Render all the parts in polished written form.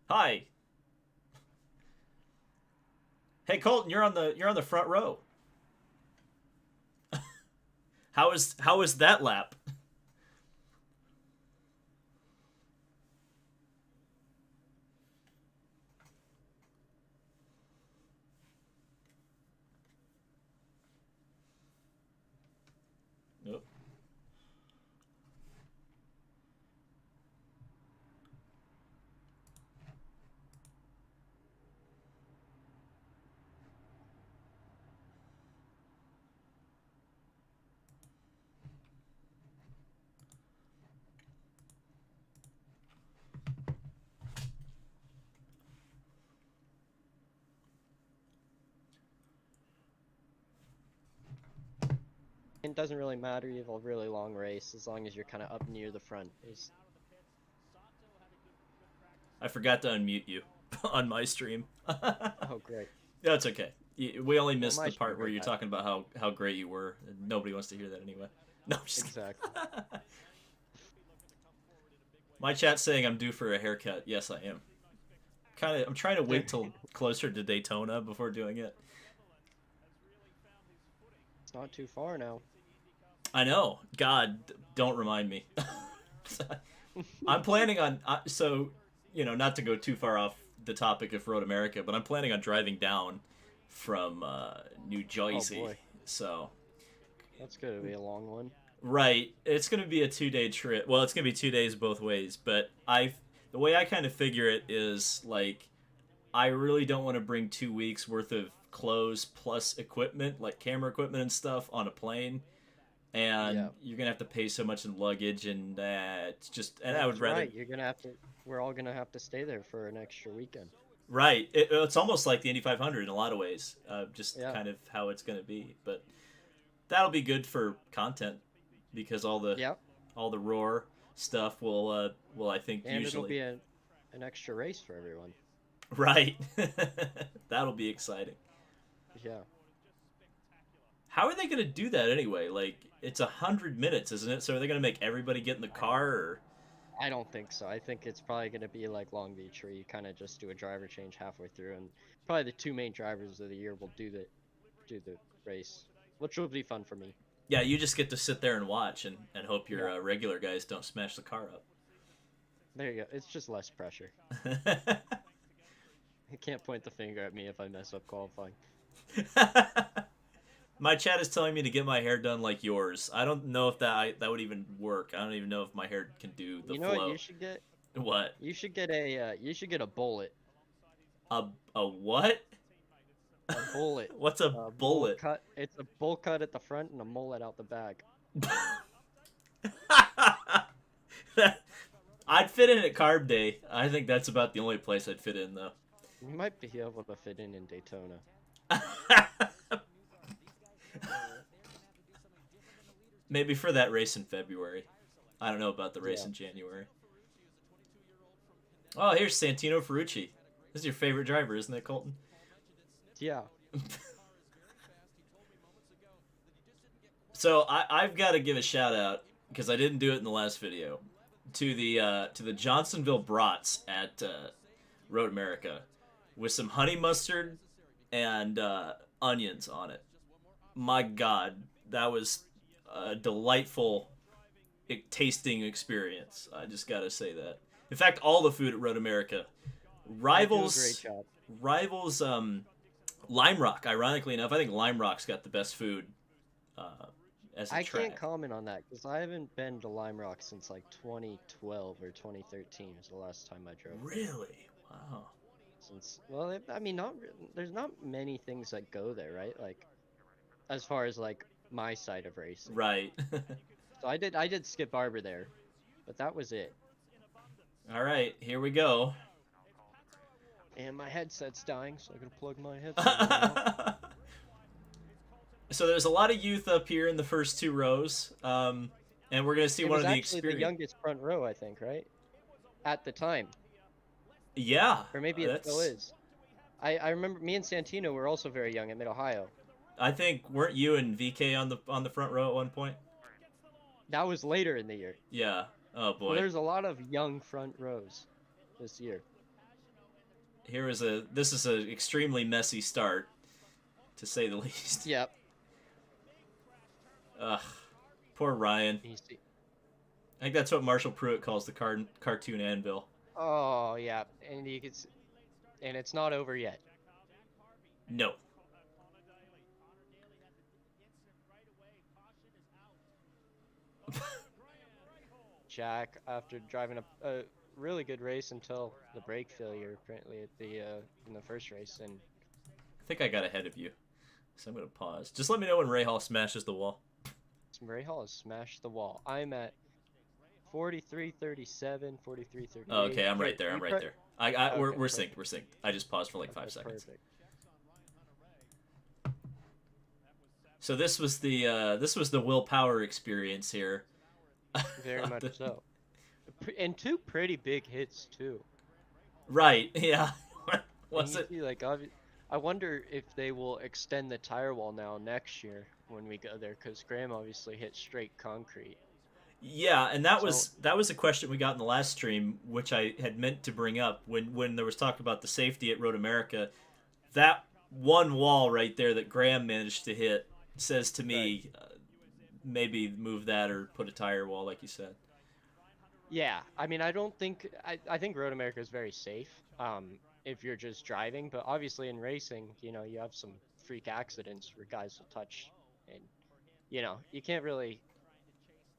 Hi. Hey Colton, you're on the front row. How is that lap? Nope. It doesn't really matter. You have a really long race as long as you're kind of up near the front. Is I forgot to unmute you on my stream. oh great. That's okay. We only Well, missed my the stream part where heard you're that. talking about how great you were. Nobody wants to hear that anyway. No, I'm just Exactly. kidding. My chat's saying I'm due for a haircut. Yes, I am. I'm trying to wait till closer to Daytona before doing it. It's not too far now. I know. God, don't remind me. I'm planning on not to go too far off the topic of Road America, but I'm planning on driving down from New Oh Jersey. boy, So that's gonna be a long one. right, it's gonna be a 2 day trip. Well, it's gonna be 2 days both ways, but the way I kind of figure it is like I really don't want to bring 2 weeks worth of clothes plus equipment, like camera equipment and stuff, on a plane. And Yeah, you're gonna have to pay so much in luggage, and it's just, and I would that's rather. right. You're gonna have to. We're all gonna have to stay there for an extra weekend. Right. It's almost like the Indy 500 in a lot of ways, just Yeah. kind of how it's going to be. But that'll be good for content because Yeah, all the roar stuff will, I think, and it'll usually. be an extra race for everyone. Right. That'll be exciting. Yeah. How are they going to do that anyway? Like, it's 100 minutes, isn't it? So are they going to make everybody get in the car? Or I don't think so. I think it's probably gonna be like Long Beach, where you kind of just do a driver change halfway through, and probably the two main drivers of the year will do the race, which will be fun for me. yeah, you just get to sit there and watch and hope your Yeah, regular guys don't smash the car there you go. It's just less pressure. up. You can't point the finger at me if I mess up qualifying. My chat is telling me to get my hair done like yours. I don't know if that would even work. I don't even know if my hair can do the You know what you flow. should get? What? You should get a bullet. A what? A bullet. What's a A bowl bullet? cut. It's a bowl cut at the front and a mullet out the back. I'd fit in at Carb Day. I think that's about the only place I'd fit in, though. You might be able to fit in Daytona. Maybe for that race in February. I don't know about the race Yeah. in January. Oh, here's Santino Ferrucci. This is your favorite driver, isn't it, Colton? Yeah. So I've got to give a shout out because I didn't do it in the last video to the Johnsonville brats at Road America with some honey mustard and onions on it. My God, that was a delightful tasting experience. I just gotta say that. In fact, all the food at Road America They do a great rivals job. rivals Lime Rock. Ironically enough, I think Lime Rock's got the best food uh, as a I can't track. comment on that because I haven't been to Lime Rock since like 2012 or 2013 was the last time I drove there. Really? Wow. Since well, I mean, there's not many things that go there, right? Like as far as like my side of racing. Right. So I did Skip Barber there, but that was it. All right, here we go. And my headset's dying, so I gotta plug my headset in now. So there's a lot of youth up here in the first two rows, and we're gonna see It one was of the actually the experience. youngest front row, I think, right? At the time, Yeah, or maybe it still that's. is. I remember me and Santino were also very young at Mid Ohio. I think weren't you and VK on the front row at one point? That was later in the year. Yeah. Oh So boy. there's a lot of young front rows this year. This is a extremely messy start, to say the least. Yep. Ugh, poor Ryan. You see. I think that's what Marshall Pruitt calls the cartoon anvil. Oh yeah, and you can, and it's not over yet. No. Jack, after driving a really good race until the brake failure, apparently at the in the first race, and I think I got ahead of you, so I'm gonna pause. Just let me know when Ray Hall smashes the wall. Murray Hall has smashed the wall. I'm at 43:37, 43:38. Oh, okay, I'm right there. I'm right there. We're Okay, synced. We're synced. I just paused for like 5 seconds. Perfect. So this was the willpower experience here. Very much so. And two pretty big hits too. Right. Yeah. Was it? See, like, I wonder if they will extend the tire wall now next year when we go there, because Graham obviously hit straight concrete. Yeah, and that was a question we got in the last stream, which I had meant to bring up when there was talk about the safety at Road America. That one wall right there that Graham managed to hit says to me, maybe move that or put a tire wall, like you said. Yeah, I mean, I think Road America is very safe, if you're just driving, but obviously in racing, you have some freak accidents where guys will touch, and you can't really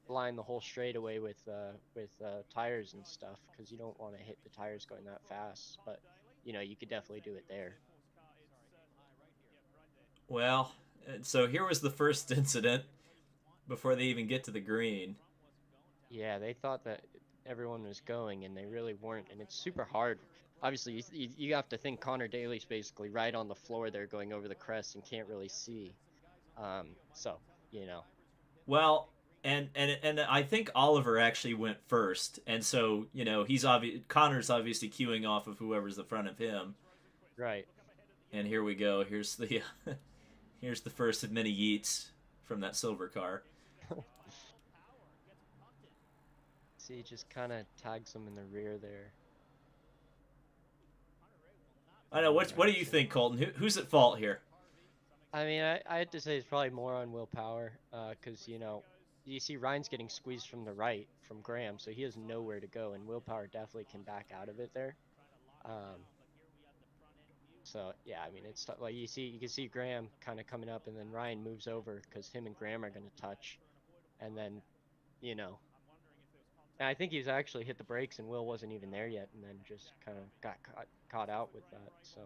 line the whole straightaway with tires and stuff because you don't want to hit the tires going that fast, but you could definitely do it there. Well, so here was the first incident before they even get to the green. Yeah, they thought that everyone was going, and they really weren't, and it's super hard. Obviously, you have to think Connor Daly's basically right on the floor there going over the crest and can't really see. So, you know. Well, and I think Oliver actually went first, and so Connor's obviously queuing off of whoever's in front of him. Right. And here we go. Here's the here's the first of many yeets from that silver car. See, he just kind of tags him in the rear there. I know. What do you think, Colton? Who's at fault here? I mean, I had to say it's probably more on willpower, because you see Ryan's getting squeezed from the right from Graham, so he has nowhere to go, and willpower definitely can back out of it there. Um, so yeah, I mean, it's like you can see Graham kind of coming up, and then Ryan moves over because him and Graham are going to touch, and then you know, and I think he's actually hit the brakes, and Will wasn't even there yet, and then just kind of got caught out with that. So.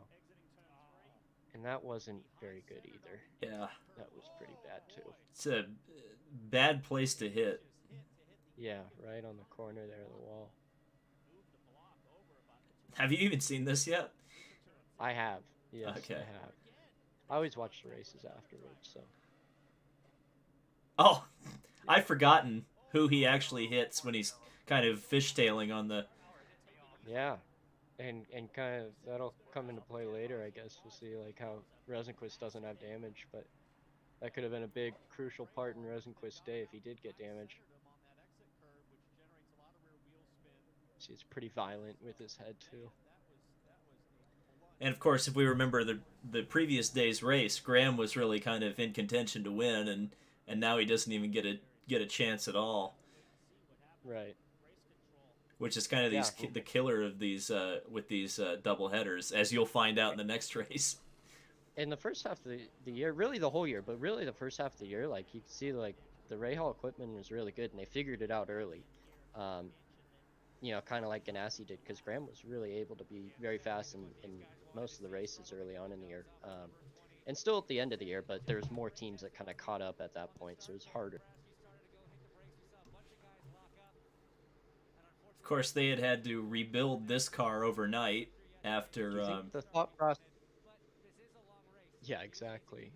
And that wasn't very good either. Yeah. That was pretty bad too. It's a bad place to hit. Yeah, right on the corner there of the wall. Have you even seen this yet? I have. Yes, okay. I have. I always watch the races afterwards, so. Oh, I've forgotten who he actually hits when he's kind of fishtailing on the... Yeah. And kind of that'll come into play later, I guess. We'll see like how Rosenquist doesn't have damage, but that could have been a big crucial part in Rosenquist's day if he did get damage. See, it's pretty violent with his head too. And of course, if we remember the previous day's race, Graham was really kind of in contention to win, and now he doesn't even get a chance at all. Right. Which is kind of the killer of these with these double headers, as you'll find out in the next race. In the first half of the year, really the whole year, but really the first half of the year, like you can see, like the Rahal equipment was really good, and they figured it out early. Kind of like Ganassi did, because Graham was really able to be very fast in most of the races early on in the year, and still at the end of the year. But there's more teams that kind of caught up at that point, so it was harder. Of course, they had to rebuild this car overnight after. Do you think the thought process? Yeah, exactly.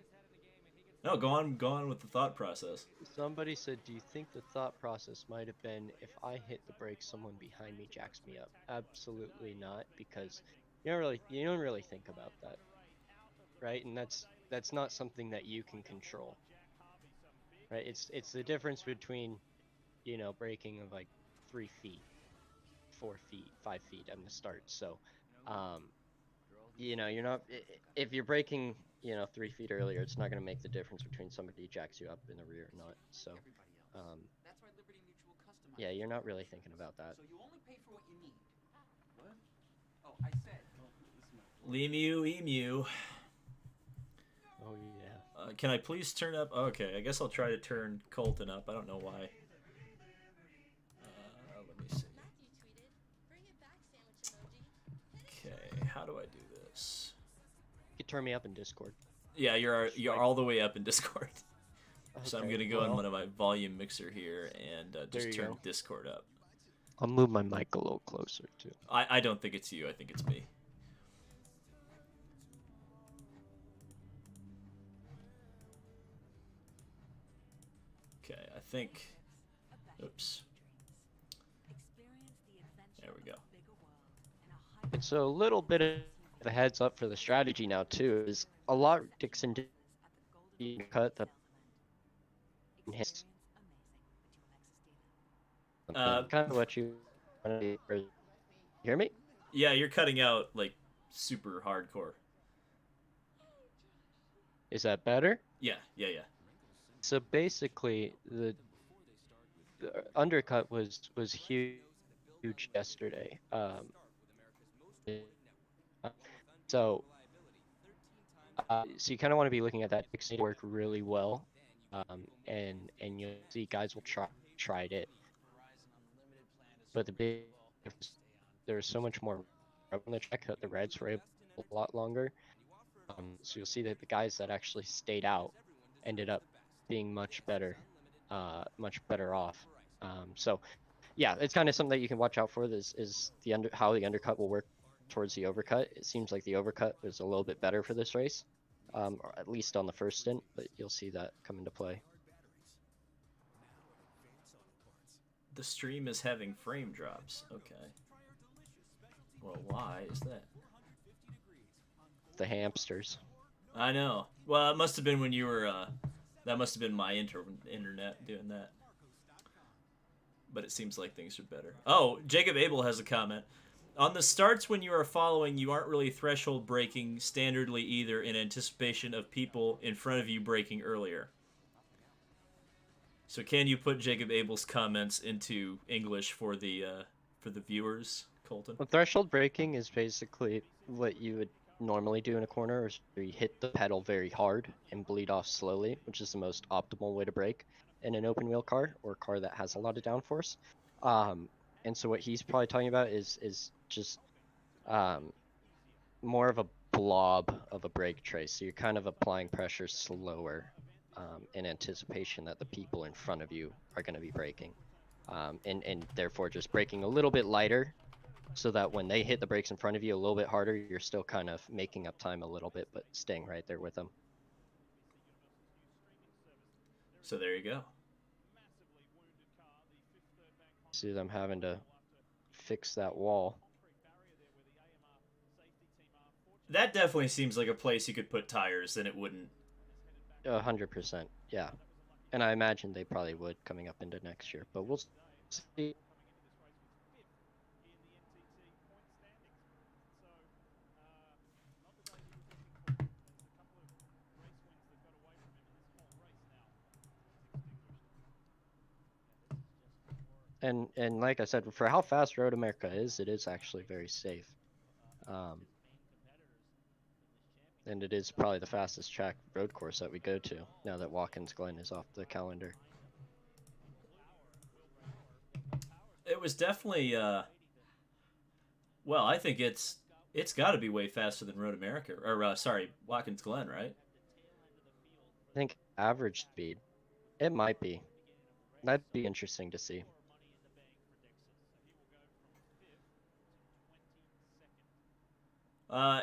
No, go on with the thought process. Somebody said, "Do you think the thought process might have been if I hit the brakes, someone behind me jacks me up?" Absolutely not, because you don't really think about that, right? And that's not something that you can control, right? It's the difference between, braking of like 3 feet, 4 feet, 5 feet on the start. So, you're not if you're braking, 3 feet earlier, it's not going to make the difference between somebody jacks you up in the rear or not. So, um, yeah, you're not really thinking about that. Lemu, emu. Oh yeah. Can I please turn up? Okay, I guess I'll try to turn Colton up. I don't know why. Let me see. Okay, how do I do this? You can turn me up in Discord. Yeah, you're all the way up in Discord. So I'm Okay, gonna go well, on my volume mixer here and just turn go. Discord up. I'll move my mic a little closer too. I don't think it's you. I think it's me. Okay, I think. Oops. There we go. And so a little bit of a heads up for the strategy now too is a lot Dixon did cut the hits. Kind of what you hear me? Yeah, you're cutting out like super hardcore. Is that better? Yeah. So basically, the undercut was huge yesterday. So so you kind of want to be looking at that Dixon work really well, and you'll see guys will tried it, but the big difference, there was so much more rub on the track that the reds were able a lot longer. So you'll see that the guys that actually stayed out ended up being much better off. So yeah, it's kind of something that you can watch out for. This is how the undercut will work towards the overcut. It seems like the overcut was a little bit better for this race, or at least on the first stint, but you'll see that come into play. The stream is having frame drops. Okay. Well, why is that? The hamsters. I know. Well, it must have been when you were. That must have been my internet doing that. But it seems like things are better. Oh, Jacob Abel has a comment. On the starts when you are following, you aren't really threshold braking standardly either in anticipation of people in front of you braking earlier. So can you put Jacob Abel's comments into English for the viewers, Colton? Well, threshold braking is basically what you would normally do in a corner, where you hit the pedal very hard and bleed off slowly, which is the most optimal way to brake in an open wheel car or a car that has a lot of downforce. And so what he's probably talking about is just more of a blob of a brake trace. So you're kind of applying pressure slower in anticipation that the people in front of you are going to be braking. And therefore just braking a little bit lighter so that when they hit the brakes in front of you a little bit harder, you're still kind of making up time a little bit, but staying right there with them. So there you go. See them having to fix that wall. That definitely seems like a place you could put tires, and it wouldn't. 100%, yeah. And I imagine they probably would coming up into next year, but we'll see. And like I said, for how fast Road America is, it is actually very safe. And it is probably the fastest track road course that we go to now that Watkins Glen is off the calendar. It was definitely. Well, I think it's got to be way faster than Road America, or sorry, Watkins Glen, right? I think average speed. It might be. That'd be interesting to see.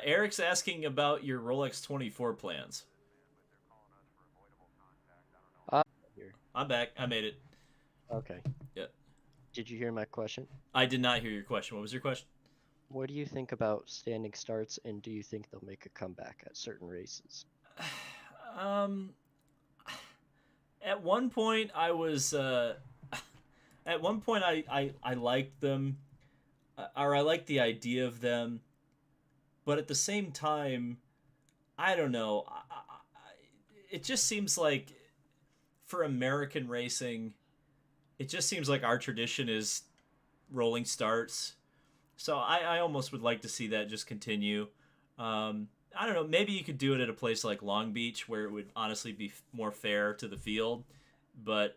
Eric's asking about your Rolex 24 plans. Here. I'm back. I made it. Okay. Yep. Did you hear my question? I did not hear your question. What was your question? What do you think about standing starts, and do you think they'll make a comeback at certain races? At one point I was at one point I liked them, or I liked the idea of them. but at the same time, I don't know. It just seems like for American racing, it just seems like our tradition is rolling starts. So I almost would like to see that just continue. I don't know. Maybe you could do it at a place like Long Beach where it would honestly be more fair to the field. But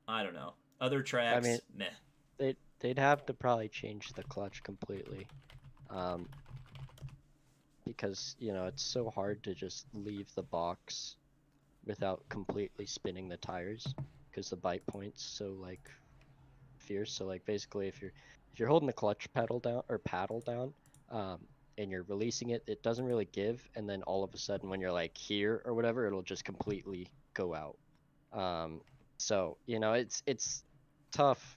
I don't know. Other I mean, tracks, meh. they'd have to probably change the clutch completely, um, because it's so hard to just leave the box without completely spinning the tires, because the bite point's so like fierce. So like basically, if you're holding the clutch pedal down or paddle down, um, and you're releasing it, it doesn't really give, and then all of a sudden when you're like here or whatever, it'll just completely go out. Um, so it's tough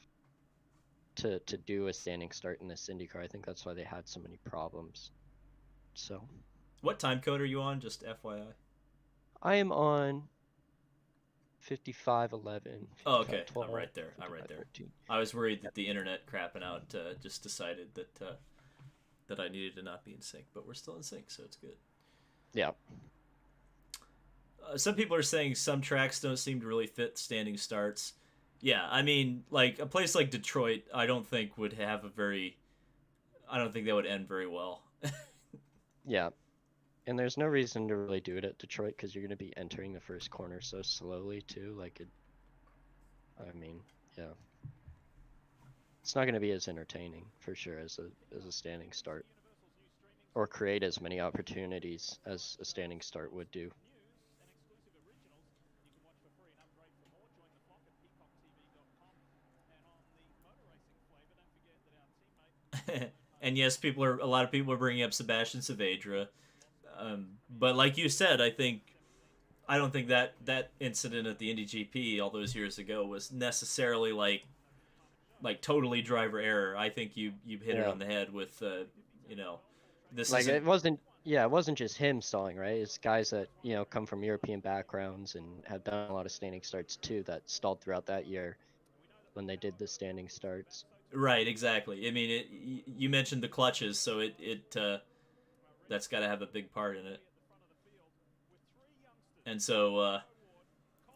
to do a standing start in this IndyCar. I think that's why they had so many problems. So What time code are you on? Just FYI. I am on 5511, Oh, okay. 5512, I'm right there. I'm right there. 5513. I was worried that Yep. the internet crapping out just decided that I needed to not be in sync, but we're still in sync, so it's good. Yeah. Some people are saying some tracks don't seem to really fit standing starts. Yeah, I mean, like a place like Detroit, I don't think would have a very. I don't think that would end very well. Yeah. And there's no reason to really do it at Detroit because you're going to be entering the first corner so slowly too. I mean, yeah, it's not going to be as entertaining for sure as a standing start, or create as many opportunities as a standing start would do. And yes, a lot of people are bringing up Sebastian Saavedra, but like you said, I don't think that incident at the Indy GP all those years ago was necessarily like totally driver error. I think you hit it Yeah. on the head with you know this Like isn't it wasn't just him stalling, right? It's guys that, come from European backgrounds and have done a lot of standing starts too that stalled throughout that year when they did the standing starts. right exactly. I mean, you mentioned the clutches, so it that's got to have a big part in it. And so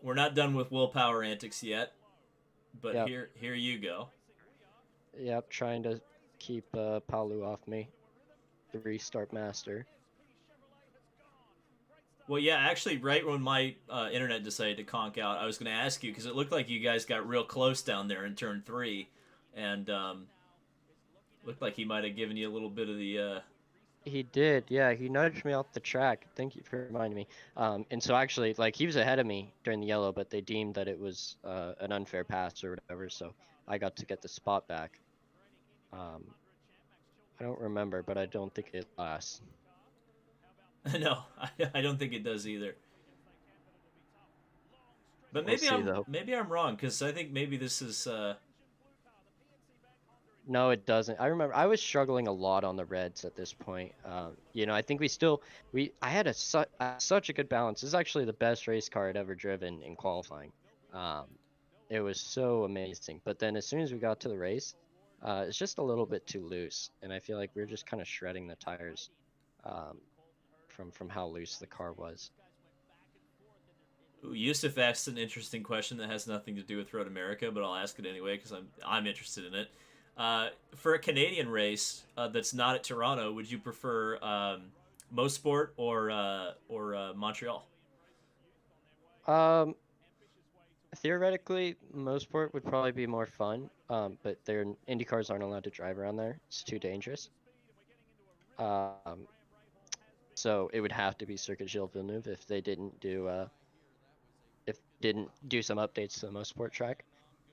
we're not done with willpower antics yet, but Yep. here you go. Yep, trying to keep Palu off me. The restart master. Well, yeah, actually, right when my internet decided to conk out, I was going to ask you because it looked like you guys got real close down there in turn three, and looked like he might have given you a little bit of the. He did, yeah. He nudged me off the track. Thank you for reminding me. And so actually, like he was ahead of me during the yellow, but they deemed that it was an unfair pass or whatever. So I got to get the spot back. Um, I don't remember, but I don't think it lasts. No, I don't think it does either. But We'll see though. maybe I'm wrong because I think maybe this is. No, it doesn't. I remember I was struggling a lot on the Reds at this point. I think I had such a good balance. This is actually the best race car I'd ever driven in qualifying. Um, it was so amazing. But then as soon as we got to the race, it's just a little bit too loose, and I feel like we are just kind of shredding the tires, um, from how loose the car was. Yusuf asked an interesting question that has nothing to do with Road America, but I'll ask it anyway because I'm interested in it. For a Canadian race that's not at Toronto, would you prefer Mosport or Montreal? Um, Theoretically, Mosport would probably be more fun, but their Indy cars aren't allowed to drive around there. It's too dangerous. Um, so it would have to be Circuit Gilles Villeneuve if they didn't do some updates to the Mosport track.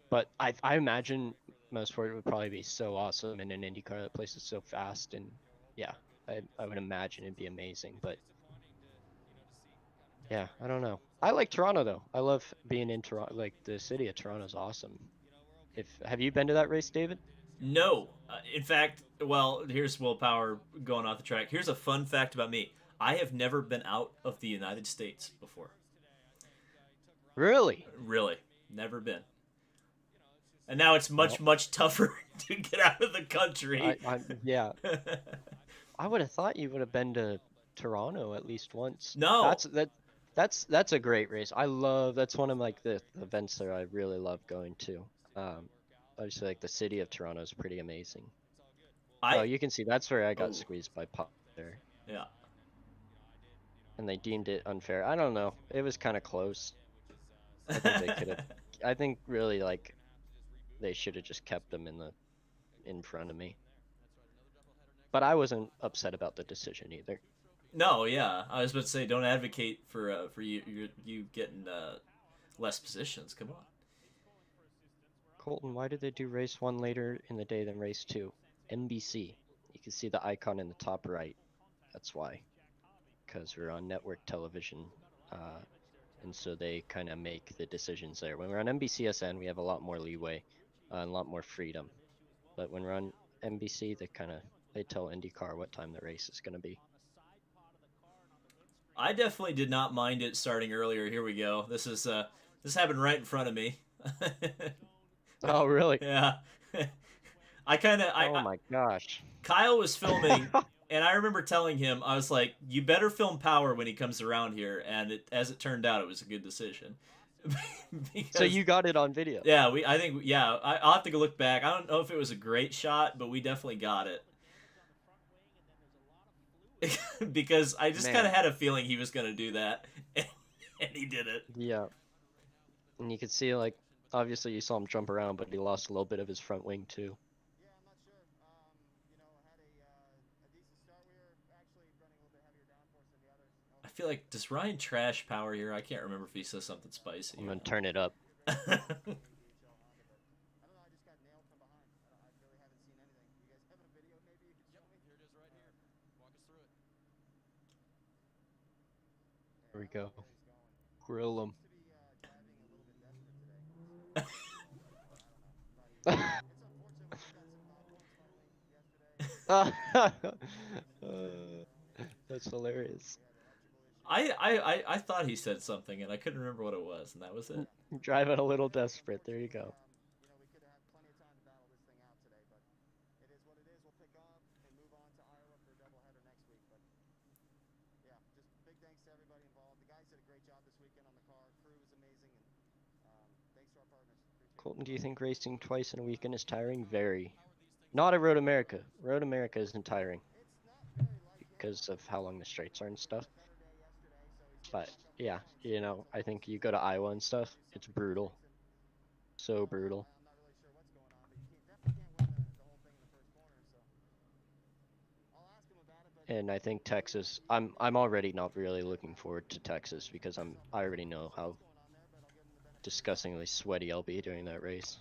But I imagine Mosport would probably be so awesome in an Indy car. That place is so fast, and yeah, I would imagine it'd be amazing. But yeah, I don't know. I like Toronto though. I love being in Toronto. Like the city of Toronto's awesome. If have you been to that race, David? No. In fact, well, here's willpower going off the track. Here's a fun fact about me. I have never been out of the United States before. Really? Really, never been. And now it's Well, much tougher to get out of the country. yeah. I would have thought you would have been to Toronto at least once. No, That's a great race. I love that's one of like the events that I really love going to. Um, Obviously like the city of Toronto is pretty amazing. Oh, I you can see that's where I got oh squeezed by Pop there, yeah. and they deemed it unfair. I don't know. It was kind of close. I think they could have. I think really like they should have just kept them in front of me. But I wasn't upset about the decision either. No, yeah. I was about to say, don't advocate for you getting less positions. Come on. Colton, why did they do race one later in the day than race two? NBC. You can see the icon in the top right. That's why. Because we're on network television. And so they kind of make the decisions there. When we're on NBCSN, we have a lot more leeway and a lot more freedom. But when we're on NBC, they tell IndyCar what time the race is going to be. I definitely did not mind it starting earlier. Here we go. This happened right in front of me. Oh, really? Yeah. I kind of Oh my gosh. Kyle was filming, and I remember telling him, I was like, "You better film Power when he comes around here." And as it turned out, it was a good decision. So Because you got it on video. yeah, I think I'll have to go look back. I don't know if it was a great shot, but we definitely got it. Because I just kind Man, of had a feeling he was going to do that, and he did it. yeah. And you could see, like, obviously you saw him jump around, but he lost a little bit of his front wing too. I feel like, does Ryan trash Power here? I can't remember if he says something spicy I'm or gonna turn it up. not. Here we go. Grill him. That's hilarious. I thought he said something, and I couldn't remember what it was, and that was it. Driving a little desperate. There you go. Colton, do you think racing twice in a weekend is tiring? Very. Not at Road America. Road America isn't tiring because of how long the straights are and stuff. But yeah, I think you go to Iowa and stuff, it's brutal. So brutal. And I think Texas, I'm already not really looking forward to Texas because I already know how disgustingly sweaty I'll be during that race.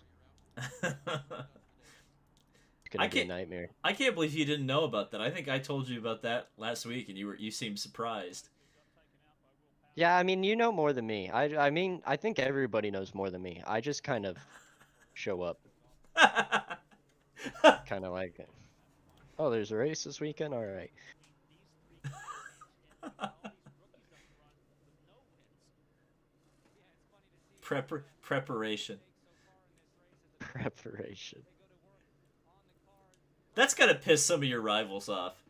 It's I gonna be a can't nightmare. I can't believe you didn't know about that. I think I told you about that last week, and you seemed surprised. Yeah, I mean, you know more than me. I mean, I think everybody knows more than me. I just kind of show up, kind of like, oh, there's a race this weekend. All right. Preparation. Preparation. That's gotta piss some of your rivals off.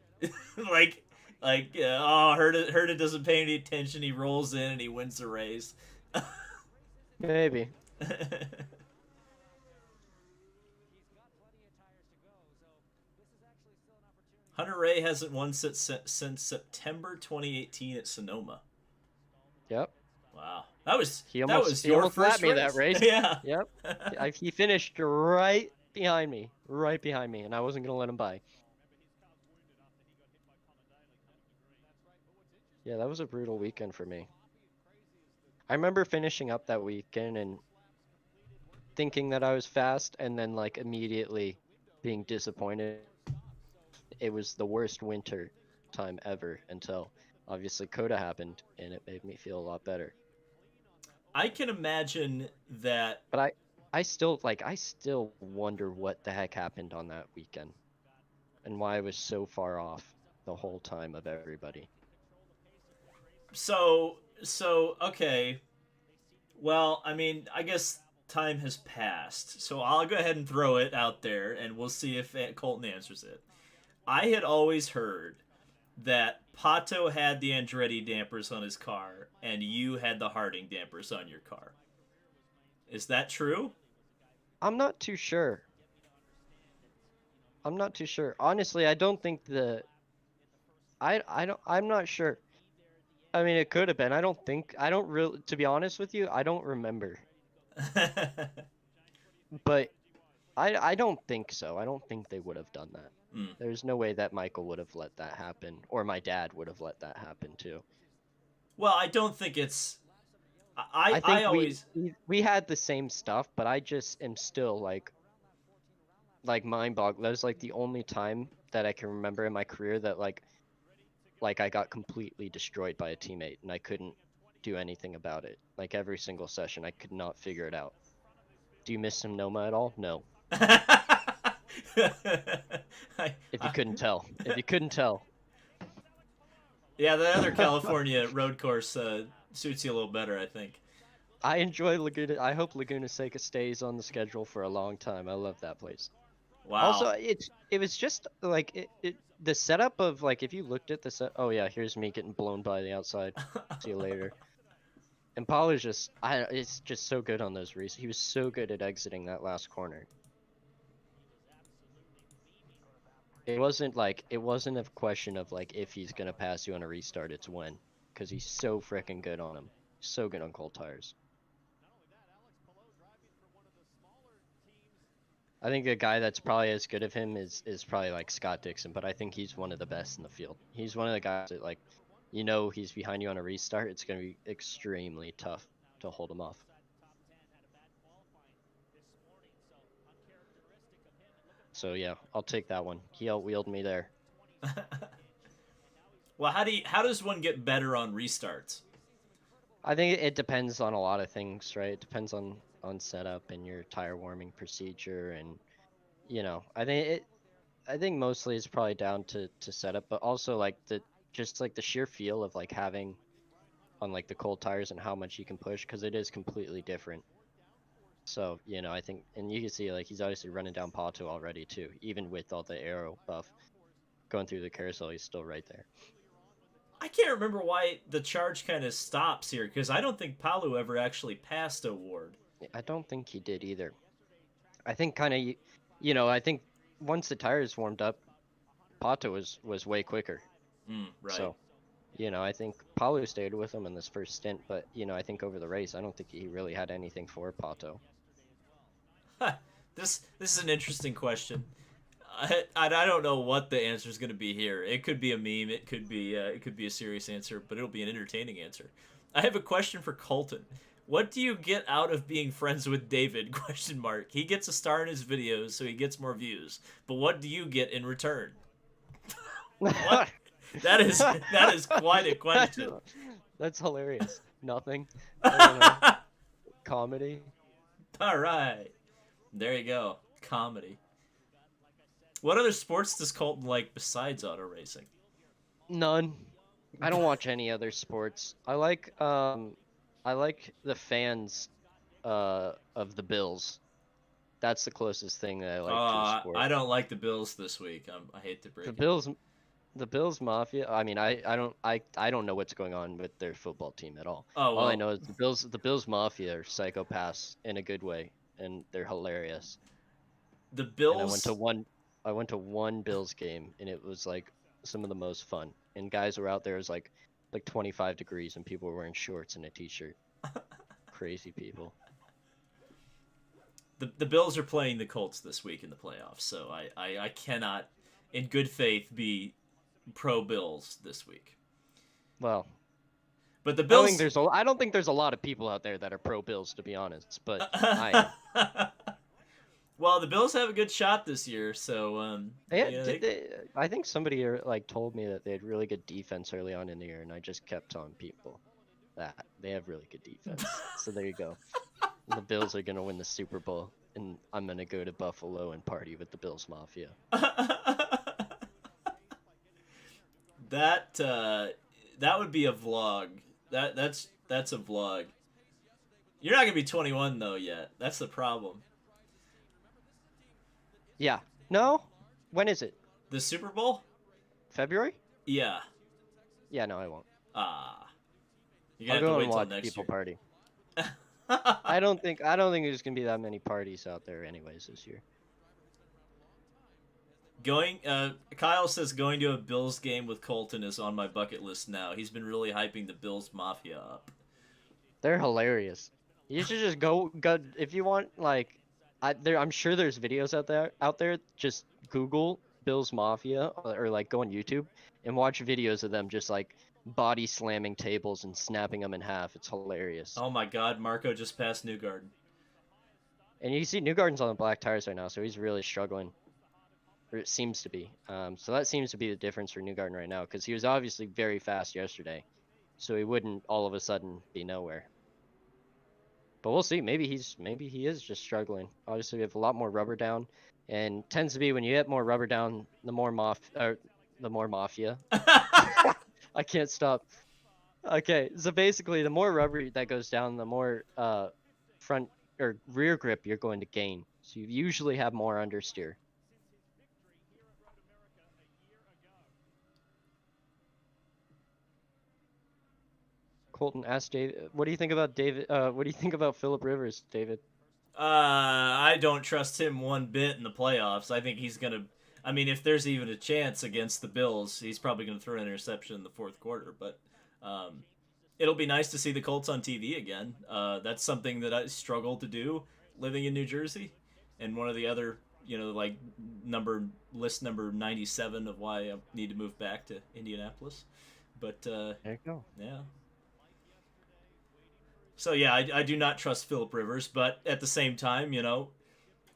like, oh, Herta doesn't pay any attention. He rolls in and he wins the race. Maybe. Hunter Ray hasn't won since September 2018 at Sonoma. Yep. Wow, He that almost was he your almost first lapped me that race. Yeah. Yep. He finished right behind me, and I wasn't gonna let him by. Yeah, that was a brutal weekend for me. I remember finishing up that weekend and thinking that I was fast, and then like immediately being disappointed. It was the worst winter time ever until obviously Coda happened, and it made me feel a lot better. I can imagine that. But I still wonder what the heck happened on that weekend and why I was so far off the whole time of everybody. So okay. Well, I mean, I guess time has passed, so I'll go ahead and throw it out there, and we'll see if Colton answers it. I had always heard that Pato had the Andretti dampers on his car and you had the Harding dampers on your car. Is that true? I'm not too sure. I'm not too sure. Honestly, I don't think the I'm not sure. I mean, it could have been. I don't really, to be honest with you, I don't remember. But I don't think so. I don't think they would have done that. Mm. There's no way that Michael would have let that happen, or my dad would have let that happen too. Well, I don't think it's. I I think always. we had the same stuff, but I just am still like mind boggled. That was like the only time that I can remember in my career that like I got completely destroyed by a teammate and I couldn't do anything about it. Like every single session, I could not figure it out. Do you miss Sonoma at all? No. I, If you I, couldn't tell. If you couldn't tell. yeah, the other California road course suits you a little better, I think. I enjoy Laguna. I hope Laguna Seca stays on the schedule for a long time. I love that place. Also, Wow. it was just like the setup of like if you looked at the set. Oh yeah, here's me getting blown by the outside. See you later. And Paul is just it's just so good on those races. He was so good at exiting that last corner. It wasn't a question of like if he's gonna pass you on a restart. It's when, because he's so freaking good on him. So good on cold tires. I think a guy that's probably as good as him is probably like Scott Dixon, but I think he's one of the best in the field. He's one of the guys that like, he's behind you on a restart. It's gonna be extremely tough to hold him off. So yeah, I'll take that one. He outwheeled me there. Well, how does one get better on restarts? I think it depends on a lot of things, right? It depends on setup and your tire warming procedure, and I think mostly it's probably down to setup, but also like the just like the sheer feel of like having on like the cold tires and how much you can push, because it is completely different. So, I think, and you can see like he's obviously running down Pato already too, even with all the aero buff going through the carousel, he's still right there. I can't remember why the charge kind of stops here because I don't think Palu ever actually passed a Ward. I don't think he did either. I think kind of, I think once the tires warmed up, Pato was way quicker. Right. So, I think Palu stayed with him in this first stint, but I think over the race, I don't think he really had anything for Pato. This is an interesting question. I don't know what the answer is going to be here. It could be a meme. It could be a serious answer, but it'll be an entertaining answer. I have a question for Colton. What do you get out of being friends with David? Question mark. He gets a star in his videos, so he gets more views. But what do you get in return? What? That is quite a question. That's hilarious. Nothing. Comedy. All right. There you go. Comedy. What other sports does Colton like besides auto racing? None. I don't watch any other sports. I like the fans of the Bills. That's the closest thing that I like to a sport. I don't like the Bills this week. I hate to break The it. Bills the Bills Mafia. I mean, I don't know what's going on with their football team at all. Oh All I well, know is the Bills Mafia are psychopaths in a good way, and they're hilarious. the And Bills. I went to one Bills game, and it was like some of the most fun. And guys were out there, it was like 25 degrees, and people were wearing shorts and a t-shirt. Crazy people. The Bills are playing the Colts this week in the playoffs, so I cannot, in good faith, be pro Bills this week. Well, But the Bills. I don't think there's a lot of people out there that are pro Bills, to be honest. But I am. Well, the Bills have a good shot this year, so I think somebody like told me that they had really good defense early on in the year, and I just kept telling people that they have really good defense. So there you go. The Bills are gonna win the Super Bowl, and I'm gonna go to Buffalo and party with the Bills Mafia. That would be a vlog. That's a vlog. You're not gonna be 21 though yet. That's the problem. Yeah. No? When is it? The Super Bowl? February? Yeah. Yeah, no, I won't. Ah. You're I'll gonna have to go and wait till watch next people year. party. I don't think there's gonna be that many parties out there anyways this year. Kyle says going to a Bills game with Colton is on my bucket list now. He's been really hyping the Bills Mafia up. They're hilarious. You should just go if you want like I'm sure there's videos out there. Just Google Bills Mafia or like go on YouTube and watch videos of them just like body slamming tables and snapping them in half. It's hilarious. Oh my God, Marco just passed Newgarden. And you see Newgarden's on the black tires right now, so he's really struggling. Or it seems to be. So that seems to be the difference for Newgarden right now because he was obviously very fast yesterday. So he wouldn't all of a sudden be nowhere. But we'll see. Maybe he is just struggling. Obviously, we have a lot more rubber down, and tends to be when you get more rubber down, the more mafia. I can't stop. Okay, so basically, the more rubber that goes down, the more front or rear grip you're going to gain. So you usually have more understeer. Colton asked David, "What do you think about David? What do you think about Philip Rivers, David?" I don't trust him one bit in the playoffs. I think he's gonna. I mean, if there's even a chance against the Bills, he's probably gonna throw an interception in the fourth quarter. But it'll be nice to see the Colts on TV again. That's something that I struggle to do living in New Jersey, and one of the other, like list number 97 of why I need to move back to Indianapolis. But There you go. yeah. So yeah, I do not trust Philip Rivers, but at the same time,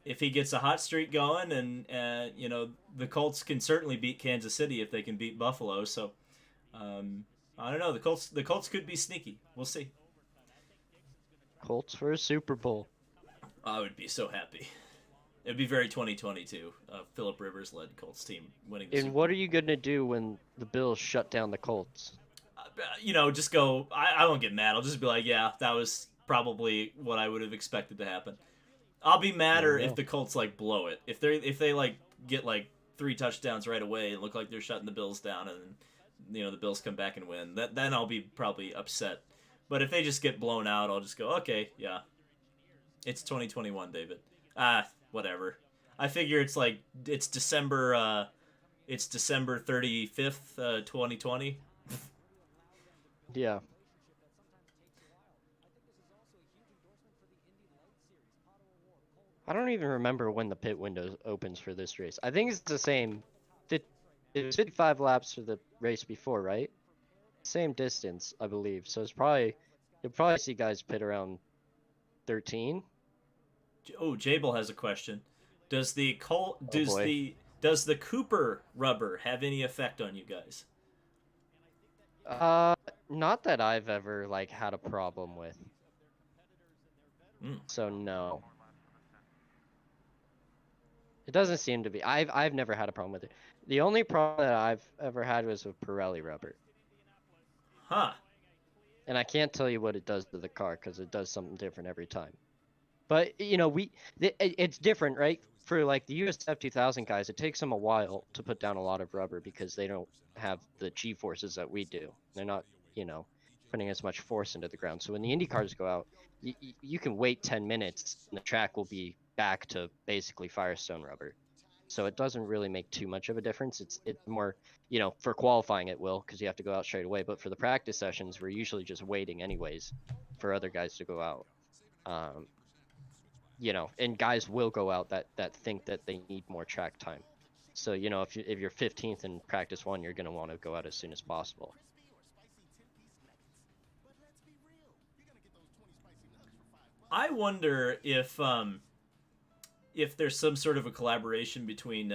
if he gets a hot streak going, and the Colts can certainly beat Kansas City if they can beat Buffalo. So I don't know. The Colts could be sneaky. We'll see. Colts for a Super Bowl. I would be so happy. It'd be very 2022. Philip Rivers led Colts team winning the And Super what Bowl. are you gonna do when the Bills shut down the Colts? Just go. I won't get mad. I'll just be like, yeah, that was probably what I would have expected to happen. I'll be madder There you if go. the Colts like blow it. If they like get like 3 touchdowns right away and look like they're shutting the Bills down, and the Bills come back and win. Then I'll be probably upset. But if they just get blown out, I'll just go, okay, yeah, it's 2021, David. Whatever. I figure it's December. It's December 35th, 2020. Yeah. I don't even remember when the pit window opens for this race. I think it's the same. It was 55 laps for the race before, right? Same distance, I believe. So you'll probably see guys pit around 13. Oh, Jable has a question. Does the Col- Oh boy. does the Cooper rubber have any effect on you guys? Uh, Not that I've ever like had a problem with. Mm. So no. It doesn't seem to be. I've never had a problem with it. The only problem that I've ever had was with Pirelli rubber. Huh. And I can't tell you what it does to the car because it does something different every time. But it's different, right? For like the USF 2000 guys, it takes them a while to put down a lot of rubber because they don't have the G forces that we do. They're not, putting as much force into the ground. So when the Indy cars go out, you can wait 10 minutes and the track will be back to basically Firestone rubber. So it doesn't really make too much of a difference. It's more, for qualifying it will because you have to go out straight away. But for the practice sessions, we're usually just waiting anyways for other guys to go out. And guys will go out that think that they need more track time. So, if you're 15th in practice one, you're going to want to go out as soon as possible. I wonder if there's some sort of a collaboration between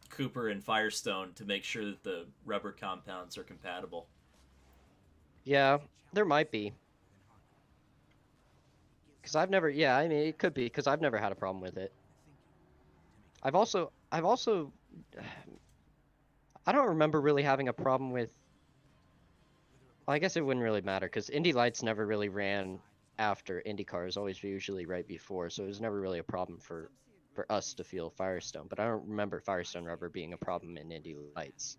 Cooper and Firestone to make sure that the rubber compounds are compatible. Yeah, there might be. Because I mean, it could be because I've never had a problem with it. I've also, I don't remember really having a problem with. Well, I guess it wouldn't really matter because Indy Lights never really ran after IndyCar. It was always usually right before, so it was never really a problem for for us to feel Firestone, but I don't remember Firestone rubber being a problem in Indy Lights.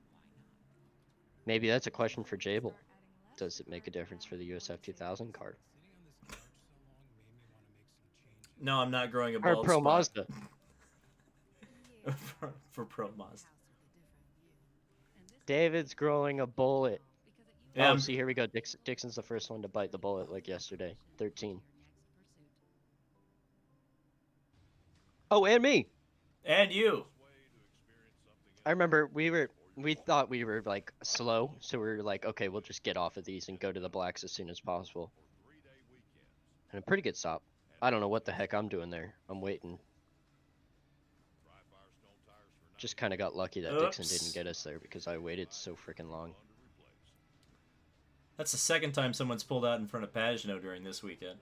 Maybe that's a question for Jable. Does it make a difference for the USF 2000 car? No, I'm not growing a Or bald Pro spot. Mazda? for Pro Mazda. David's growing a bullet. Yeah, Oh, see, here we go. Dixon's the first one to bite the bullet like yesterday. 13. Oh, and me. and you. I remember we thought we were like slow, so we were like, okay, we'll just get off of these and go to the blacks as soon as possible. And a pretty good stop. I don't know what the heck I'm doing there. I'm waiting. Just kind of got lucky that Dixon Oops. didn't get us there because I waited so freaking long. That's the second time someone's pulled out in front of Pagano during this weekend.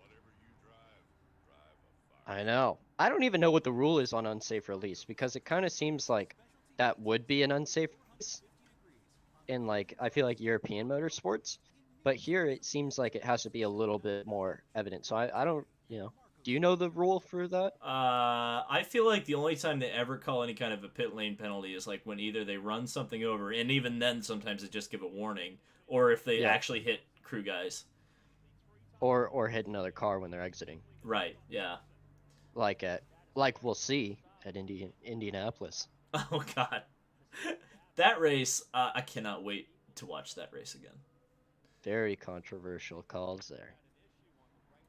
I know. I don't even know what the rule is on unsafe release because it kind of seems like that would be an unsafe release in like I feel like European motorsports, but here it seems like it has to be a little bit more evident. So I don't, do you know the rule for that? I feel like the only time they ever call any kind of a pit lane penalty is like when either they run something over, and even then sometimes they just give a warning, or if they Yeah. actually hit crew guys. Or hit another car when they're exiting. Right, yeah. Like we'll see at Indianapolis. Oh, God. That race, I cannot wait to watch that race again. Very controversial calls there.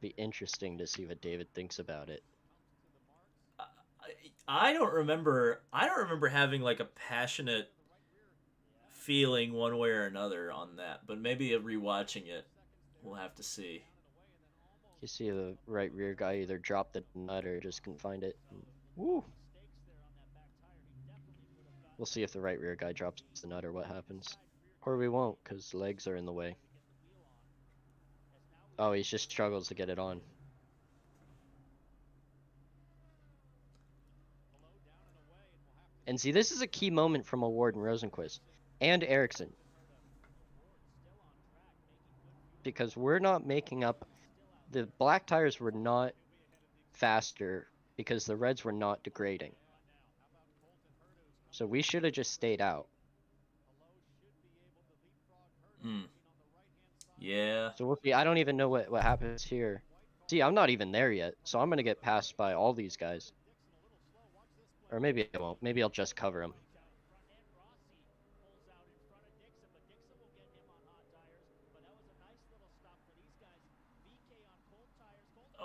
Be interesting to see what David thinks about it. I don't remember. I don't remember having like a passionate feeling one way or another on that. But maybe rewatching it, we'll have to see. You see the right rear guy either dropped the nut or just couldn't find it. Woo! We'll see if the right rear guy drops the nut or what happens. Or we won't, because legs are in the way. Oh, he just struggles to get it on. And see, this is a key moment from Award and Rosenquist. And Ericsson. Because we're not making up... The black tires were not faster because the reds were not degrading. So we should have just stayed out. Hmm. Yeah. So we'll see. I don't even know what happens here. See, I'm not even there yet, so I'm going to get passed by all these guys. Or maybe I won't. Maybe I'll just cover them.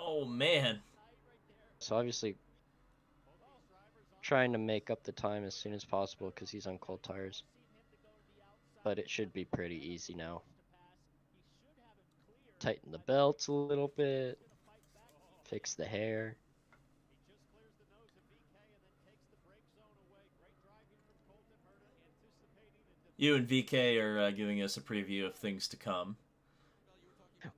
Oh, man. So obviously trying to make up the time as soon as possible because he's on cold tires. But it should be pretty easy now. Tighten the belts a little bit. Fix the hair. You and VK are giving us a preview of things to come.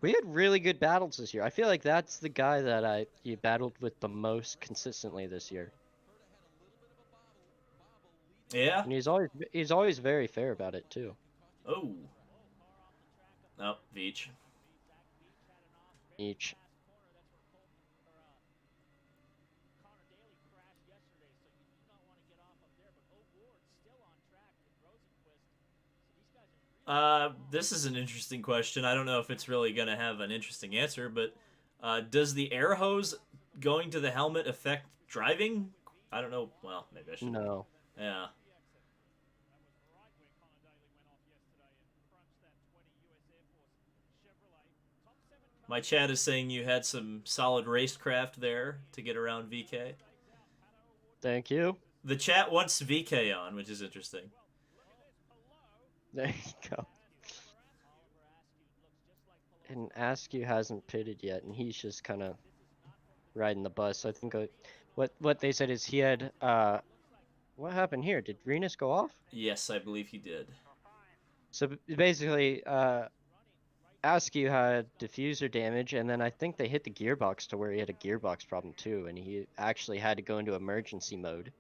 We had really good battles this year. I feel like that's the guy that you battled with the most consistently this year. Yeah? And he's always very fair about it too. Oh. Oh, Veach. Each. This is an interesting question. I don't know if it's really going to have an interesting answer, but does the air hose going to the helmet affect driving? I don't know. Well, maybe I should. No. Yeah. My chat is saying you had some solid racecraft there to get around VK. Thank you. The chat wants VK on, which is interesting. There you go. And Askew hasn't pitted yet, and he's just kind of riding the bus. I think what they said is he had what happened here? Did Renus go off? Yes, I believe he did. So basically, Askew had diffuser damage, and then I think they hit the gearbox to where he had a gearbox problem too, and he actually had to go into emergency mode,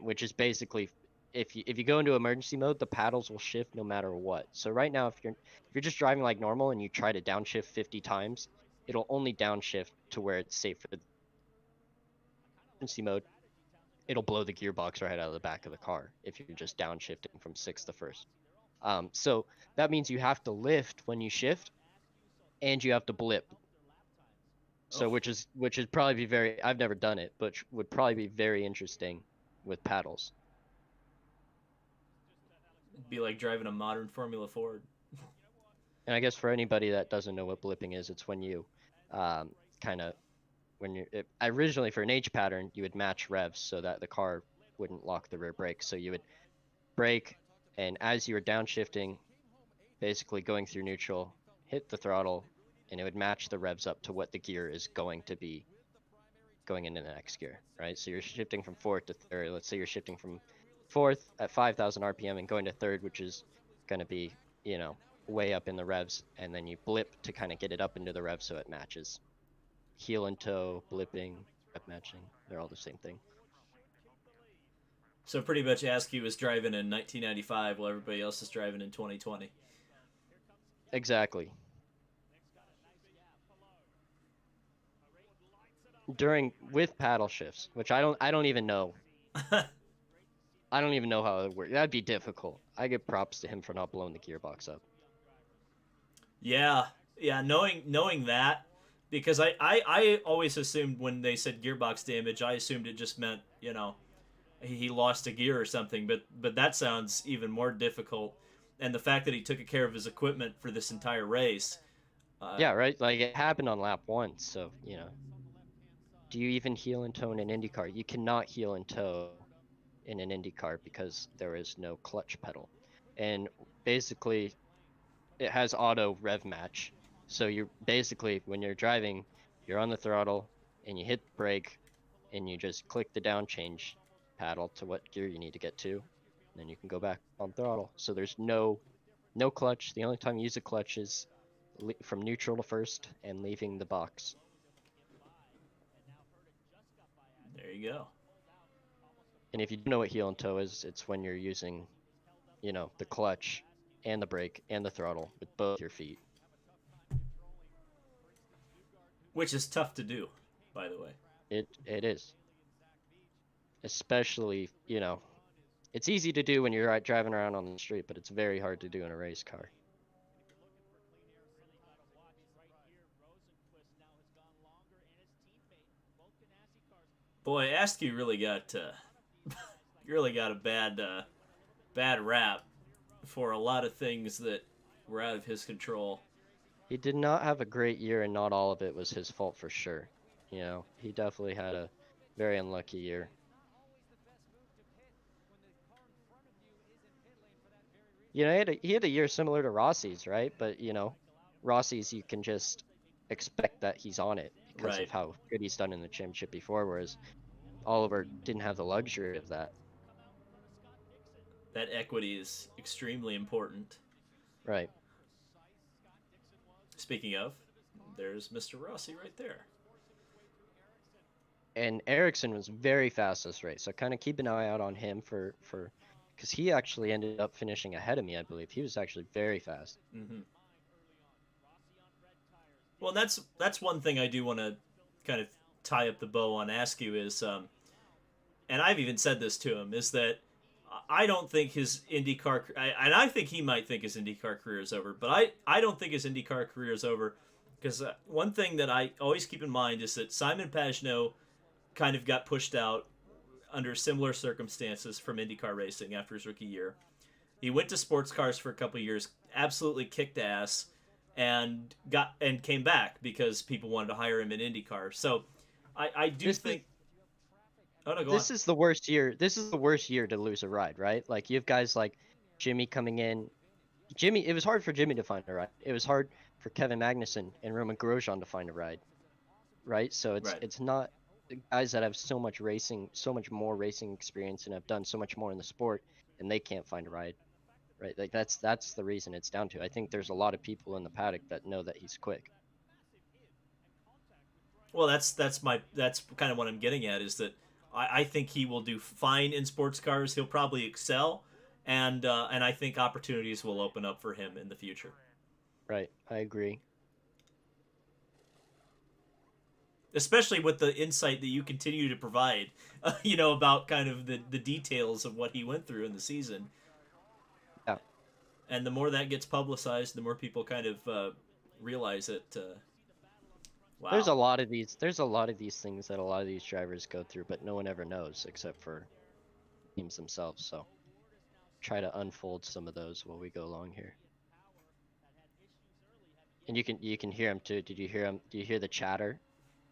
which is basically if you go into emergency mode, the paddles will shift no matter what. So right now, if you're just driving like normal and you try to downshift 50 times, it'll only downshift to where it's safe for emergency mode, it'll blow the gearbox right out of the back of the car if you're just downshifting from sixth to first. So that means you have to lift when you shift, and you have to blip. So Oh, which is probably be very, I've never done it, but would probably be very interesting with paddles. it'd be like driving a modern Formula Ford. And I guess for anybody that doesn't know what blipping is, it's when you kind of when you originally for an H pattern you would match revs so that the car wouldn't lock the rear brake. So you would brake, and as you were downshifting, basically going through neutral, hit the throttle, and it would match the revs up to what the gear is going to be going into the next gear, right? So you're shifting from fourth to third. Let's say you're shifting from fourth at 5,000 RPM and going to third, which is going to be, way up in the revs, and then you blip to kind of get it up into the revs so it matches. Heel and toe, blipping, rev matching, they're all the same thing. So pretty much Askew was driving in 1995 while everybody else is driving in 2020. Exactly. With paddle shifts, which I don't even know. I don't even know how it would work. That'd be difficult. I give props to him for not blowing the gearbox up. Yeah, yeah. Knowing that, because I always assumed when they said gearbox damage, I assumed it just meant he lost a gear or something. But that sounds even more difficult. And the fact that he took care of his equipment for this entire race. Yeah, right. Like it happened on lap one, so do you even heel and toe in an IndyCar? You cannot heel and toe in an IndyCar because there is no clutch pedal, and basically it has auto rev match. So you're basically, when you're driving, you're on the throttle and you hit brake and you just click the down change paddle to what gear you need to get to, and then you can go back on throttle. So there's no clutch. The only time you use a clutch is from neutral to first and leaving the box. There you go. And if you don't know what heel and toe is, it's when you're using, the clutch and the brake and the throttle with both your feet. Which is tough to do, by the way. It is. Especially, it's easy to do when you're driving around on the street, but it's very hard to do in a race car. Boy, Askew really got a bad rap for a lot of things that were out of his control. He did not have a great year, and not all of it was his fault for sure. He definitely had a very unlucky year. He had a year similar to Rossi's, right? But Rossi's, you can just expect that he's on it because Right. of how good he's done in the championship before, whereas Oliver didn't have the luxury of that. That equity is extremely important. Right. Speaking of, there's Mr. Rossi right there. And Ericsson was very fast this race, so kind of keep an eye out on him for because he actually ended up finishing ahead of me, I believe. He was actually very fast. Mm-hmm. Well, that's one thing I do want to kind of tie up the bow on Askew is, and I've even said this to him, is that I don't think his IndyCar, and I think he might think his IndyCar career is over, but I don't think his IndyCar career is over because one thing that I always keep in mind is that Simon Pagenaud kind of got pushed out under similar circumstances from IndyCar racing after his rookie year. He went to sports cars for a couple of years, absolutely kicked ass, and came back because people wanted to hire him in IndyCar. So I do think. Oh no, go on. This is the worst year. This is the worst year to lose a ride, right? Like you have guys like Jimmy coming in. It was hard for Jimmy to find a ride. It was hard for Kevin Magnussen and Roman Grosjean to find a ride, right? So it's not the guys that have so much more racing experience and have done so much more in the sport, and they can't find a ride, right? Like that's the reason it's down to. I think there's a lot of people in the paddock that know that he's quick. Well, that's kind of what I'm getting at is that I think he will do fine in sports cars. He'll probably excel, and I think opportunities will open up for him in the future. Right, I agree. especially with the insight that you continue to provide, about kind of the details of what he went through in the season. Yeah. And the more that gets publicized, the more people kind of realize it. Wow. There's a lot of these things that a lot of these drivers go through, but no one ever knows except for teams themselves. So try to unfold some of those while we go along here. And you can hear him too. Did you hear him? Do you hear the chatter?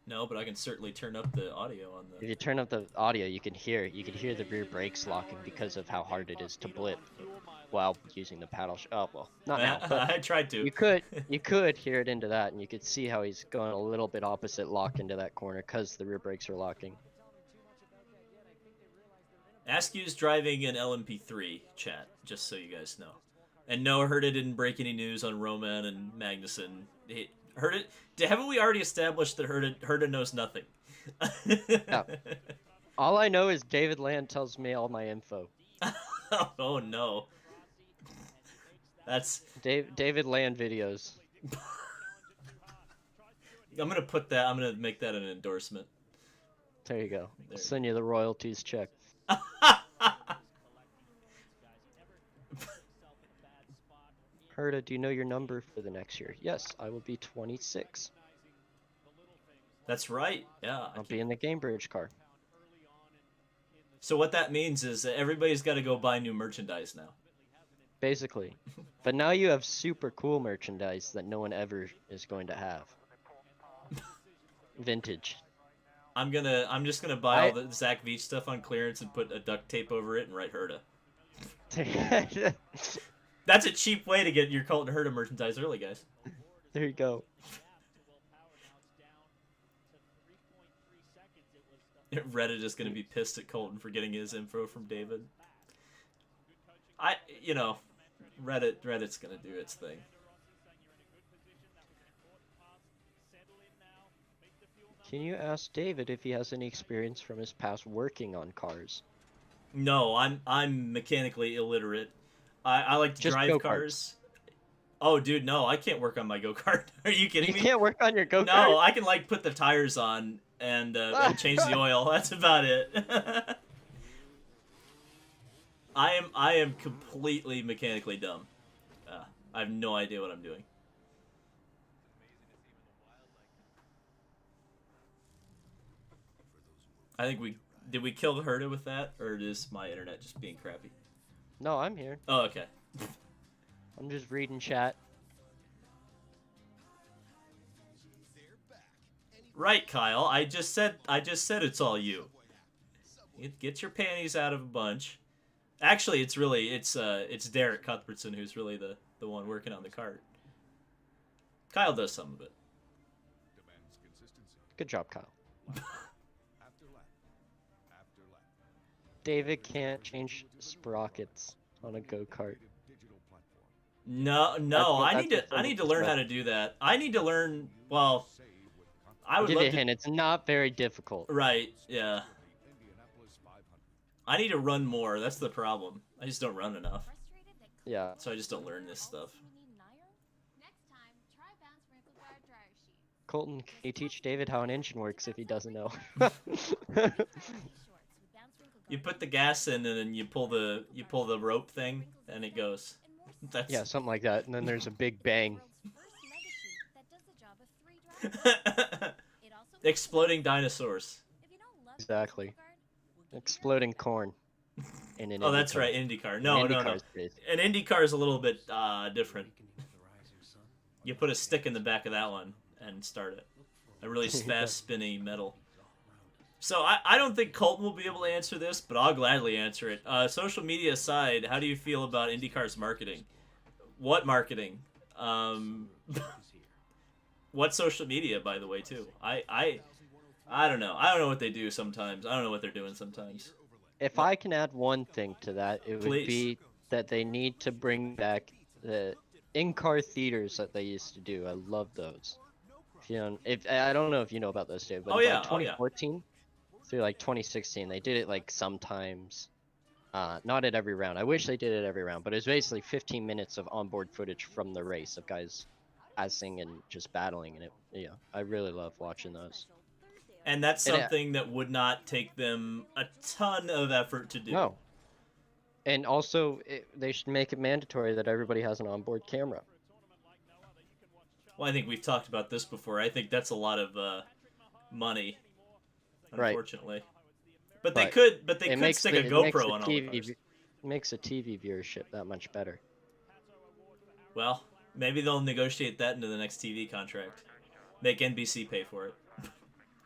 No, but I can certainly turn up the audio on the. If you turn up the audio, you can hear the rear brakes locking because of how hard it is to blip while using the paddle. Oh well, not now. But I tried to. you could hear it into that, and you could see how he's going a little bit opposite lock into that corner because the rear brakes are locking. Askew's driving an LMP3 chat, just so you guys know. And no, Herta didn't break any news on Roman and Magnussen. Herta, haven't we already established that Herta knows nothing? Yeah. All I know is David Land tells me all my info. Oh no. That's David Land videos. I'm gonna make that an endorsement. There you go. I'll send you the royalties check. Herta, do you know your number for the next year? Yes, I will be 26. That's right. Yeah. I'll be in the Gamebridge car. So what that means is that everybody's got to go buy new merchandise now. Basically. But now you have super cool merchandise that no one ever is going to have. Vintage. I'm just gonna buy all the Zach Veach stuff on clearance and put a duct tape over it and write Herta. That's a cheap way to get your Colton Herta merchandise early, guys. There you go. Reddit is gonna be pissed at Colton for getting his info from David. Reddit's gonna do its thing. Can you ask David if he has any experience from his past working on cars? No, I'm mechanically illiterate. I like to Just drive go-karts. cars. Oh, dude, no, I can't work on my go-kart. Are you kidding me? You can't work on your go-kart? No, I can put the tires on and change the oil. That's about it. I am completely mechanically dumb. I have no idea what I'm doing. I think did we kill Herta with that, or is my internet just being crappy? No, I'm here. Oh, okay. I'm just reading chat. Right, Kyle. I just said it's all you. Get your panties out of a bunch. Actually, it's Derek Cuthbertson who's really the one working on the cart. Kyle does some of it. Good job, Kyle. David can't change sprockets on a go-kart. No, I need to learn how to do that. I need to learn. Well, I would give love you a hint. It's not very difficult. Right? Yeah. I need to run more. That's the problem. I just don't run enough. Yeah. So I just don't learn this stuff. Colton, can you teach David how an engine works if he doesn't know? You put the gas in and then you pull the rope thing and it goes. Yeah, something like that. And then there's a big bang. Exploding dinosaurs. Exactly. Exploding corn. In an oh, that's IndyCar. right, IndyCar. No. An IndyCar is a little bit different. You put a stick in the back of that one and start it. A really fast spinning metal. So I don't think Colton will be able to answer this, but I'll gladly answer it. Social media aside, how do you feel about IndyCar's marketing? What marketing? What social media, by the way, too? I don't know. I don't know what they do sometimes. I don't know what they're doing sometimes. If I can add one thing to that, it would Please. be that they need to bring back the in-car theaters that they used to do. I love those. If I don't know if you know about those, Dave, but Oh, yeah. like 2014 through like 2016, they did it like sometimes. Not at every round. I wish they did it every round, but it was basically 15 minutes of onboard footage from the race of guys icing and just battling, and I really love watching those. And that's And something that would not take them a ton of effort to do. no. And also, they should make it mandatory that everybody has an onboard camera. Well, I think we've talked about this before. I think that's a lot of money, Right. unfortunately. But they But could, but they it could makes stick the a it makes GoPro the on all the TV cars. makes the TV viewership that much better. Well, maybe they'll negotiate that into the next TV contract. Make NBC pay for it,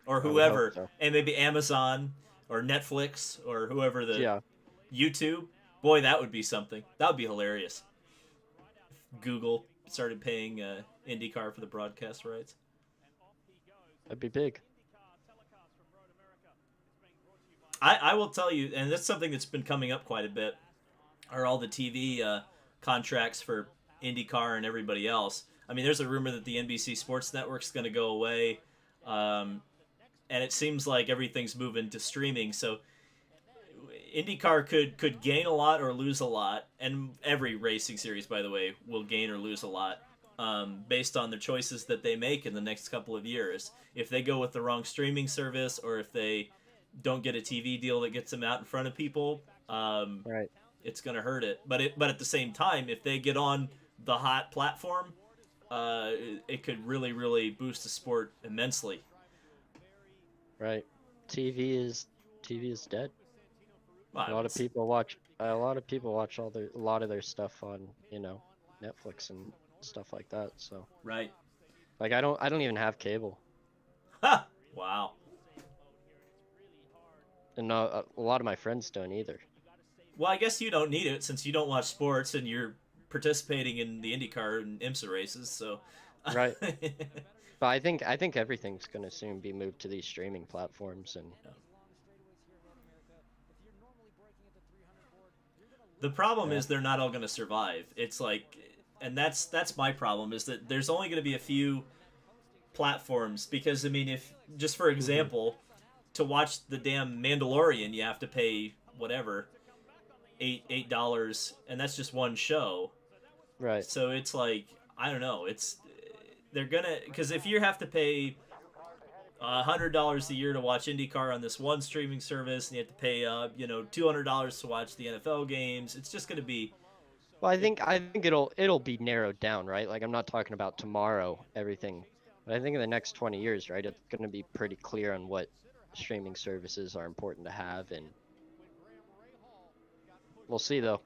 or I would hope whoever, so. and maybe Amazon or Netflix or whoever the Yeah. YouTube. Boy, that would be something. That would be hilarious. If Google started paying IndyCar for the broadcast rights. That'd be big. I will tell you, and that's something that's been coming up quite a bit, are all the TV contracts for IndyCar and everybody else. I mean, there's a rumor that the NBC Sports Network's going to go away, and it seems like everything's moving to streaming. So IndyCar could gain a lot or lose a lot, and every racing series, by the way, will gain or lose a lot based on the choices that they make in the next couple of years. If they go with the wrong streaming service, or if they don't get a TV deal that gets them out in front of people, Right. it's going to hurt it. But at the same time, if they get on the hot platform, it could really, really boost the sport immensely. Right. TV is dead. Well, A lot of people watch a lot of their stuff on, Netflix and stuff like that. So, right. like, I don't even have cable. Ha! Wow. And a lot of my friends don't either. Well, I guess you don't need it since you don't watch sports and you're participating in the IndyCar and IMSA races. So, Right. But I think everything's gonna soon be moved to these streaming platforms, and the problem is they're not all going to survive. It's like, and that's my problem, is that there's only going to be a few platforms, because I mean, if just for example, to watch the damn Mandalorian, you have to pay whatever $8, and that's just one show. right. So it's like, I don't know. They're gonna, because if you have to pay $100 a year to watch IndyCar on this one streaming service, and you have to pay $200 to watch the NFL games, it's just gonna be. Well, I think it'll be narrowed down, right? Like, I'm not talking about tomorrow, everything, but I think in the next 20 years, right, it's gonna be pretty clear on what streaming services are important to have, and we'll see though.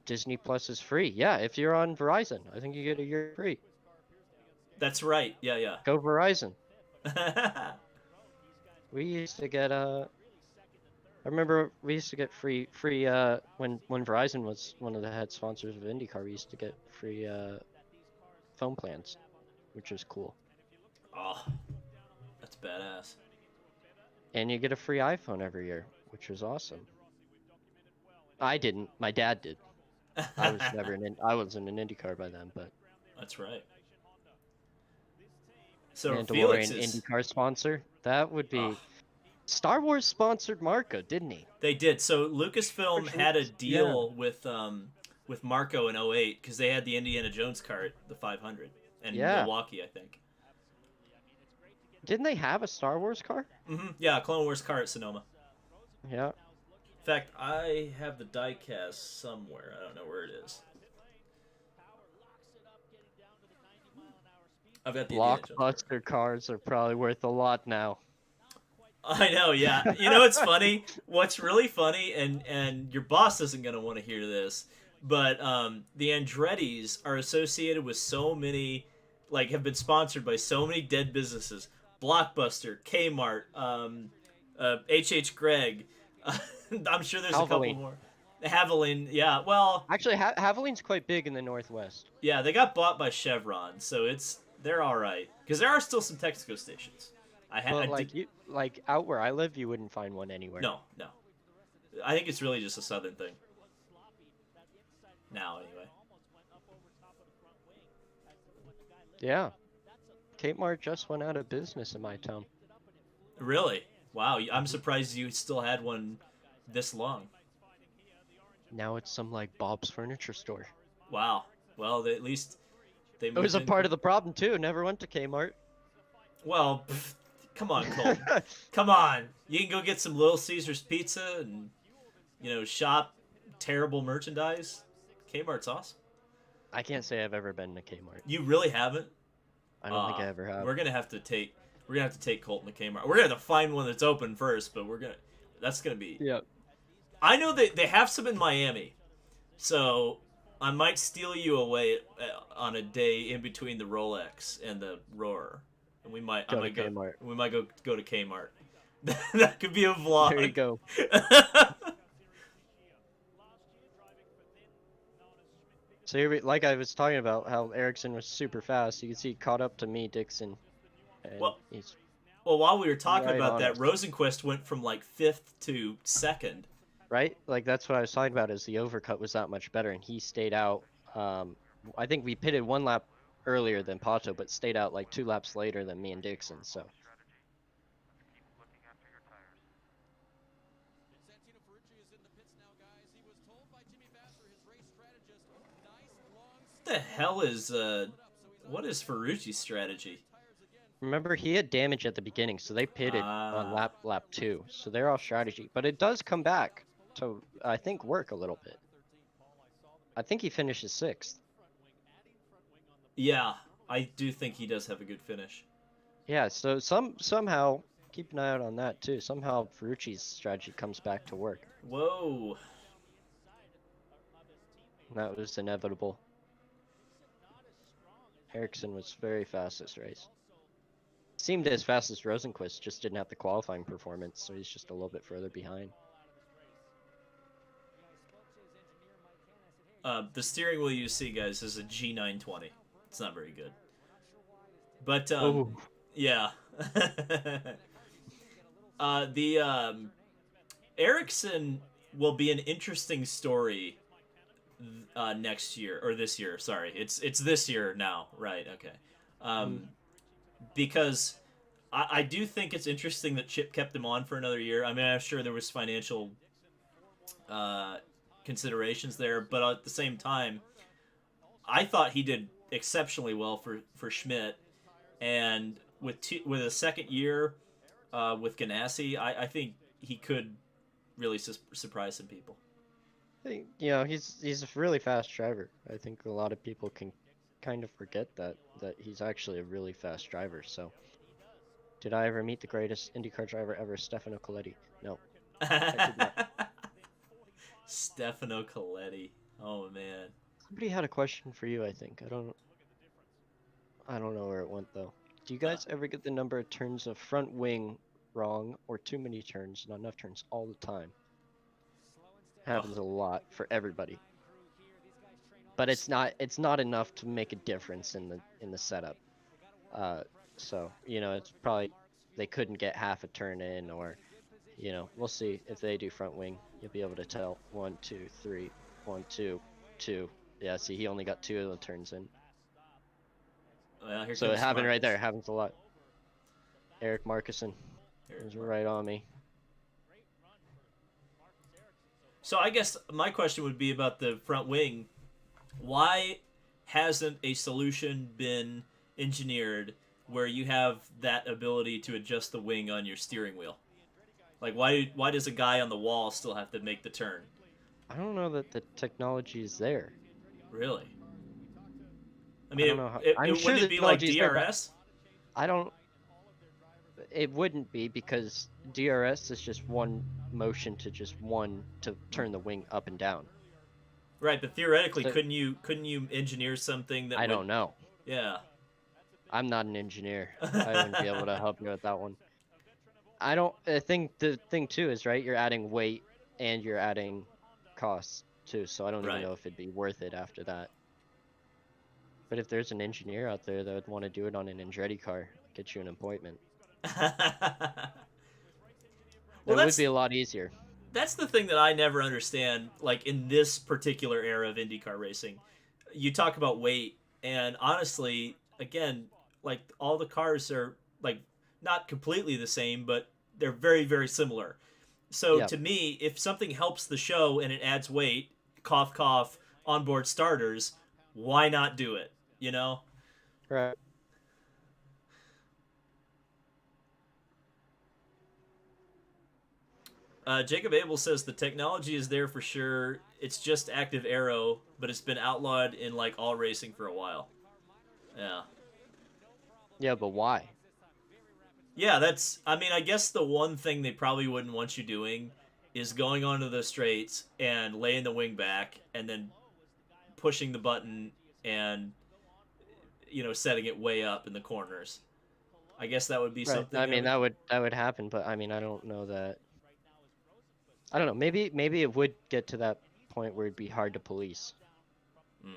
Disney Plus is free. Yeah, if you're on Verizon, I think you get a year free. That's right. Yeah. Go Verizon. We used to get I remember we used to get free when Verizon was one of the head sponsors of IndyCar. We used to get free phone plans, which was cool. Oh, that's badass. And you get a free iPhone every year, which was awesome. I didn't. My dad did. I wasn't an IndyCar by then, but That's right. So Mandalorian Felix is, IndyCar sponsor. That would be Star Wars sponsored Marco, didn't he? They did. So Lucasfilm had a Yeah. deal with Marco in 08 because they had the Indiana Jones cart, the 500, and Yeah. Milwaukee, I think. Didn't they have a Star Wars car? Yeah, Clone Wars car at Sonoma. Yeah. In fact, I have the diecast somewhere. I don't know where it is. I've got the Indiana Jones cart. Blockbuster cars are probably worth a lot now. I know, yeah. You know what's funny? What's really funny, and your boss isn't going to want to hear this, but the Andrettis are associated with so many, like, have been sponsored by so many dead businesses. Blockbuster, Kmart, H.H. Gregg. I'm sure there's a couple Valvoline. more. Haviland, yeah. Well, Actually, Haveline's quite big in the Northwest. yeah, they got bought by Chevron, so they're all right. Because there are still some Texaco stations. But like out where I live, you wouldn't find one anywhere. No. I think it's really just a southern thing. Now, anyway. Yeah. Kmart just went out of business in my town. Really? Wow, I'm surprised you still had one this long. Now it's some like Bob's Furniture store. Wow. Well, at least they moved It was a in- part of the problem too. Never went to Kmart. Well, Come on, Colton. Come on. You can go get some Little Caesars pizza and, shop terrible merchandise. Kmart's awesome. I can't say I've ever been to Kmart. You really haven't? I don't think I ever have. We're gonna have to take Colton to Kmart. We're gonna have to find one that's open first, but that's gonna be. Yeah. I know that they have some in Miami, so I might steal you away on a day in between the Rolex and the Roar, and we might go to Kmart. That could be a vlog. There you go. So like I was talking about, how Ericsson was super fast. You can see he caught up to me, Dixon. And Well, he's while we were talking right about on that, us. Rosenquist went from like 5th to 2nd. right. Like that's what I was talking about. Is the overcut was that much better, and he stayed out. I think we pitted 1 lap earlier than Pato, but stayed out like 2 laps later than me and Dixon. So. What the hell is what is Ferrucci's strategy? Remember, he had damage at the beginning, so they pitted on lap 2. So they're all strategy, but it does come back to, I think, work a little bit. I think he finishes 6th. Yeah, I do think he does have a good finish. Yeah, so somehow keep an eye out on that too. Somehow Ferrucci's strategy comes back to work. Whoa. That was inevitable. Ericsson was very fast this race. Seemed as fast as Rosenquist, just didn't have the qualifying performance, so he's just a little bit further behind. The steering wheel you see, guys, is a G920. It's not very good. But, yeah. Ericsson will be an interesting story next year, or this year, sorry. It's this year now, right, okay. Because I do think it's interesting that Chip kept him on for another year. I mean, I'm sure there was financial considerations there, but at the same time, I thought he did exceptionally well for Schmidt, and with a second year with Ganassi, I think he could really surprise some people. He's a really fast driver. I think a lot of people can kind of forget that he's actually a really fast driver. So, did I ever meet the greatest IndyCar driver ever, Stefano Coletti? No. I did not. Stefano Coletti. Oh man. Somebody had a question for you, I think. I don't know where it went though. Do you guys ever get the number of turns of front wing wrong, or too many turns, not enough turns all the time? Happens a lot for everybody. But it's not enough to make a difference in the setup. So, it's probably they couldn't get half a turn in, or we'll see if they do front wing. You'll be able to tell 1, 2, 3, 1, 2, 2. Yeah, see, he only got 2 of the turns in. Well, so it happened right there. It happens a lot. Eric Markuson was right on me. So I guess my question would be about the front wing. Why hasn't a solution been engineered where you have that ability to adjust the wing on your steering wheel? Like, why does a guy on the wall still have to make the turn? I don't know that the technology is there. Really? I mean, I'm sure wouldn't it be like DRS? It wouldn't be, because DRS is just one motion to turn the wing up and down. Right, but theoretically, couldn't you engineer something that? I don't know. Yeah. I'm not an engineer. I wouldn't be able to help you with that one. I think the thing too is, right, you're adding weight and you're adding costs too, so I don't even know if it'd be worth it after that. But if there's an engineer out there that would want to do it on an Andretti car, get you an appointment. Well, it would be a lot easier. That's the thing that I never understand, like, in this particular era of IndyCar racing. You talk about weight, and honestly, again, like, all the cars are, like, not completely the same, but they're very, very similar. So to me, if something helps the show and it adds weight, cough, cough, onboard starters, why not do it, Right. Jacob Abel says the technology is there for sure. It's just active arrow, but it's been outlawed in like all racing for a while. Yeah. Yeah, but why? Yeah, that's. I mean, I guess the one thing they probably wouldn't want you doing is going onto the straights and laying the wing back and then pushing the button and setting it way up in the corners. I guess that would be Right. something I that mean, would. that would happen, but I mean, I don't know that. I don't know. Maybe it would get to that point where it'd be hard to police. Mm.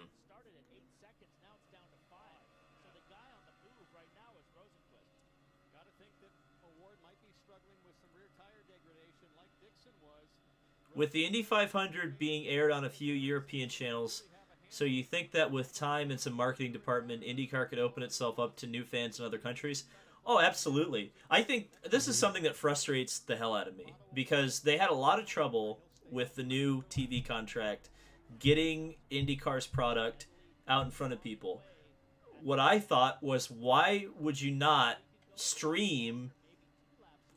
With the Indy 500 being aired on a few European channels, so you think that with time and some marketing department, IndyCar could open itself up to new fans in other countries? Oh, absolutely. I think this is Hmm. something that frustrates the hell out of me because they had a lot of trouble with the new TV contract getting IndyCar's product out in front of people. What I thought was, why would you not stream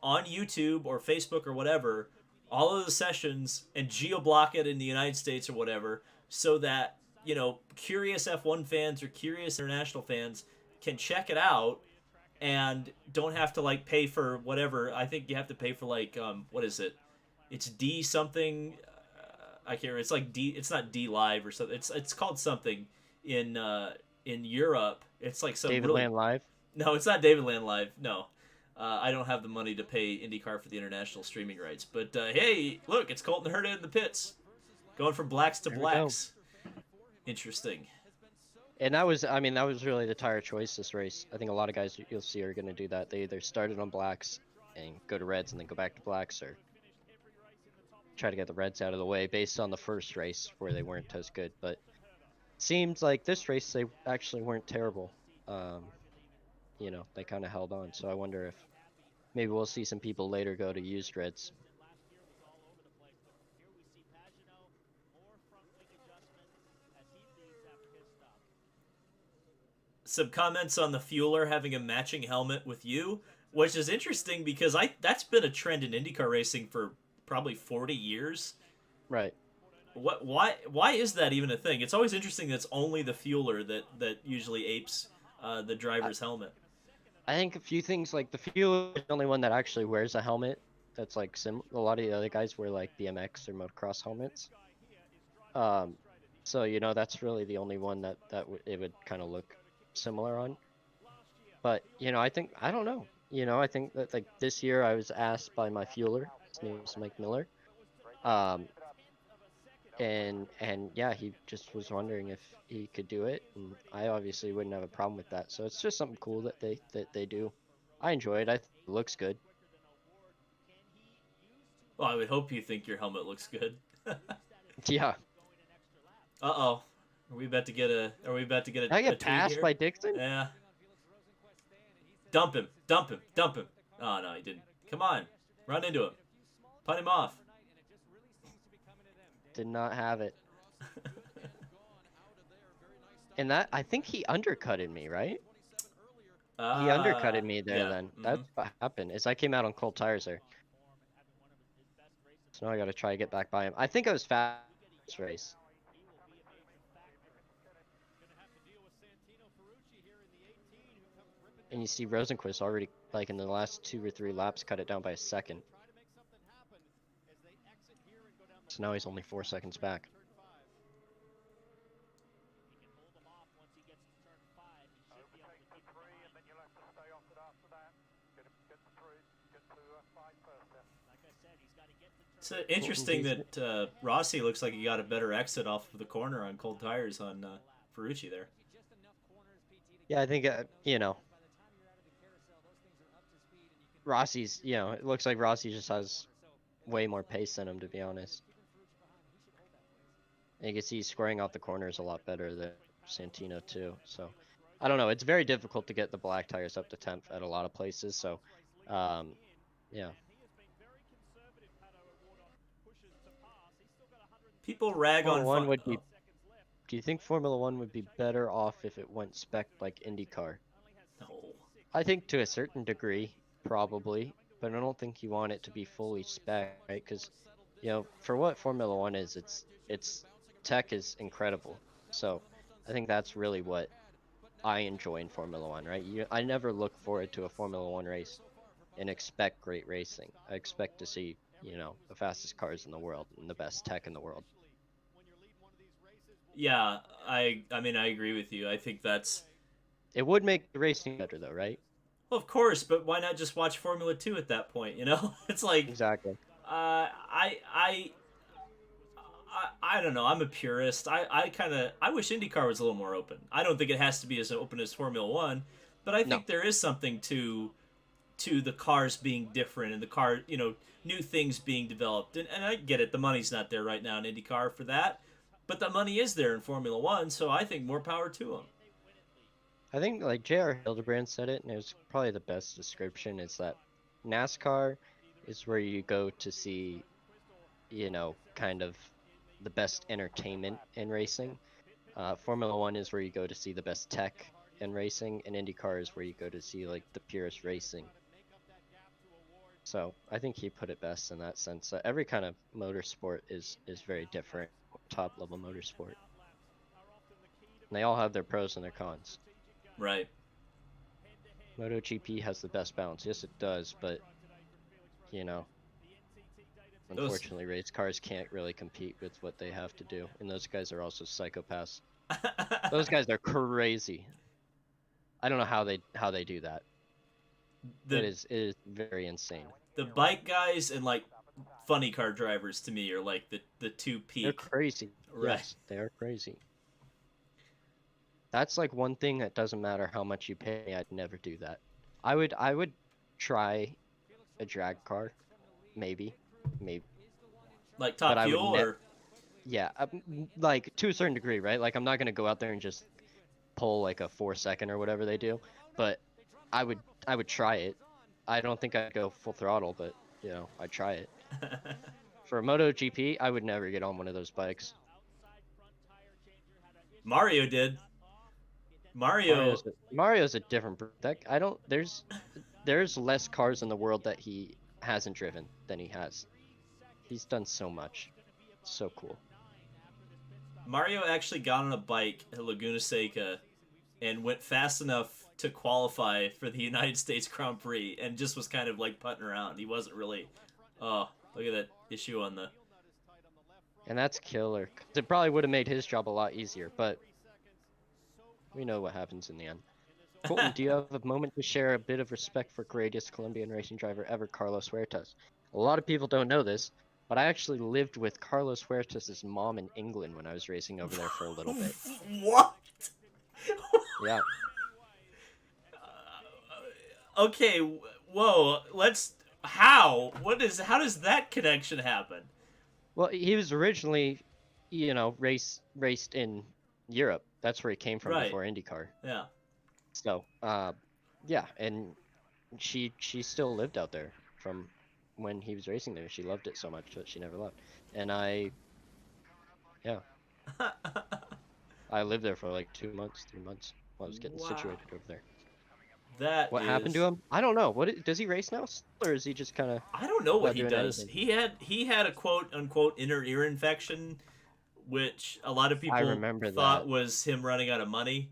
on YouTube or Facebook or whatever all of the sessions and geo block it in the United States or whatever, so that curious F1 fans or curious international fans can check it out and don't have to like pay for whatever. I think you have to pay for like what is it? It's D something. I can't remember. It's like D. It's not D Live or something. It's called something in Europe. It's like some David really. Land Live. No, it's not David Land Live. No, I don't have the money to pay IndyCar for the international streaming rights. But hey, look, it's Colton Herta in the pits, going from blacks to There we go. blacks. Interesting. And that was, I mean, that was really the tire choice this race. I think a lot of guys you'll see are going to do that. They either started on blacks and go to reds and then go back to blacks, or try to get the reds out of the way based on the first race where they weren't as good. But it seems like this race they actually weren't terrible. Um, they kind of held on. So I wonder if maybe we'll see some people later go to used reds. Some comments on the Fueler having a matching helmet with you, which is interesting because I that's been a trend in IndyCar racing for probably 40 years. Right. Why is that even a thing? It's always interesting that it's only the Fueler that usually apes the I, driver's helmet. I think a few things like the fuel is the only one that actually wears a helmet. That's like a lot of the other guys wear like BMX or motocross helmets. Um, so that's really the only one that it would kind of look similar on. But I don't know. I think that like this year I was asked by my fueler. His name is Mike Miller. Um, and yeah, he just was wondering if he could do it, and I obviously wouldn't have a problem with that. So it's just something cool that they do. I enjoy it. I think it looks good. Well, I would hope you think your helmet looks good. Yeah. Uh-oh. Are we about to get a Did I a get tweet passed here? by Dixon? Yeah. Dump him. Dump him. Dump him. Oh no, he didn't. Come on. Run into him. Punt him off. Did not have it. And that I think he undercutted me, right? He undercutted me there. Yeah. Then Mm-hmm. that's what happened. Is I came out on cold tires there. So now I got to try to get back by him. I think I was fast this race. And you see Rosenquist already, like in the last 2 or 3 laps, cut it down by a second. So now he's only 4 seconds back. It's interesting that Rossi looks like he got a better exit off of the corner on cold tires on Ferrucci there. Yeah, I think, Rossi's, it looks like Rossi just has way more pace than him, to be honest. And you can see he's squaring out the corners a lot better than Santino, too. So, I don't know. It's very difficult to get the black tires up to 10th at a lot of places. So, yeah. People rag Formula on One would be. Do you think Formula One would be better off if it went spec like IndyCar? No. I think to a certain degree, probably. but I don't think you want it to be fully spec, right? Because, for what Formula One is, its tech is incredible. So I think that's really what I enjoy in Formula One, right? I never look forward to a Formula One race and expect great racing. I expect to see, the fastest cars in the world and the best tech in the world. Yeah, I mean I agree with you. I think that's It would make the racing better, though, right? well, of course, but why not just watch Formula 2 at that point, you know? It's like Exactly. I don't know. I'm a purist. I wish IndyCar was a little more open. I don't think it has to be as open as Formula 1, but I No, think there is something to the cars being different and the car, new things being developed. And I get it. The money's not there right now in IndyCar for that, but the money is there in Formula 1, so I think more power to them. I think like J.R. Hildebrand said it, and it was probably the best description. Is that NASCAR is where you go to see, kind of the best entertainment in racing. Formula One is where you go to see the best tech in racing, and IndyCar is where you go to see like the purest racing. So I think he put it best in that sense. Every kind of motorsport is very different, top level motorsport. And they all have their pros and their cons. Right. MotoGP has the best balance. Yes, it does, but you know, Those unfortunately, race cars can't really compete with what they have to do, and those guys are also psychopaths. Those guys are crazy. I don't know how they do that. the It is very insane. the bike guys and like funny car drivers to me are like the two They're peak. crazy. Right. Yes, they are crazy. That's like one thing that doesn't matter how much you pay. I'd never do that. I would try a drag car, maybe, Like but Top I would Fuel or yeah, like to a certain degree, right? Like I'm not gonna go out there and just pull like a 4 second or whatever they do, but I would I would try it. I don't think I'd go full throttle, but I'd try it. For a MotoGP, I would never get on one of those bikes. Mario did. Mario, Mario's a different that I don't there's less cars in the world that he hasn't driven than he has. He's done so much. So cool. Mario actually got on a bike at Laguna Seca and went fast enough to qualify for the United States Grand Prix and just was kind of like putting around. He wasn't really. Oh, look at that issue on the. And that's killer. 'Cause it probably would have made his job a lot easier, but we know what happens in the end. Colton, do you have a moment to share a bit of respect for greatest Colombian racing driver ever, Carlos Huertas? A lot of people don't know this, but I actually lived with Carlos Huertas' mom in England when I was racing over there for a little bit. What? Yeah. Okay, whoa. Let's. How? What is? How does that connection happen? Well, he was originally, raced in Europe. That's where he came from Right. before IndyCar. Yeah. So, yeah, and she still lived out there from when he was racing there. She loved it so much that she never left. And yeah, I lived there for like 2 months, 3 months while I was getting Wow. situated over there. That What is- happened to him? I don't know. Does he race now, or is he just kind of? I don't know what Not he doing does. anything. He had a quote unquote inner ear infection, which a lot of people remember thought that. was him running out of money.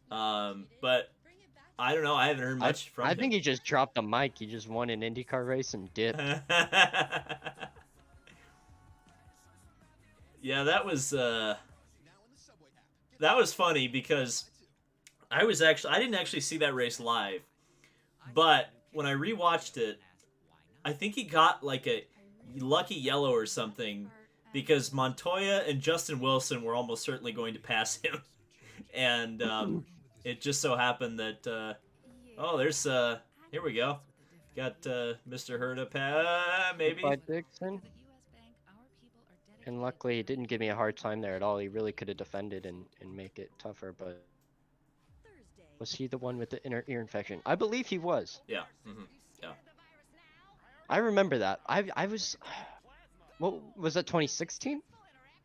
But I don't know. I haven't heard much from I him. think he just dropped the mic. He just won an IndyCar race and dipped. Yeah, that was funny because I didn't actually see that race live, but when I rewatched it, I think he got like a lucky yellow or something because Montoya and Justin Wilson were almost certainly going to pass him, and it just so happened that there's here we go, got Mr. Herta maybe. By Dixon. And luckily, he didn't give me a hard time there at all. He really could have defended and make it tougher, but was he the one with the inner ear infection? I believe he was. Yeah. Mm-hmm. Yeah. I remember that. I was, what was that, 2016?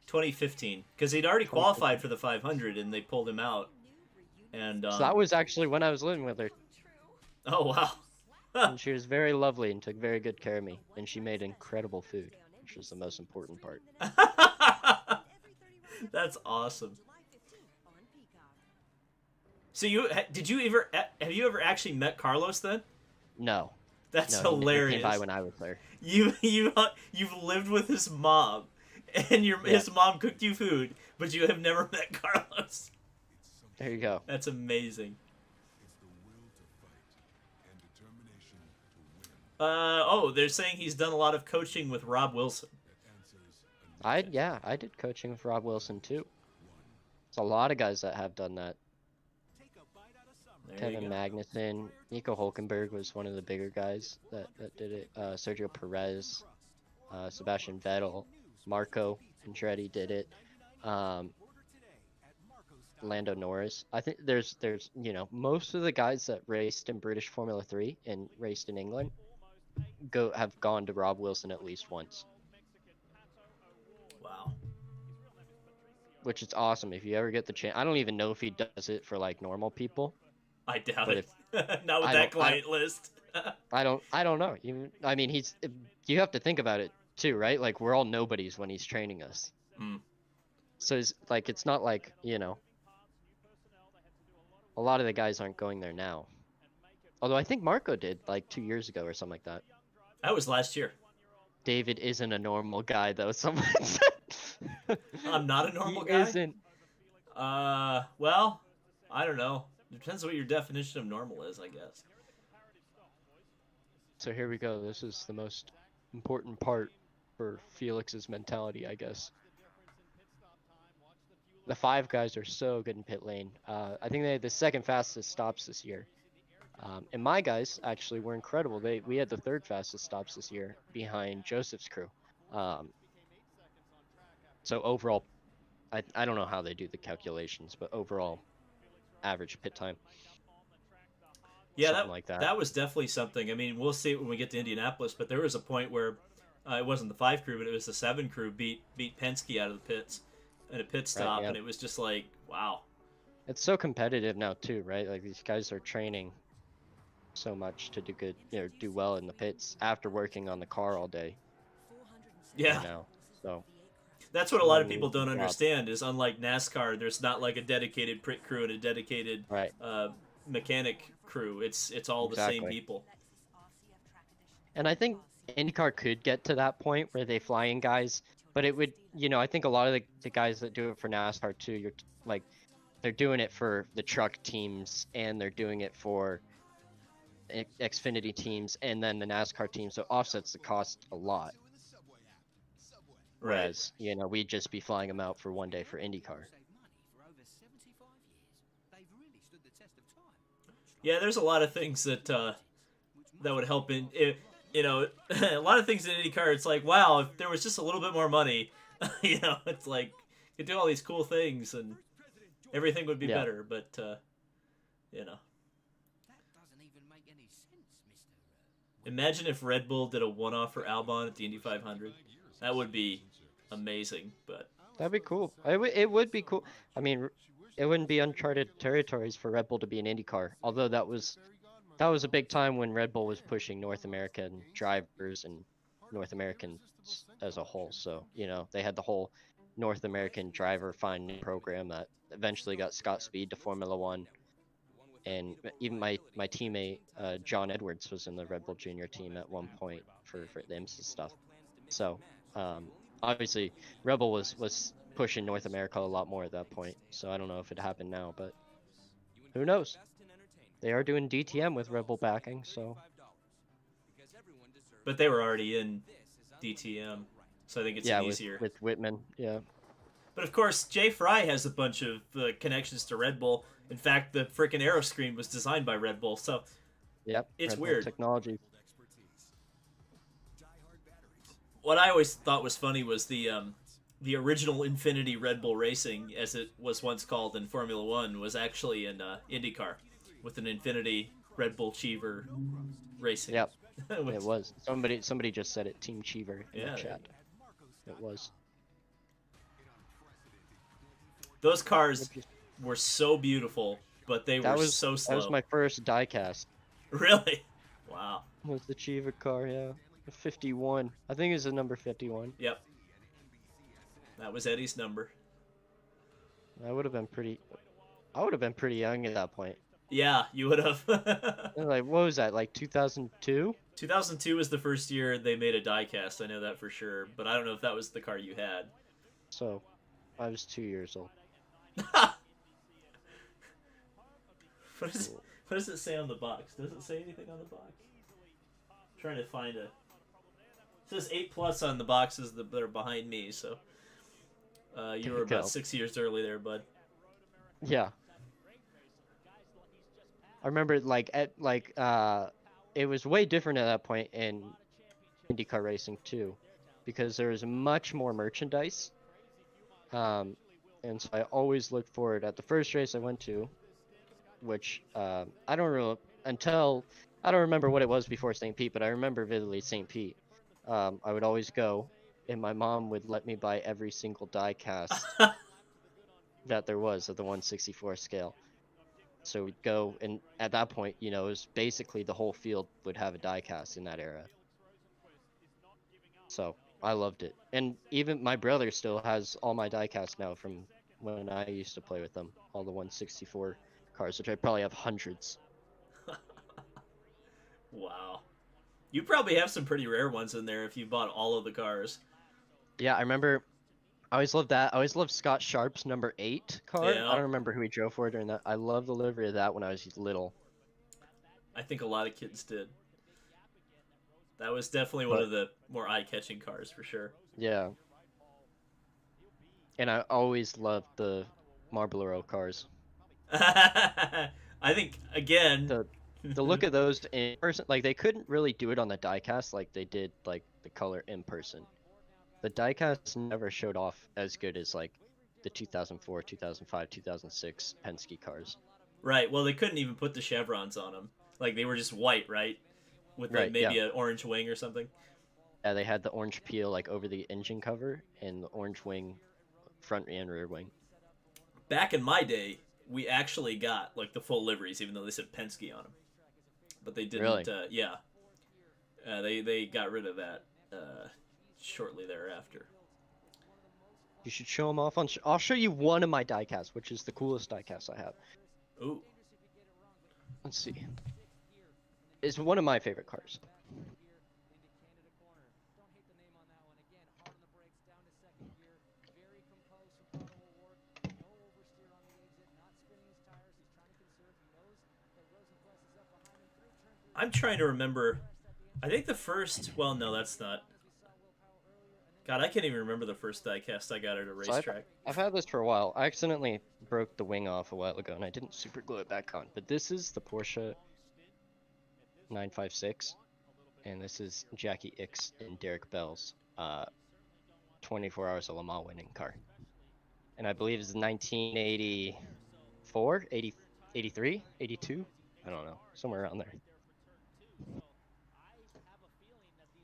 2015, because he'd already qualified for the 500 and they pulled him out. And So that was actually when I was living with her. oh wow, And she was very lovely and took very good care of me. And she made incredible food, which was the most important part. That's awesome. So did you ever have you ever actually met Carlos then? No, That's no, he never came by hilarious. when I was there. You've lived with his mom, and Yeah, his mom cooked you food, but you have never met Carlos. there you go. That's amazing. Oh, they're saying he's done a lot of coaching with Rob Wilson. I did coaching with Rob Wilson too. It's a lot of guys that have done that. There you Kevin go. Magnuson, Nico Hulkenberg was one of the bigger guys that did it. Sergio Perez, Sebastian Vettel, Marco Andretti did it. Um, Lando Norris. I think there's most of the guys that raced in British Formula 3 and raced in England have gone to Rob Wilson at least once, Wow. which is awesome. If you ever get the chance, I don't even know if he does it for like normal people, I doubt but it. if Not with I that don't, I, client list. I don't know. Even I mean, you have to think about it too, right? Like we're all nobodies when he's training us. Hmm. So it's not like, a lot of the guys aren't going there now. Although I think Marco did like 2 years ago or something like that. That was last year. David isn't a normal guy though, someone said. I'm not a normal He guy. isn't. Well, I don't know. Depends what your definition of normal is, I guess. So here we go. This is the most important part for Felix's mentality, I guess. The five guys are so good in pit lane. I think they had the second fastest stops this year. And my guys actually were incredible. We had the third fastest stops this year behind Joseph's crew. So overall, I don't know how they do the calculations, but overall average pit time, Yeah, something like that. that was definitely something. I mean, we'll see it when we get to Indianapolis, but there was a point where it wasn't the 5 crew, but it was the 7 crew beat Penske out of the pits in a pit Right, stop, yeah. and it was just like, wow. It's so competitive now too, right? Like these guys are training so much to do good, do well in the pits after working on the car all day. Yeah, Now, so that's what a lot of really people don't good job. understand is unlike NASCAR, there's not like a dedicated pit crew and a dedicated Right, mechanic crew. It's all the same exactly. people. And I think IndyCar could get to that point where they fly in guys, but it would, I think a lot of the guys that do it for NASCAR too, like, they're doing it for the truck teams and they're doing it for Xfinity teams and then the NASCAR team, so offsets the cost a lot. Right. Whereas, we'd just be flying them out for one day for IndyCar. Yeah, there's a lot of things that that would help in. A lot of things in IndyCar. It's like, wow, if there was just a little bit more money, it's like you do all these cool things and everything would be Yeah. better. But imagine if Red Bull did a one-off for Albon at the Indy 500. That would be amazing. But That'd be cool. It would be cool. I mean, it wouldn't be uncharted territories for Red Bull to be an IndyCar. Although that was a big time when Red Bull was pushing North American drivers and North Americans as a whole. So, they had the whole North American driver finding program that eventually got Scott Speed to Formula One. And even my teammate, John Edwards, was in the Red Bull Junior team at one point for the IMSA stuff. So, obviously, Red Bull was pushing North America a lot more at that point. So I don't know if it happened now, but who knows? They are doing DTM with Red Bull backing, so. But they were already in DTM, so I think it's easier. With Whitman, yeah. But of course, Jay Fry has a bunch of connections to Red Bull. In fact, the freaking aero screen was designed by Red Bull, so Yep. it's Red Bull weird. Technology. What I always thought was funny was the original Infinity Red Bull Racing, as it was once called in Formula One, was actually in IndyCar with an Infinity Red Bull Cheever Racing. Yep. Which, It was. Somebody just said it. Team Cheever in Yeah. the chat. It was. those cars were so beautiful, but they were so slow. That was my first diecast. Really? Wow. Was the Chiva car, yeah. 51. I think it's the number 51. Yep. That was Eddie's number. I would have been pretty. I would have been pretty young at that point. Yeah, you would have. Like, what was that? Like 2002? 2002 was the first year they made a diecast. I know that for sure, but I don't know if that was the car you had. So, I was 2 years old. What does it say on the box? Does it say anything on the box? I'm trying to find a. It says 8 plus on the boxes that are behind me. So you were about 6 years early there, bud. Yeah. I remember it was way different at that point in IndyCar racing too, because there was much more merchandise. And so I always looked forward at the first race I went to, which I don't remember what it was before St. Pete, but I remember vividly St. Pete. I would always go, and my mom would let me buy every single die cast that there was of the 1/64 scale. So we'd go, and at that point, it was basically the whole field would have a die cast in that era. So I loved it. And even my brother still has all my die casts now from when I used to play with them, all the 1/64 cars, which I probably have hundreds. Wow. You probably have some pretty rare ones in there if you bought all of the cars. Yeah, I remember. I always loved that. I always loved Scott Sharp's number 8 car. Yeah. I don't remember who he drove for during that. I love the livery of that when I was little. I think a lot of kids did. That was definitely one of the more eye-catching cars for sure. Yeah. And I always loved the Marlboro cars. I think again the look of those in person, like they couldn't really do it on the diecast like they did like the color in person. The diecast never showed off as good as like the 2004, 2005, 2006 Penske cars. Right. Well, they couldn't even put the chevrons on them. Like they were just white, right? With maybe an orange wing or something. Yeah, they had the orange peel like over the engine cover and the orange wing, front and rear wing. Back in my day, we actually got like the full liveries, even though they said Penske on them. But they didn't. Really? Yeah. They got rid of that shortly thereafter. You should show them off on. I'll show you one of my diecasts, which is the coolest diecast I have. Ooh. Let's see. It's one of my favorite cars. I'm trying to remember. I think the first. Well, no, that's not. God, I can't even remember the first diecast I got at a racetrack. I've had this for a while. I accidentally broke the wing off a while ago, and I didn't super glue it back on. But this is the Porsche 956, and this is Jackie Ickx and Derek Bell's 24 Hours of Le Mans winning car. And I believe it's 1984, 80, 83, 82? I don't know, somewhere around there.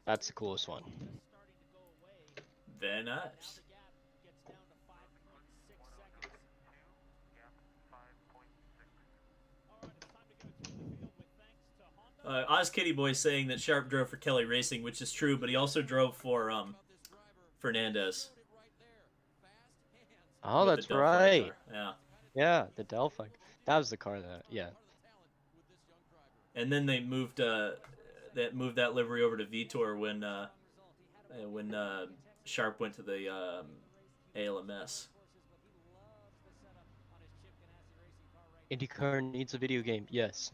That's the coolest one. Very nice. Oz Kitty Boy saying that Sharp drove for Kelly Racing, which is true, but he also drove for Fernandez. Oh, that's right. Yeah. Yeah, the Delphi. That was the car that, yeah. And then they moved that livery over to Vitor when Sharp went to the ALMS. IndyCar needs a video game. Yes.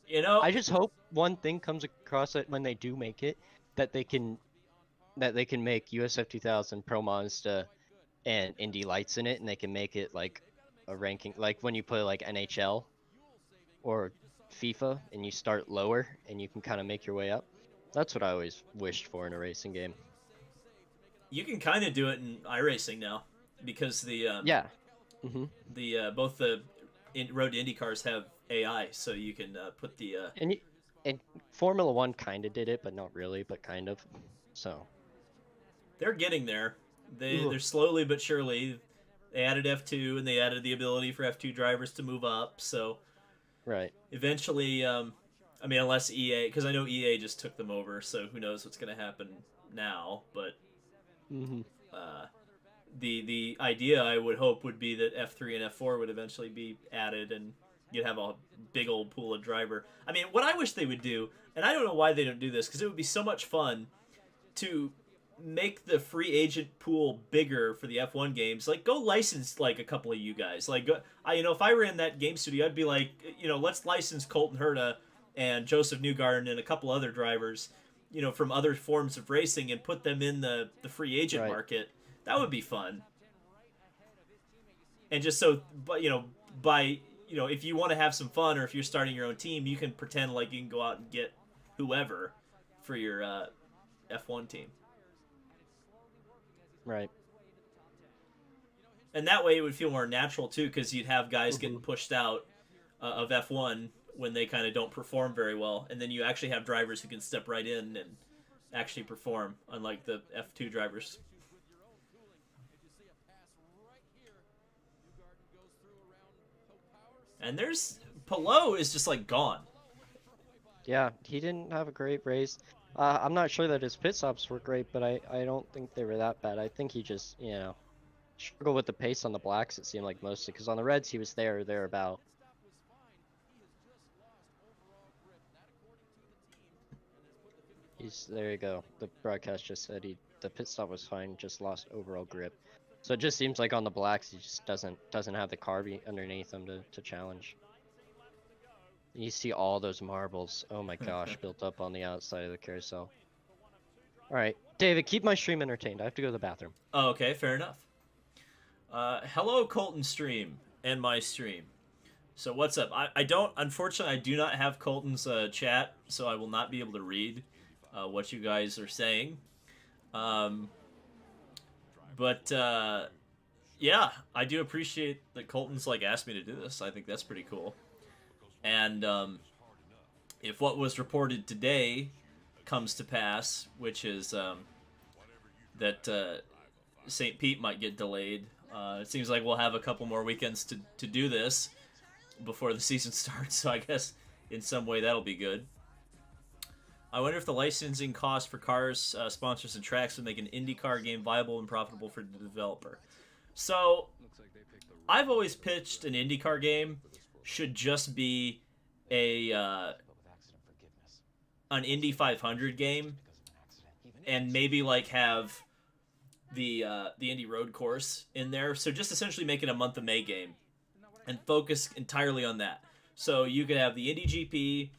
I just hope one thing comes across it when they do make it, that they can make USF 2000 Pro Mazda and Indy Lights in it, and they can make it like a ranking, like when you play like NHL or FIFA and you start lower and you can kind of make your way up. That's what I always wished for in a racing game. You can kind of do it in iRacing now, because the both the Road to Indy cars have AI, so you can put the and Formula One kind of did it, but not really, but kind of. So they're getting there. They're slowly but surely. They added F2 and they added the ability for F2 drivers to move up. So Right. Eventually, I mean, unless EA, because I know EA just took them over, so who knows what's going to happen now. But Hmm. uh, the idea I would hope would be that F3 and F4 would eventually be added, and you'd have a big old pool of driver. I mean, what I wish they would do, and I don't know why they don't do this, because it would be so much fun to make the free agent pool bigger for the F1 games. Like, go license like a couple of you guys. Like, if I ran that game studio, I'd be like, let's license Colton Herta and Joseph Newgarden and a couple other drivers, from other forms of racing, and put them in the free agent Right. market. That would be fun. And just so, but by if you want to have some fun, or if you're starting your own team, you can pretend like you can go out and get whoever for your F1 team. Right. And that way it would feel more natural too, because you'd have guys getting Mhm. pushed out of F1 when they kind of don't perform very well, and then you actually have drivers who can step right in and actually perform, unlike the F2 drivers. And there's Pelot is just like gone. Yeah, he didn't have a great race. I'm not sure that his pit stops were great, but I don't think they were that bad. I think he just, struggled with the pace on the blacks, it seemed like mostly, because on the reds he was there or thereabout. There you go. The broadcast just said the pit stop was fine, just lost overall grip. So it just seems like on the blacks he just doesn't have the car underneath him to challenge. You see all those marbles, oh my gosh, built up on the outside of the carousel. Alright, David, keep my stream entertained. I have to go to the bathroom. Oh, okay, fair enough. Hello, Colton stream and my stream. So what's up? I don't, unfortunately, I do not have Colton's chat, so I will not be able to read what you guys are saying. But yeah, I do appreciate that Colton's like asked me to do this. I think that's pretty cool. And if what was reported today comes to pass, which is that St. Pete might get delayed, it seems like we'll have a couple more weekends to do this before the season starts, so I guess in some way that'll be good. I wonder if the licensing cost for cars, sponsors, and tracks would make an IndyCar game viable and profitable for the developer. So, I've always pitched an IndyCar game should just be an Indy 500 game, and maybe like have the Indy Road Course in there. So just essentially make it a month of May game and focus entirely on that. So you could have the Indy GP,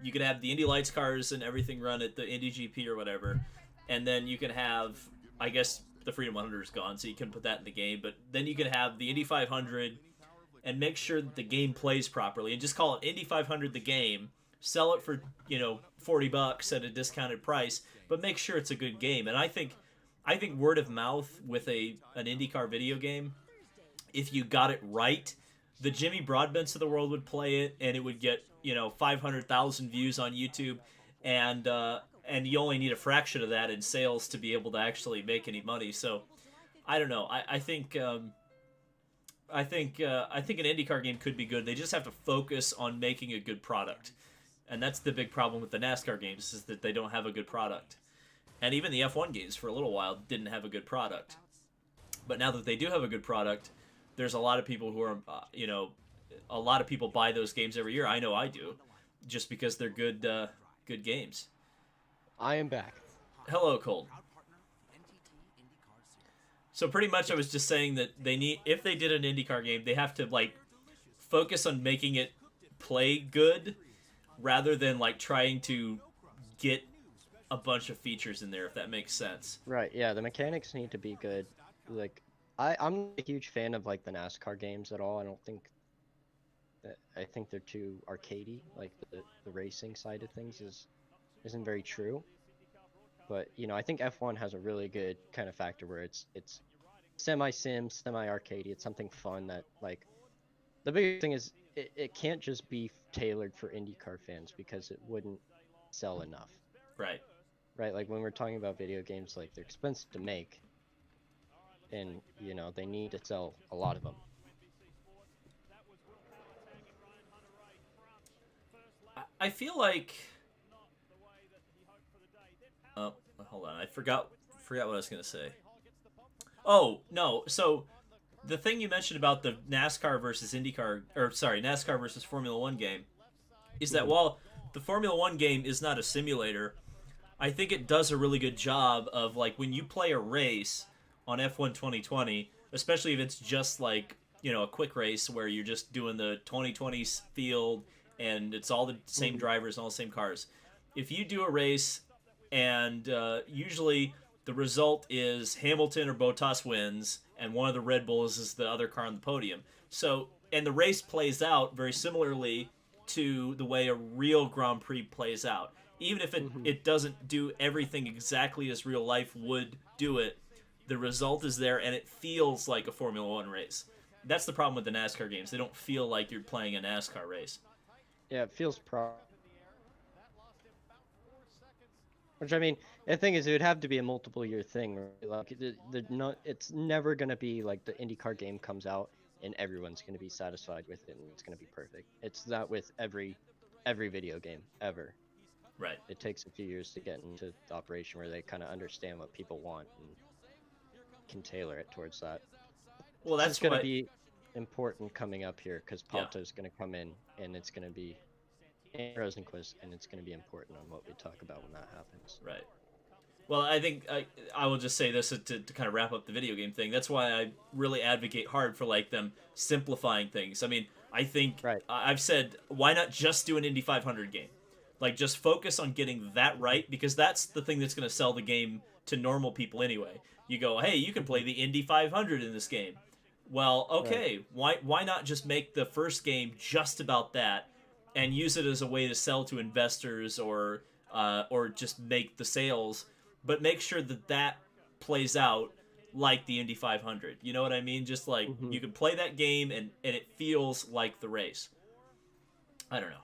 you could have the Indy Lights cars and everything run at the Indy GP or whatever, and then you can have, I guess the Freedom 100 is gone, so you can put that in the game, but then you can have the Indy 500 and make sure that the game plays properly, and just call it Indy 500 the game, sell it for, $40 at a discounted price, but make sure it's a good game. And I think word of mouth with an IndyCar video game, if you got it right, the Jimmy Broadbents of the world would play it, and it would get 500,000 views on YouTube, and you only need a fraction of that in sales to be able to actually make any money. So I don't know. I think an IndyCar game could be good. They just have to focus on making a good product, and that's the big problem with the NASCAR games, is that they don't have a good product. And even the F1 games for a little while didn't have a good product. But now that they do have a good product, there's a lot of people who are, a lot of people buy those games every year. I know I do, just because they're good games. I am back. Hello, Colton. So pretty much I was just saying that if they did an IndyCar game, they have to focus on making it play good rather than trying to get a bunch of features in there, if that makes sense. Right, yeah, the mechanics need to be good. I'm not a huge fan of the NASCAR games at all. I think they're too arcadey. The racing side of things isn't very true. But I think F1 has a really good kind of factor where it's semi-sim, semi-arcadey. It's something fun that the biggest thing is it can't just be tailored for IndyCar fans, because it wouldn't sell enough. Right. Right, when we're talking about video games, they're expensive to make, and they need to sell a lot of them. I feel like. Oh, hold on. I forgot what I was gonna say. Oh no. So the thing you mentioned about the NASCAR versus IndyCar, or sorry, NASCAR versus Formula One game, is that Hmm. while the Formula One game is not a simulator, I think it does a really good job of like when you play a race on F1 2020, especially if it's just like, a quick race where you're just doing the 2020 field and it's all the same Hmm. drivers and all the same cars. If you do a race and usually the result is Hamilton or Bottas wins and one of the Red Bulls is the other car on the podium. So, and the race plays out very similarly to the way a real Grand Prix plays out. Even if it, Hmm. it doesn't do everything exactly as real life would do it, the result is there and it feels like a Formula One race. That's the problem with the NASCAR games. They don't feel like you're playing a NASCAR race. Yeah, it feels pro. Which I mean, the thing is, it would have to be a multiple year thing. Right? Like, no, it's never gonna be like the IndyCar game comes out and everyone's gonna be satisfied with it and it's gonna be perfect. It's that with every video game ever. Right. It takes a few years to get into the operation where they kind of understand what people want and can tailor it towards that. Well, This is that's gonna why. be important coming up here because Yeah. Palto's gonna come in and it's gonna be and Rosenquist and it's gonna be important on what we talk about when that happens. Right. Well, I think I will just say this to kind of wrap up the video game thing. That's why I really advocate hard for like them simplifying things. I mean, I think Right. I've said why not just do an Indy 500 game? Like just focus on getting that right because that's the thing that's going to sell the game to normal people anyway. You go, hey, you can play Mhm. the Indy 500 in this game. Well, Right. okay, why not just make the first game just about that and use it as a way to sell to investors or just make the sales, but make sure that that plays out like the Indy 500. You know what I mean? Just like Hmm. you can play that game and it feels like the race. I don't know.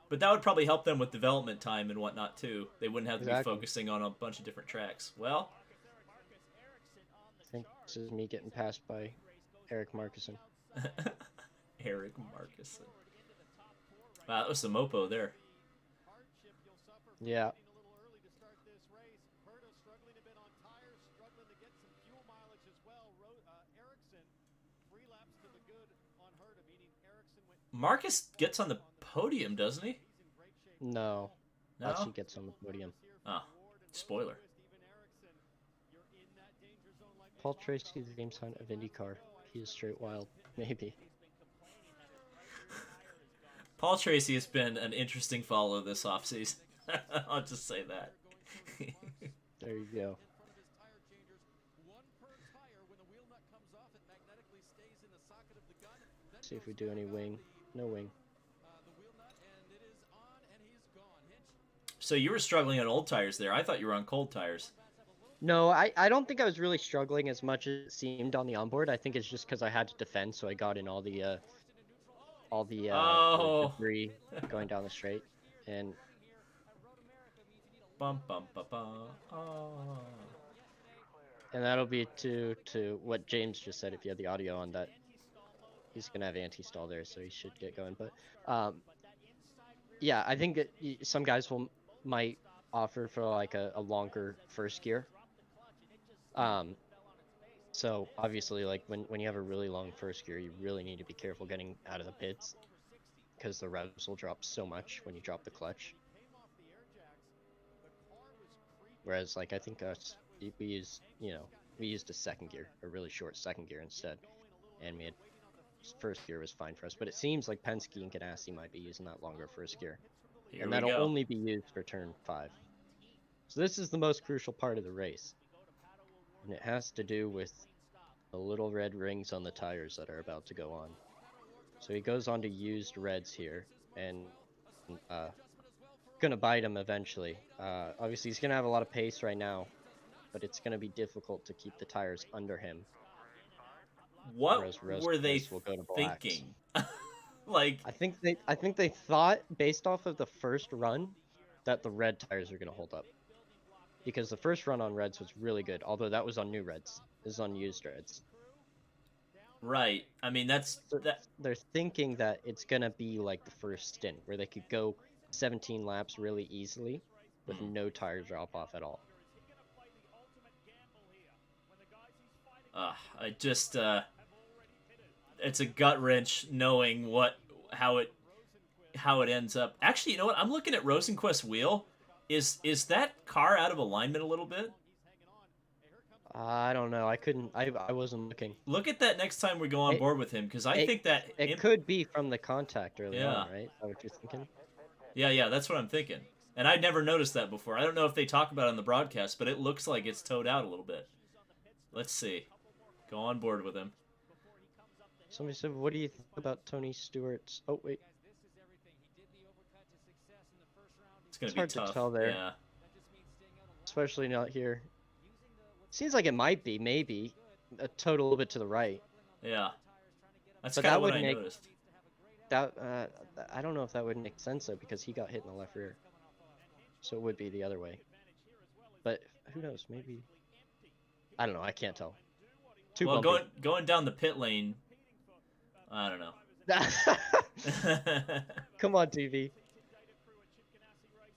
But that would probably help them with development time and whatnot too. They wouldn't have to be Exactly. focusing on a bunch of different tracks. Well, I think this is me getting passed by Eric Markuson. Eric Marcus. Wow, that was the mopo there. Yeah. Marcus gets on the podium, doesn't he? No. No? Actually gets on the podium. Oh, spoiler. Paul Tracy, the James Hunt of IndyCar. He is straight wild. Maybe. Paul Tracy has been an interesting follow this offseason. I'll just say that. There you go. See if we do any wing. No wing. So you were struggling on old tires there. I thought you were on cold tires. No, I don't think I was really struggling as much as it seemed on the onboard. I think it's just because I had to defend, so I got in all the Oh. debris going down the straight, and Bum bum bum bum. Oh. that'll be to what James just said. If you had the audio on that, he's gonna have anti-stall there, so he should get going. But yeah, I think that some guys might offer for like a longer first gear. Um, so obviously, like when you have a really long first gear, you really need to be careful getting out of the pits because the revs will drop so much when you drop the clutch. Whereas, like I think us, we used a second gear, a really short second gear instead, and we had first gear was fine for us. But it seems like Penske and Ganassi might be using that longer first gear, Here and we that'll go. only be used for turn 5. So this is the most crucial part of the race, and it has to do with the little red rings on the tires that are about to go on. So he goes on to used reds here, and uh, gonna bite him eventually. Obviously, he's gonna have a lot of pace right now, but it's gonna be difficult to keep the tires under him. What Whereas were they Rosenquist will go to blacks. thinking? Like, I think they thought based off of the first run that the red tires are gonna hold up. Because the first run on reds was really good, although that was on new reds. This is on used reds. Right. I mean, that's So that. they're thinking that it's gonna be like the first stint where they could go 17 laps really easily with Hmm. no tire drop off at all. I just it's a gut wrench knowing how it how it ends up. Actually, you know what? I'm looking at Rosenquist's wheel. Is that car out of alignment a little bit? I don't know. I couldn't. I wasn't looking. Look at that next time we go on It board with him, because I it think that it could be from the contact early on, yeah, right? Is that what you're thinking? yeah, that's what I'm thinking. And I'd never noticed that before. I don't know if they talk about it on the broadcast, but it looks like it's towed out a little bit. Let's see. Go on board with him. Somebody said, "What do you think about Tony Stewart's?" Oh wait, It's gonna it's be hard to tough. tell there, Yeah, especially not here. Seems like it might be maybe a total little bit to the right, yeah. That's but kind of that what would I make noticed. that. I don't know if that would make sense though because he got hit in the left rear, so it would be the other way. But who knows? Maybe I don't know. I can't tell. Too Well, bumpy. going down the pit lane, I don't know. Come on, TV.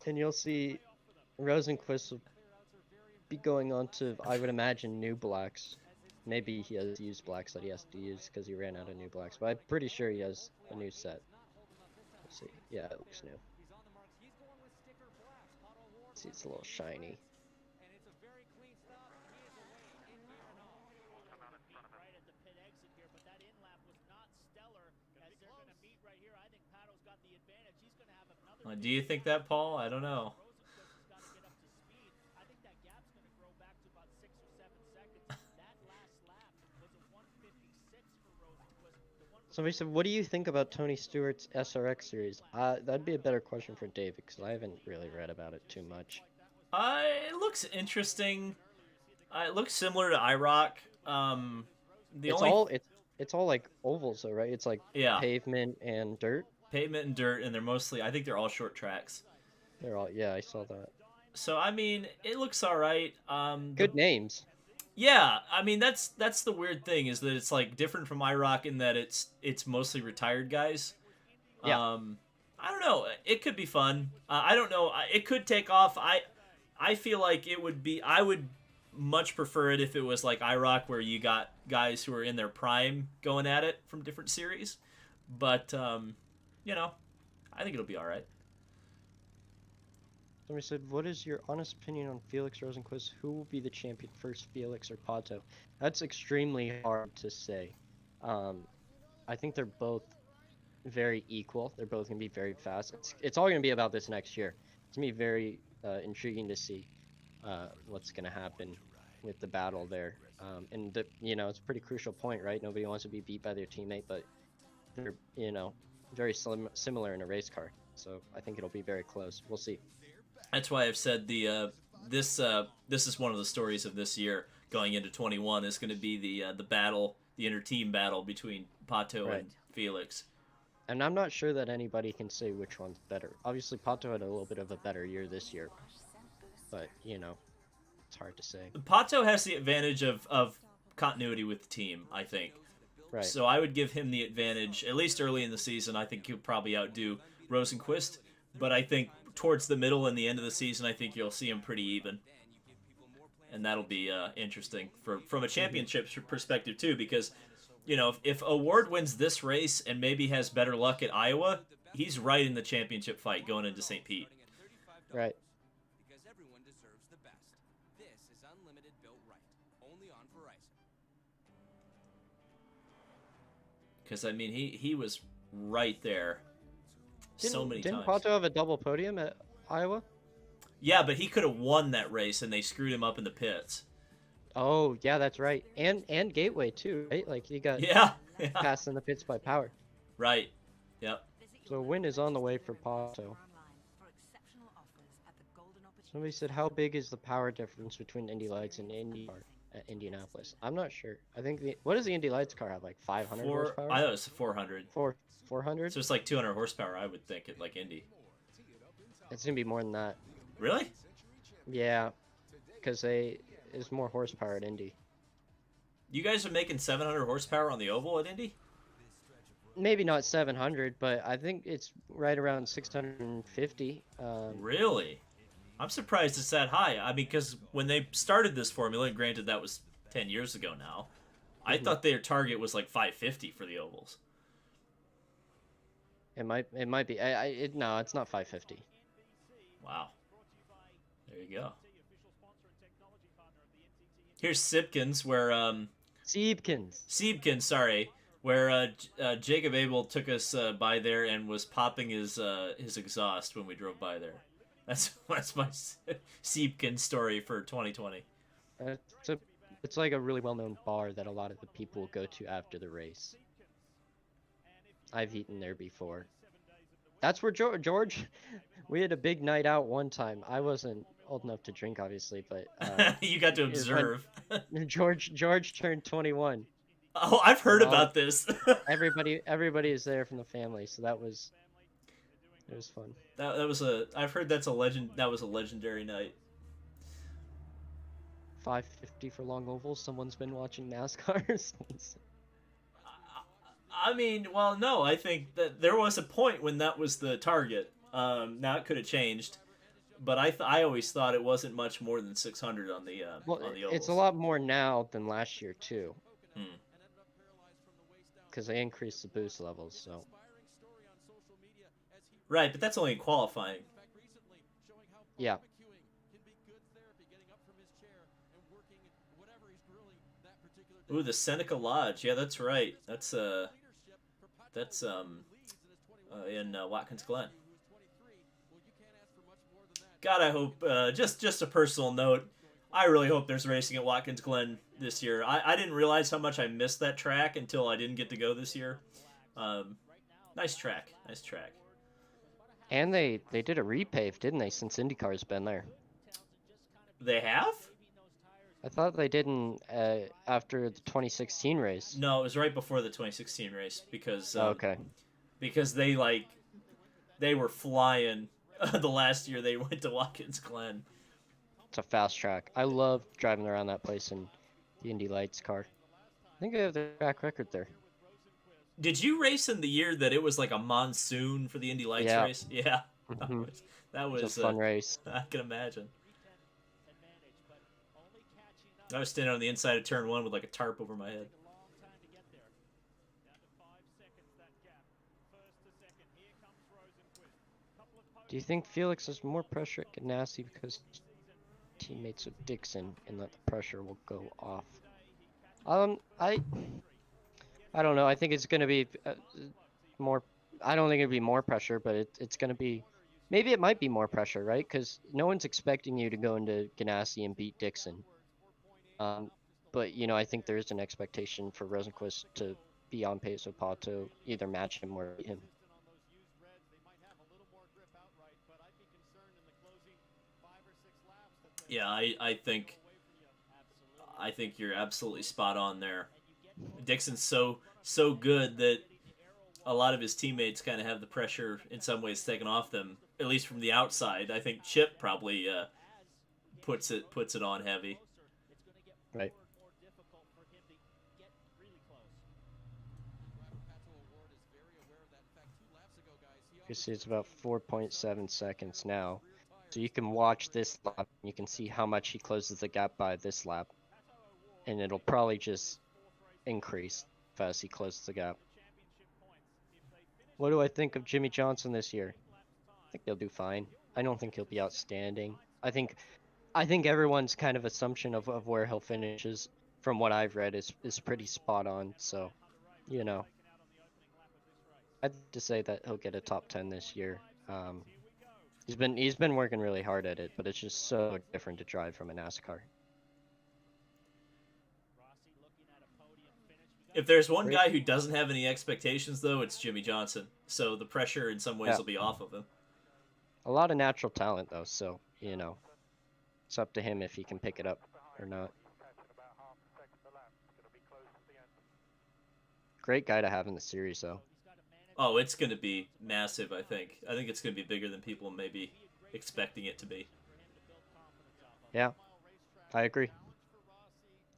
And you'll see Rosenquist will be going on to, I would imagine, new blacks. Maybe he has used blacks that he has to use because he ran out of new blacks, but I'm pretty sure he has a new set. Let's see. Yeah, it looks new. See, it's a little shiny. Do you think that, Paul? I don't know. Somebody said, what do you think about Tony Stewart's SRX series? That'd be a better question for David because I haven't really read about it too much. It looks interesting. It looks similar to IROC. The It's only all it's all like ovals though, right? It's like yeah, pavement and dirt. pavement and dirt, and they're mostly. I think they're all short tracks. They're all, yeah, I saw that. So I mean, it looks all right. Good names. Yeah, I mean that's the weird thing is that it's like different from IROC in that it's mostly retired guys. Yeah. I don't know. It could be fun. I don't know. It could take off. I feel like it would be. I would much prefer it if it was like IROC where you got guys who are in their prime going at it from different series. But you know, I think it'll be all right. Somebody said, what is your honest opinion on Felix Rosenquist? Who will be the champion first, Felix or Pato? That's extremely hard to say. I think they're both very equal. They're both going to be very fast. It's all going to be about this next year. It's going to be very intriguing to see what's going to happen with the battle there. And, it's a pretty crucial point, right? Nobody wants to be beat by their teammate, but they're, very similar in a race car. So I think it'll be very close. We'll see. That's why I've said this is one of the stories of this year going into 21 is going to be the battle, the inter-team battle between Pato Right. and Felix. And I'm not sure that anybody can say which one's better. Obviously, Pato had a little bit of a better year this year, but it's hard to say. Pato has the advantage of continuity with the team, I think. Right. So I would give him the advantage, at least early in the season. I think he'll probably outdo Rosenquist, but I think towards the middle and the end of the season, I think you'll see him pretty even. And that'll be interesting from a championship perspective, too, because, if Award wins this race and maybe has better luck at Iowa, he's right in the championship fight going into St. Pete. Right. Because, I mean, he was right there so many Didn't times. Pato have a double podium at Iowa? Yeah, but he could have won that race, and they screwed him up in the pits. Oh, yeah, that's right. And Gateway, too, right? Like, he got Yeah. passed in the pits by Power. Right. Yep. So a win is on the way for Pato. Somebody said, how big is the power difference between Indy Lights and IndyCar at Indianapolis? I'm not sure. I think what does the Indy Lights car have? Like 500 horsepower? I thought it was 400. 400? So it's like 200 horsepower, I would think, at like Indy. It's gonna be more than that. Really? Yeah, because there's more horsepower at Indy. You guys are making 700 horsepower on the oval at Indy? Maybe not 700, but I think it's right around 650. Really? I'm surprised it's that high. I mean, because when they started this formula, and granted that was 10 years ago now, I Mhm. thought their target was like 550 for the ovals. It might be. No, it's not 550. Wow. There you go. Here's Sipkins, where Siebkins. Siebkins, sorry, where Jacob Abel took us by there and was popping his exhaust when we drove by there. That's my Siebkin story for 2020. It's a, it's like a really well-known bar that a lot of the people go to after the race. I've eaten there before. That's where George, we had a big night out one time. I wasn't old enough to drink, obviously, but You got to it was when observe. George turned 21, Oh, I've and heard about this. everybody is there from the family, so it was fun. That was a. I've heard that's a legend. That was a legendary night. 550 for long ovals. Someone's been watching NASCAR. I mean, well, no, I think that there was a point when that was the target. Now it could have changed, but I always thought it wasn't much more than 600 Well, on the it's a ovals. lot more now than last year too, Hmm. because they increased the boost levels. So Right, but that's only in qualifying. yeah, Ooh, the Seneca Lodge. Yeah, that's right. That's in Watkins Glen. God, I hope. Just a personal note. I really hope there's racing at Watkins Glen this year. I didn't realize how much I missed that track until I didn't get to go this year. Um, nice track. Nice track. and they did a repave, didn't they? Since IndyCar's been there, They have? I thought they didn't after the 2016 race. No, it was right before the 2016 race Oh, okay, because they were flying the last year they went to Watkins Glen. it's a fast track. I love driving around that place in the Indy Lights car. I think they have the track record there. Did you race in the year that it was like a monsoon for the Indy Lights Yeah, race? Yeah, hmm that it's a was fun race. I can imagine. I was standing on the inside of turn one with like a tarp over my head. Do you think Felix has more pressure at Ganassi because teammates with Dixon and that the pressure will go off? Um, I I don't know. I think it's gonna be more. I don't think it'd be more pressure, but it's gonna be. Maybe it might be more pressure, right? Because no one's expecting you to go into Ganassi and beat Dixon. Um, but I think there is an expectation for Rosenquist to be on pace with Paul to either match him or beat him. Yeah, I think you're absolutely spot on there. Dixon's so good that a lot of his teammates kind of have the pressure in some ways taken off them, at least from the outside. I think Chip probably puts it on heavy. Right. You see it's about 4.7 seconds now. So you can watch this lap. You can see how much he closes the gap by this lap. And it'll probably just increase as he closes the gap. What do I think of Jimmy Johnson this year? I think he'll do fine. I don't think he'll be outstanding. I think everyone's kind of assumption of where he'll finish is, from what I've read, is pretty spot on. So, you know, I'd to say that he'll get a top 10 this year. He's been working really hard at it, but it's just so different to drive from a NASCAR. If there's one Great. guy who doesn't have any expectations, though, it's Jimmy Johnson. So the pressure in some ways Yeah, will be off of him. a lot of natural talent though, so it's up to him if he can pick it up or not. Great guy to have in the series though. Oh, it's going to be massive, I think. I think it's going to be bigger than people may be expecting it to be. Yeah, I agree.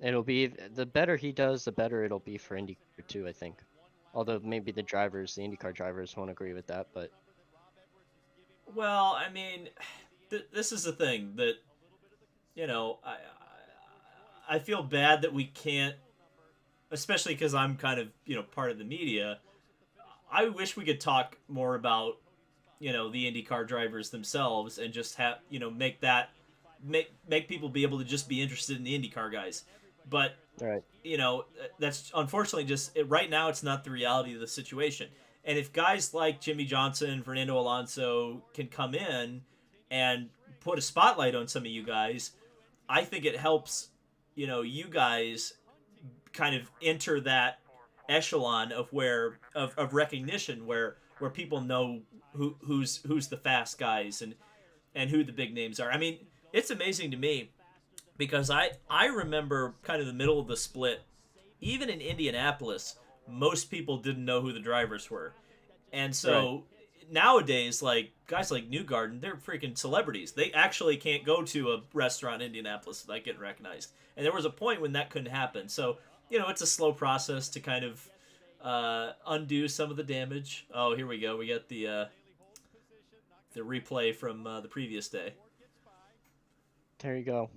It'll be the better he does, the better it'll be for IndyCar too, I think. Although maybe the IndyCar drivers won't agree with that, but Well, I mean, this is the thing that you know. I feel bad that we can't, especially because I'm kind of part of the media. I wish we could talk more about the IndyCar drivers themselves and just have make that make people be able to just be interested in the IndyCar guys. But right, that's unfortunately just right now it's not the reality of the situation. And if guys like Jimmy Johnson, Fernando Alonso can come in and put a spotlight on some of you guys, I think it helps you guys kind of enter that echelon of of recognition where people know who's the fast guys and who the big names are. I mean, it's amazing to me because I remember kind of the middle of the split. Even in Indianapolis, most people didn't know who the drivers were, and right. so nowadays, like guys like Newgarden, they're freaking celebrities. They actually can't go to a restaurant in Indianapolis without getting recognized. And there was a point when that couldn't happen. So it's a slow process to kind of undo some of the damage. Oh, here we go. We got the replay from the previous day. There you go.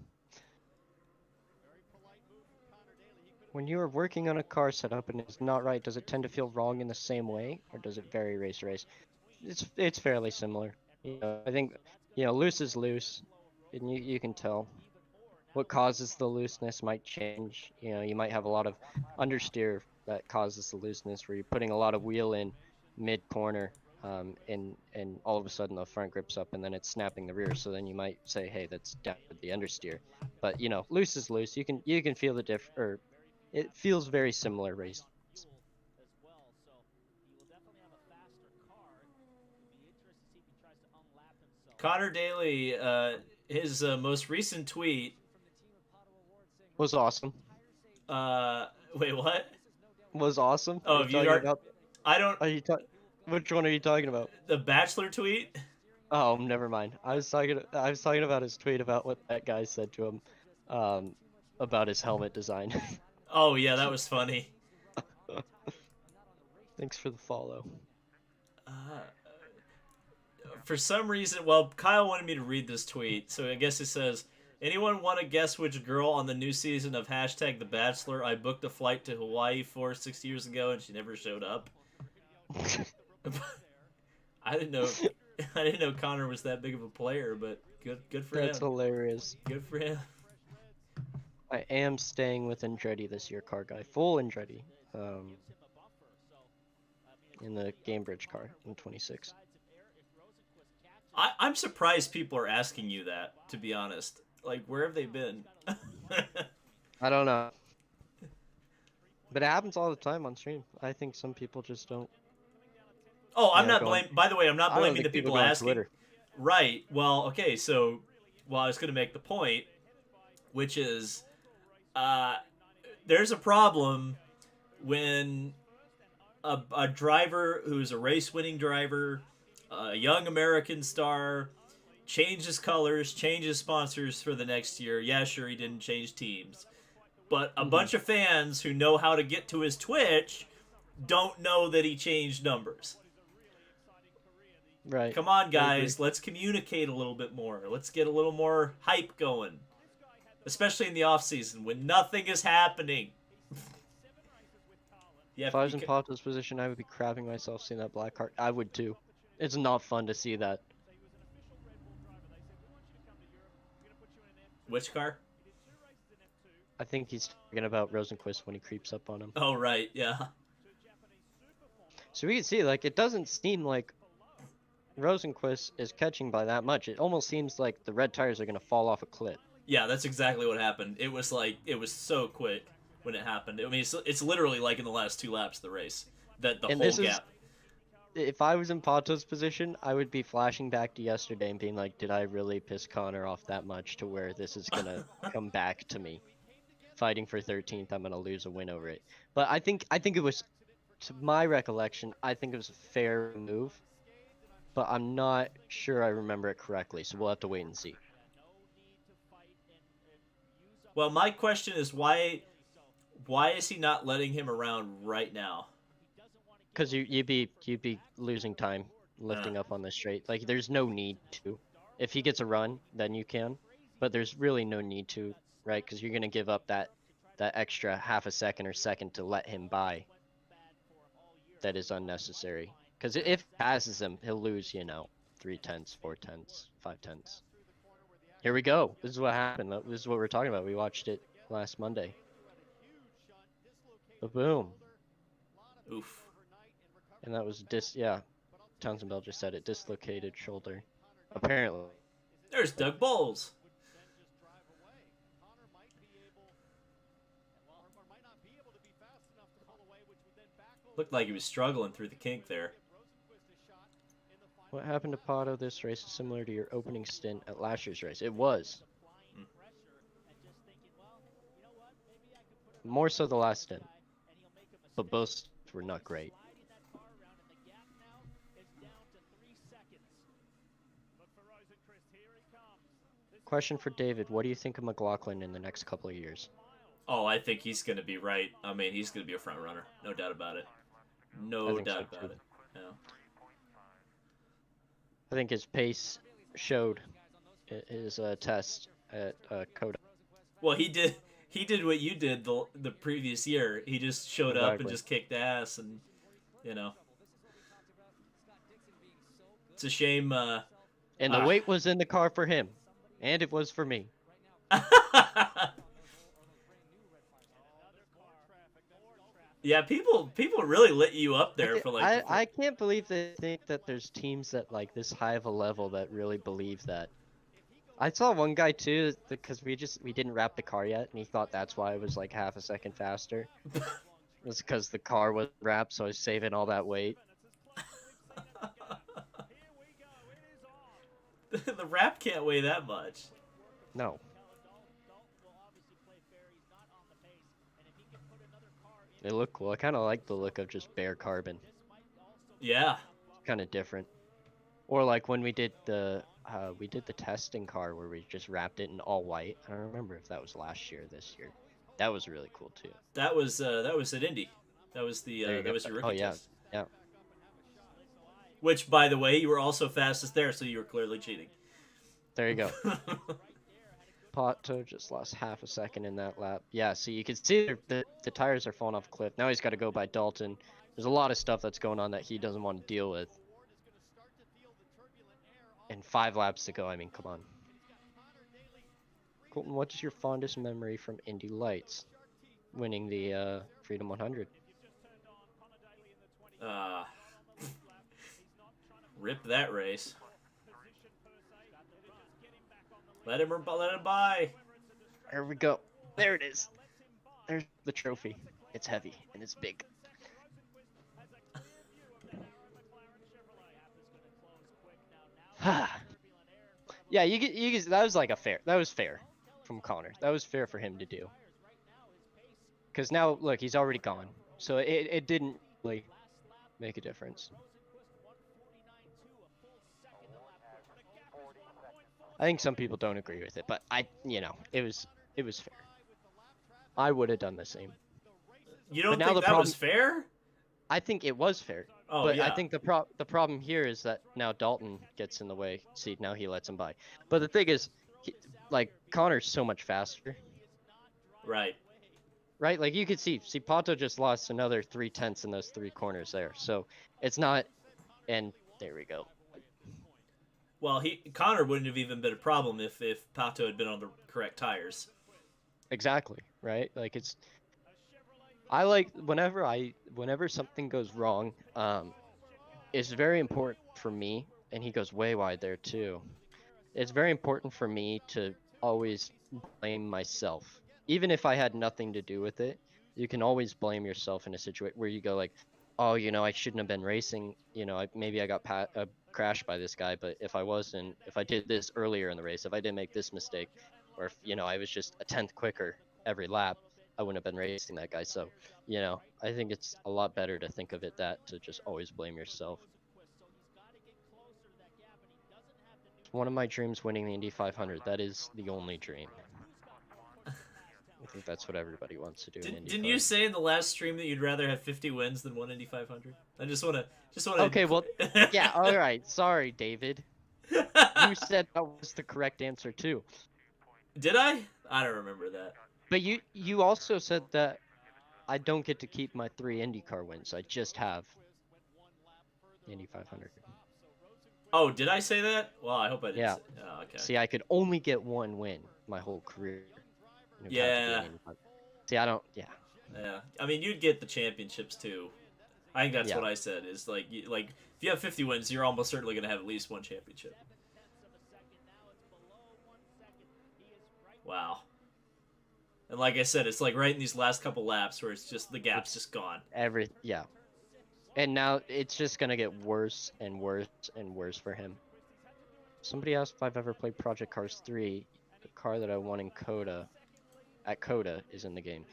When you are working on a car setup and it's not right, does it tend to feel wrong in the same way, or does it vary race to race? It's fairly similar. I think loose is loose, and you can tell. What causes the looseness might change. You might have a lot of understeer that causes the looseness, where you're putting a lot of wheel in mid corner, and all of a sudden the front grips up, and then it's snapping the rear. So then you might say, hey, that's down to the understeer. But loose is loose. You can feel the or it feels very similar race. Connor Daly, his most recent tweet. Was awesome. Wait, what? Was awesome. Are Oh, you if you talking are, about? I don't. Are you Which one are you talking about? The Bachelor tweet. Oh, never mind. I was talking about his tweet about what that guy said to him, um, about his helmet design. Oh yeah, that was funny. Thanks for the follow. Uh, for some reason, well, Kyle wanted me to read this tweet, so I guess it says, "Anyone want to guess which girl on the new season of hashtag The Bachelor I booked a flight to Hawaii for 6 years ago and she never showed up?" I didn't know. I didn't know Connor was that big of a player, but good for That's him. hilarious. Good for him. I am staying with Andretti this year, car guy, full Andretti, in the Gamebridge car in 26. I'm surprised people are asking you that. To be honest, like where have they been? I don't know, but it happens all the time on stream. I think some people just don't, Oh, I'm not go on. blaming. By the way, I'm not I don't blaming the think people people go on asking. Twitter. Right. Well, okay. So, well, I was going to make the point, which is, uh, there's a problem when a driver who's a race-winning driver, a young American star, changes colors, changes sponsors for the next year. Yeah, sure, he didn't change teams, but a Hmm. bunch of fans who know how to get to his Twitch don't know that he changed numbers. Right. Come on, I agree. guys. Let's communicate a little bit more. Let's get a little more hype going, especially in the off season when nothing is happening. You If have I to was be. in Pato's position, I would be crapping myself seeing that black card. I would too. It's not fun to see that. Which car? I think he's talking about Rosenquist when he creeps up on him. Oh, right. Yeah. So we can see, like, it doesn't seem like Rosenquist is catching by that much. It almost seems like the red tires are going to fall off a cliff. Yeah, that's exactly what happened. It was like, it was so quick when it happened. I mean, it's literally like in the last 2 laps of the race that the And whole this is, gap. if I was in Pato's position, I would be flashing back to yesterday and being like, did I really piss Connor off that much to where this is going to come back to me? Fighting for 13th, I'm going to lose a win over it. But I think it was, to my recollection, I think it was a fair move, but I'm not sure I remember it correctly, so we'll have to wait and see. Well, my question is why is he not letting him around right now? Because you'd be losing time Uh, lifting up on the straight. Like there's no need to. If he gets a run, then you can, but there's really no need to, right? Because you're gonna give up that extra half a second or second to let him by. That is unnecessary. Because if he passes him, he'll lose, 3/10, 4/10, 5/10. Here we go. This is what happened. This is what we're talking about. We watched it last Monday. Boom. oof. And that was yeah. Townsend Bell just said it. Dislocated shoulder. Apparently. There's Doug Bowles. Looked like he was struggling through the kink there. What happened to Pato this race is similar to your opening stint at last year's race. It was. Mm. More so the last stint. But both were not great. Question for David. What do you think of McLaughlin in the next couple of years? Oh, I think he's going to be right. I mean, he's going to be a front runner. No doubt about it. I No think so doubt about too. it. Yeah. I think his pace showed his test at Coda. Well, he did what you did the previous year. He just showed up and Exactly. just kicked ass, and you know, it's a shame. And the weight was in the car for him, and it was for me. Yeah, people really lit you up there for like. I can't believe they think that there's teams that like this high of a level that really believe that. I saw one guy too because we didn't wrap the car yet, and he thought that's why it was like half a second faster. It was because the car was wrapped, so I was saving all that weight. The wrap can't weigh that much. No. They look cool. I kind of like the look of just bare carbon. Yeah. Kind of different. Or like when we did the testing car where we just wrapped it in all white. I don't remember if that was last year or this year. That was really cool too. That was at Indy. That was the There you that go. was your Oh rookie yeah, test. yeah. Which, by the way, you were also fastest there, so you were clearly cheating. There you go. Pato just lost half a second in that lap. Yeah, so you can see the tires are falling off a cliff. Now he's got to go by Dalton. There's a lot of stuff that's going on that he doesn't want to deal with. And 5 laps to go. I mean, come on. Colton, what is your fondest memory from Indy Lights? Winning the Freedom 100. uh, Rip that race. Let him by. There we go. There it is. There's the trophy. It's heavy and it's big. Yeah, you get that was like that was fair from Connor. That was fair for him to do. Because now, look, he's already gone. So it didn't really make a difference. I think some people don't agree with it, but it was fair. I would have done the same. You don't think that was fair? I think it was fair. Oh, but yeah. I think the problem here is that now Dalton gets in the way. See, now he lets him by. But the thing is, like, Connor's so much faster. Right. Right? Like, you could see Pato just lost another 3/10 in those 3 corners there. So it's not, and there we go. Well, Connor wouldn't have even been a problem if Pato had been on the correct tires. Exactly. Right? Like, I like whenever something goes wrong, it's very important for me, and he goes way wide there too. It's very important for me to always blame myself. Even if I had nothing to do with it, you can always blame yourself in a situation where you go like, oh, I shouldn't have been racing. Maybe I got crashed by this guy, but if I did this earlier in the race, if I didn't make this mistake, or if, I was just a 10th quicker every lap, I wouldn't have been racing that guy. So, I think it's a lot better to think of it to just always blame yourself. One of my dreams winning the Indy 500. That is the only dream. I think that's what everybody wants to do in IndyCar. Didn't you say in the last stream that you'd rather have 50 wins than one Indy 500? I just want to. Okay, well, yeah, all right. Sorry, David. You said that was the correct answer too. Did I? I don't remember that. But you also said that I don't get to keep my 3 IndyCar wins. I just have the Indy 500. Oh, did I say that? Well, I hope I didn't. Yeah. Oh, okay. See, I could only get 1 win my whole career. Yeah. See, I don't. Yeah. Yeah. I mean, you'd get the championships too. I think that's Yeah. what I said. Is like if you have 50 wins, you're almost certainly going to have at least 1 championship. Wow. And like I said, it's like right in these last couple laps where it's just the gap's just gone. Yeah. And now it's just gonna get worse and worse and worse for him. Somebody asked if I've ever played Project Cars 3. The car that I won in Coda, at Coda, is in the game.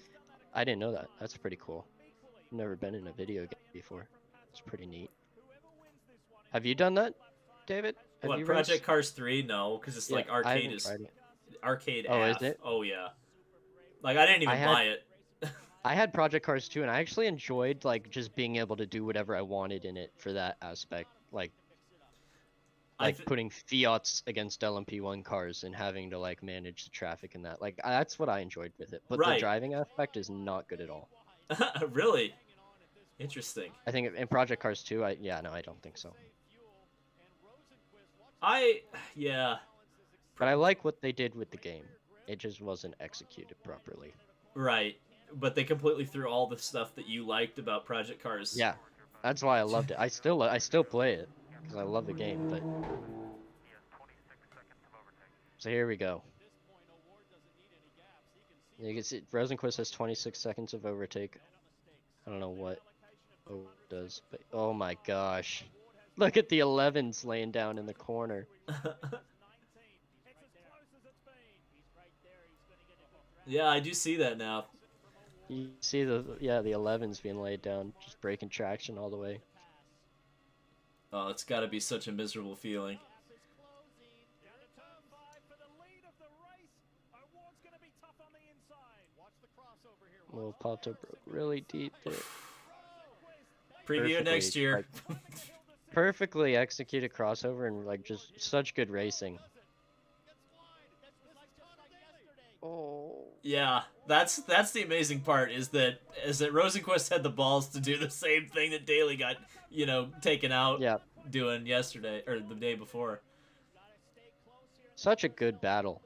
I didn't know that. That's pretty cool. I've never been in a video game before. It's pretty neat. Have you done that, David? Have What, you Project raced? Cars 3? No, because it's like I arcade haven't is tried it. arcade. Oh, is AF. it? Oh yeah. Like I didn't even buy it. I had Project Cars 2, and I actually enjoyed like just being able to do whatever I wanted in it for that aspect, like putting Fiats against LMP1 cars and having to like manage the traffic and that. Like that's what I enjoyed with it. But the driving aspect is not good at all. Really? Interesting. I think in Project Cars 2, I don't think so. Yeah. But I like what they did with the game. It just wasn't executed properly. Right. But they completely threw all the stuff that you liked about Project Cars. Yeah. That's why I loved it. I still play it because I love the game, but so here we go. You can see Rosenquist has 26 seconds of overtake. I don't know what O does, but oh my gosh. Look at the 11s laying down in the corner. Yeah, I do see that now. You see the 11s being laid down, just breaking traction all the way. Oh, it's got to be such a miserable feeling. Well, popped up really deep there. Preview next year. Like, perfectly executed crossover and like just such good racing. Oh. Yeah, that's the amazing part is that Rosenquist had the balls to do the same thing that Daly got, taken out doing yesterday or the day before. Such a good battle.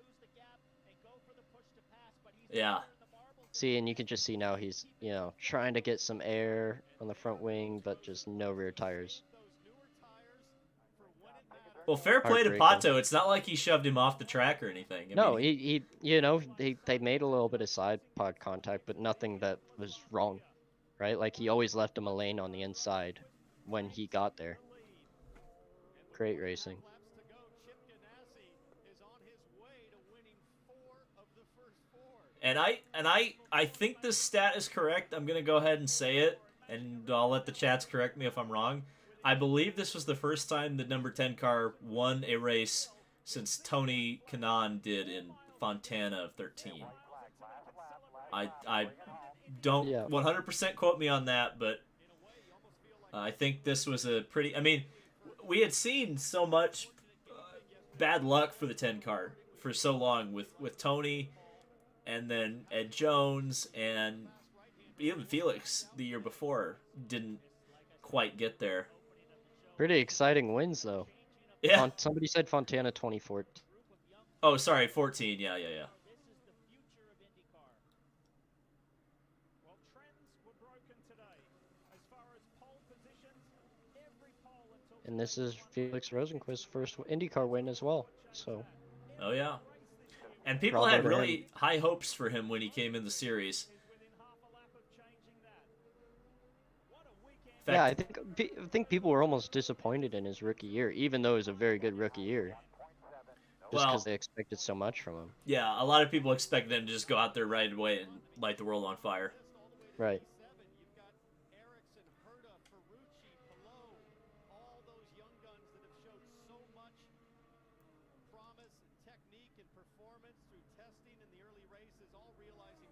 Yeah. See, and you can just see now he's, trying to get some air on the front wing, but just no rear tires. Well, fair play to Pato. It's not like he shoved him off the track or anything. No, he they made a little bit of side pod contact, but nothing that was wrong, right? Like he always left him a lane on the inside when he got there. Great racing. And I think this stat is correct. I'm gonna go ahead and say it, and I'll let the chats correct me if I'm wrong. I believe this was the first time the number 10 car won a race since Tony Kanaan did in Fontana of 13. I don't 100% quote me on that, but I think this was a pretty... I mean, we had seen so much bad luck for the 10 car for so long with Tony and then Ed Jones and even Felix the year before didn't quite get there. Pretty exciting wins, though. Yeah. Somebody said Fontana 2014. Oh, sorry, 14. Yeah. And this is Felix Rosenquist's first IndyCar win as well. So. Oh yeah. And people had really high hopes for him when he came in the series. Yeah, I think people were almost disappointed in his rookie year, even though it was a very good rookie year. Just because they expected so much from him. Yeah, a lot of people expected him to just go out there right away and light the world on fire. Right.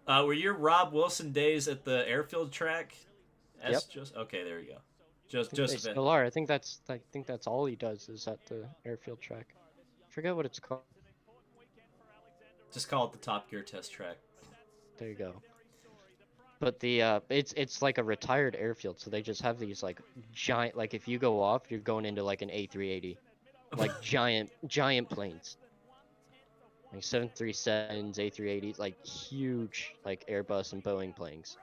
Were your Rob Wilson days at the airfield track? Yep. Okay, there you go. I think they still are. I think that's all he does is at the airfield track. Forget what it's called. Just call it the Top Gear test track. There you go. But the it's like a retired airfield, so they just have these like giant, like if you go off, you're going into like an A380, like giant planes, like 737s, A380s, like huge like Airbus and Boeing planes.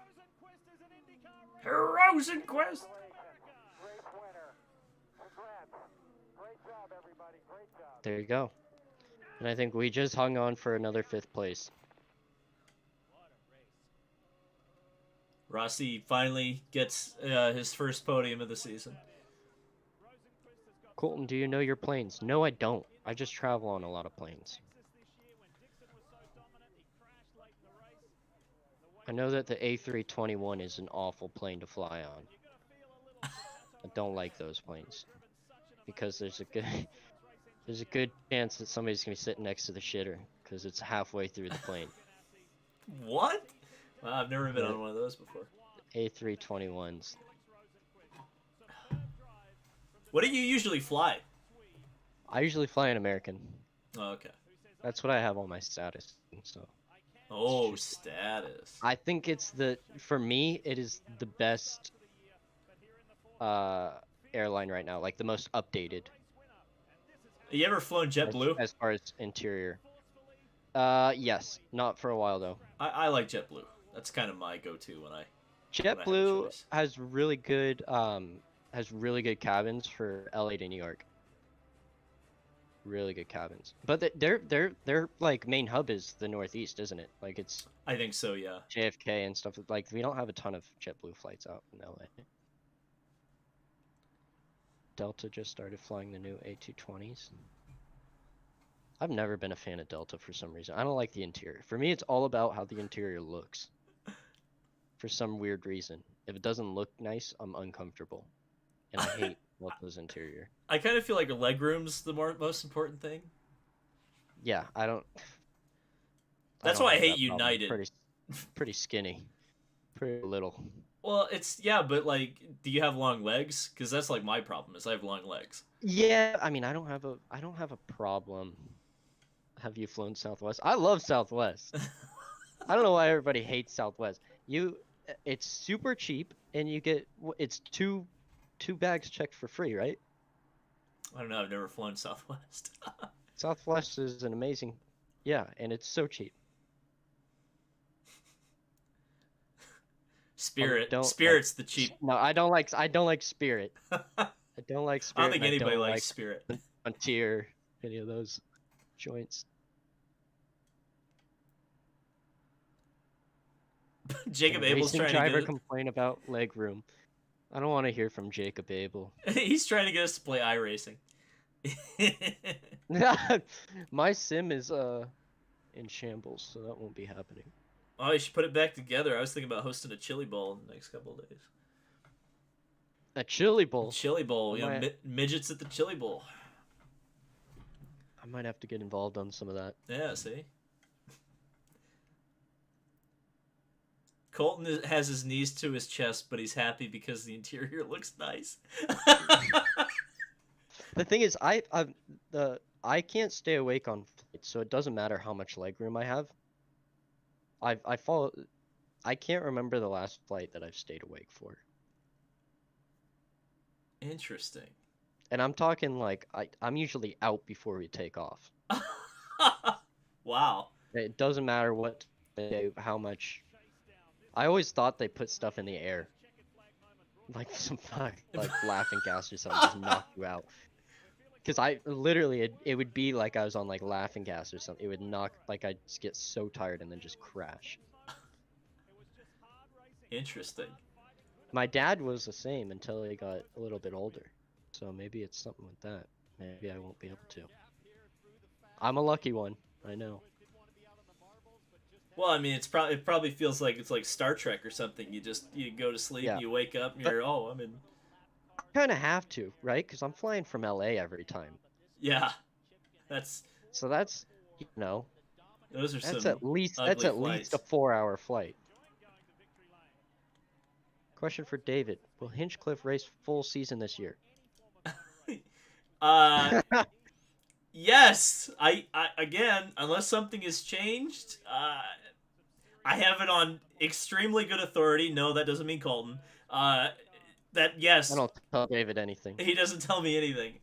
Rosenquist. There you go. And I think we just hung on for another 5th place. Rossi finally gets his first podium of the season. Colton, do you know your planes? No, I don't. I just travel on a lot of planes. I know that the A321 is an awful plane to fly on. I don't like those planes because there's a good chance that somebody's gonna be sitting next to the shitter because it's halfway through the plane. What? Well, I've never been on one of those before. A321s. What do you usually fly? I usually fly an American. Oh, okay. That's what I have on my status. So. Oh, status. I think for me, it is the best airline right now, like the most updated. You ever flown JetBlue? As far as interior. Yes, not for a while though. I like JetBlue. That's kind of my go-to when I. JetBlue has really good cabins for LA to New York. Really good cabins, but their like main hub is the Northeast, isn't it? Like it's. I think so, yeah. JFK and stuff. Like we don't have a ton of JetBlue flights out in LA. Delta just started flying the new A220s. I've never been a fan of Delta for some reason. I don't like the interior. For me, it's all about how the interior looks. For some weird reason. If it doesn't look nice, I'm uncomfortable. And I hate Delta's interior. I kind of feel like legroom's the most important thing. Yeah, I don't... That's why I hate United. Pretty skinny. Pretty little. Well, but like, do you have long legs? Because that's like my problem is I have long legs. Yeah, I mean, I don't have a problem. Have you flown Southwest? I love Southwest. I don't know why everybody hates Southwest. It's super cheap, and it's two bags checked for free, right? I don't know. I've never flown Southwest. Southwest is an amazing, yeah, and it's so cheap. Spirit's the cheap. No, I don't like Spirit. I don't like Spirit. I don't think anybody likes Spirit. Frontier, any of those joints. Jacob Abel's trying to complain about leg room. I don't want to hear from Jacob Abel. He's trying to get us to play iRacing. My sim is in shambles, so that won't be happening. Oh, you should put it back together. I was thinking about hosting a chili bowl in the next couple of days. A chili bowl? Chili bowl. Midgets at the chili bowl. I might have to get involved on some of that. Yeah, see? Colton has his knees to his chest, but he's happy because the interior looks nice. The thing is, I can't stay awake on flights, so it doesn't matter how much legroom I have. I can't remember the last flight that I've stayed awake for. Interesting. And I'm talking like I'm usually out before we take off. Wow. It doesn't matter how much. I always thought they put stuff in the air, like some like laughing gas or something, just knock you out. Because it would be like I was on like laughing gas or something. It would knock, like I'd just get so tired and then just crash. Interesting. My dad was the same until he got a little bit older. So maybe it's something with that. Maybe I won't be able to. I'm a lucky one, I know. Well, I mean, it probably feels like it's like Star Trek or something. You go to sleep, you wake up, and you're I'm in. I kind of have to, right? Because I'm flying from LA every time. Yeah, So that's, Those are That's some at least ugly a flights. 4-hour flight. Question for David: will Hinchcliffe race full season this year? uh, yes. I again, unless something has changed, I have it on extremely good authority. No, that doesn't mean Colton. That I yes, don't tell David anything. he doesn't tell me anything.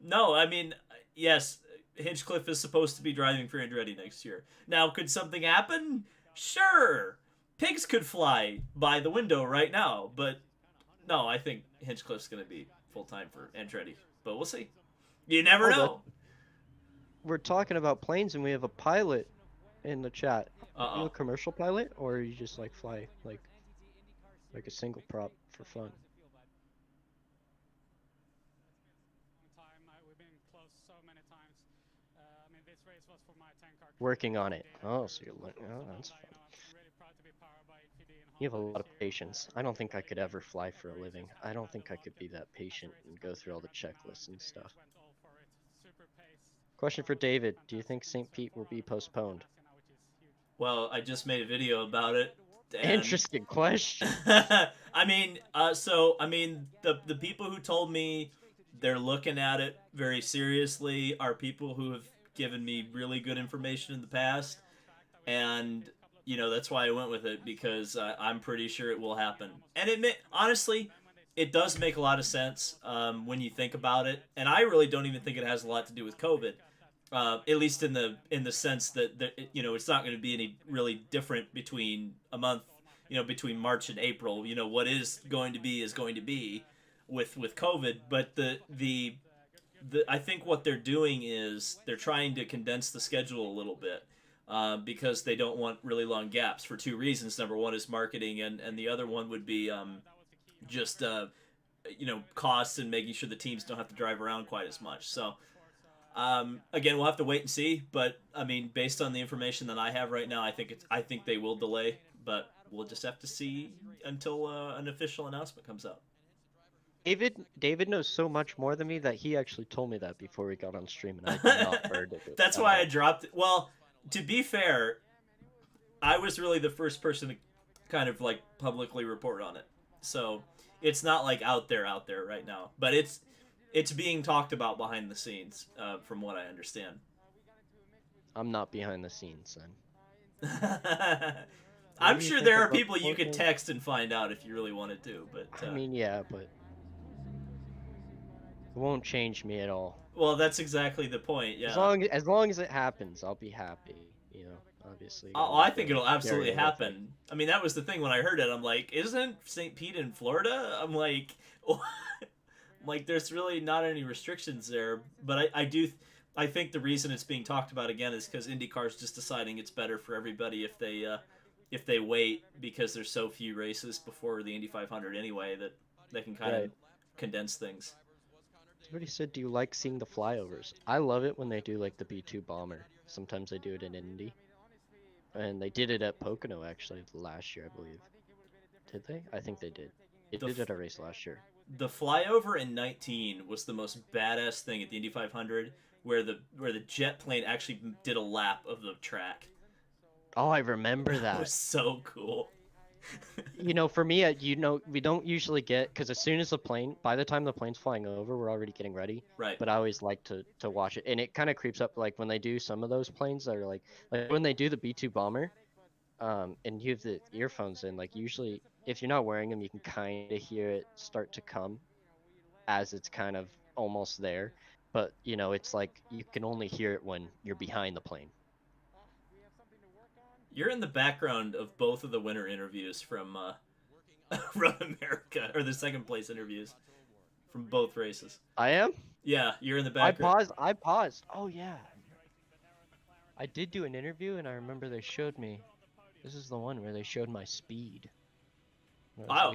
No, I mean yes, Hinchcliffe is supposed to be driving for Andretti next year. Now, could something happen? Sure. Pigs could fly by the window right now, but no, I think Hinchcliffe's going to be full time for Andretti. But we'll see. You never Hold on. know. We're talking about planes, and we have a pilot in the chat. Uh Are you a oh. commercial pilot, or are you just like fly like a single prop for fun? Working on it. Oh, so you're learning. Oh, that's fun. You have a lot of patience. I don't think I could ever fly for a living. I don't think I could be that patient and go through all the checklists and stuff. Question for David: do you think St. Pete will be postponed? Well, I just made a video about it, and Interesting question. I mean, the people who told me they're looking at it very seriously are people who have given me really good information in the past, and that's why I went with it because I'm pretty sure it will happen. And honestly, it does make a lot of sense when you think about it, and I really don't even think it has a lot to do with COVID. At least in the sense that it's not going to be any really different between a month, between March and April. What is going to be is going to be with COVID. But the I think what they're doing is they're trying to condense the schedule a little bit because they don't want really long gaps for two reasons. Number one is marketing, and the other one would be just costs and making sure the teams don't have to drive around quite as much. So. Again, we'll have to wait and see, but I mean, based on the information that I have right now, I think they will delay, but we'll just have to see until an official announcement comes out. David knows so much more than me that he actually told me that before we got on stream, and I did not heard of it. That's why I dropped it. Well, to be fair, I was really the first person to kind of like publicly report on it, so it's not like out there right now, but it's being talked about behind the scenes, from what I understand. I'm not behind the scenes then. I'm sure there are people you could text and find out if you really wanted to, but I mean, yeah, but it won't change me at all. Well, that's exactly the point. Yeah. As long as it happens, I'll be happy. Obviously. Oh, I think it'll absolutely happen. I mean, that was the thing when I heard it. I'm like, isn't St. Pete in Florida? I'm like, like there's really not any restrictions there. But I think the reason it's being talked about again is because IndyCar's just deciding it's better for everybody if they wait, because there's so few races before the Indy 500 anyway that they can kind of condense things. Somebody said, do you like seeing the flyovers? I love it when they do like the B2 bomber. Sometimes they do it in Indy. And they did it at Pocono actually last year, I believe. Did they? I think they did. It did at a race last year. The flyover in 19 was the most badass thing at the Indy 500, where the jet plane actually did a lap of the track. Oh, I remember that. It was so cool. For me, we don't usually get, because by the time the plane's flying over, we're already getting ready. Right. But I always like to watch it, and it kind of creeps up, like when they do some of those planes that are like when they do the B2 bomber, and you have the earphones in, like usually if you're not wearing them, you can kind of hear it start to come as it's kind of almost there. But it's like you can only hear it when you're behind the plane. You're in the background of both of the winner interviews from Road America, or the second place interviews from both races. I am? Yeah, you're in the background. I paused. Oh, yeah. I did do an interview, and I remember they showed me. This is the one where they showed my speed. Wow.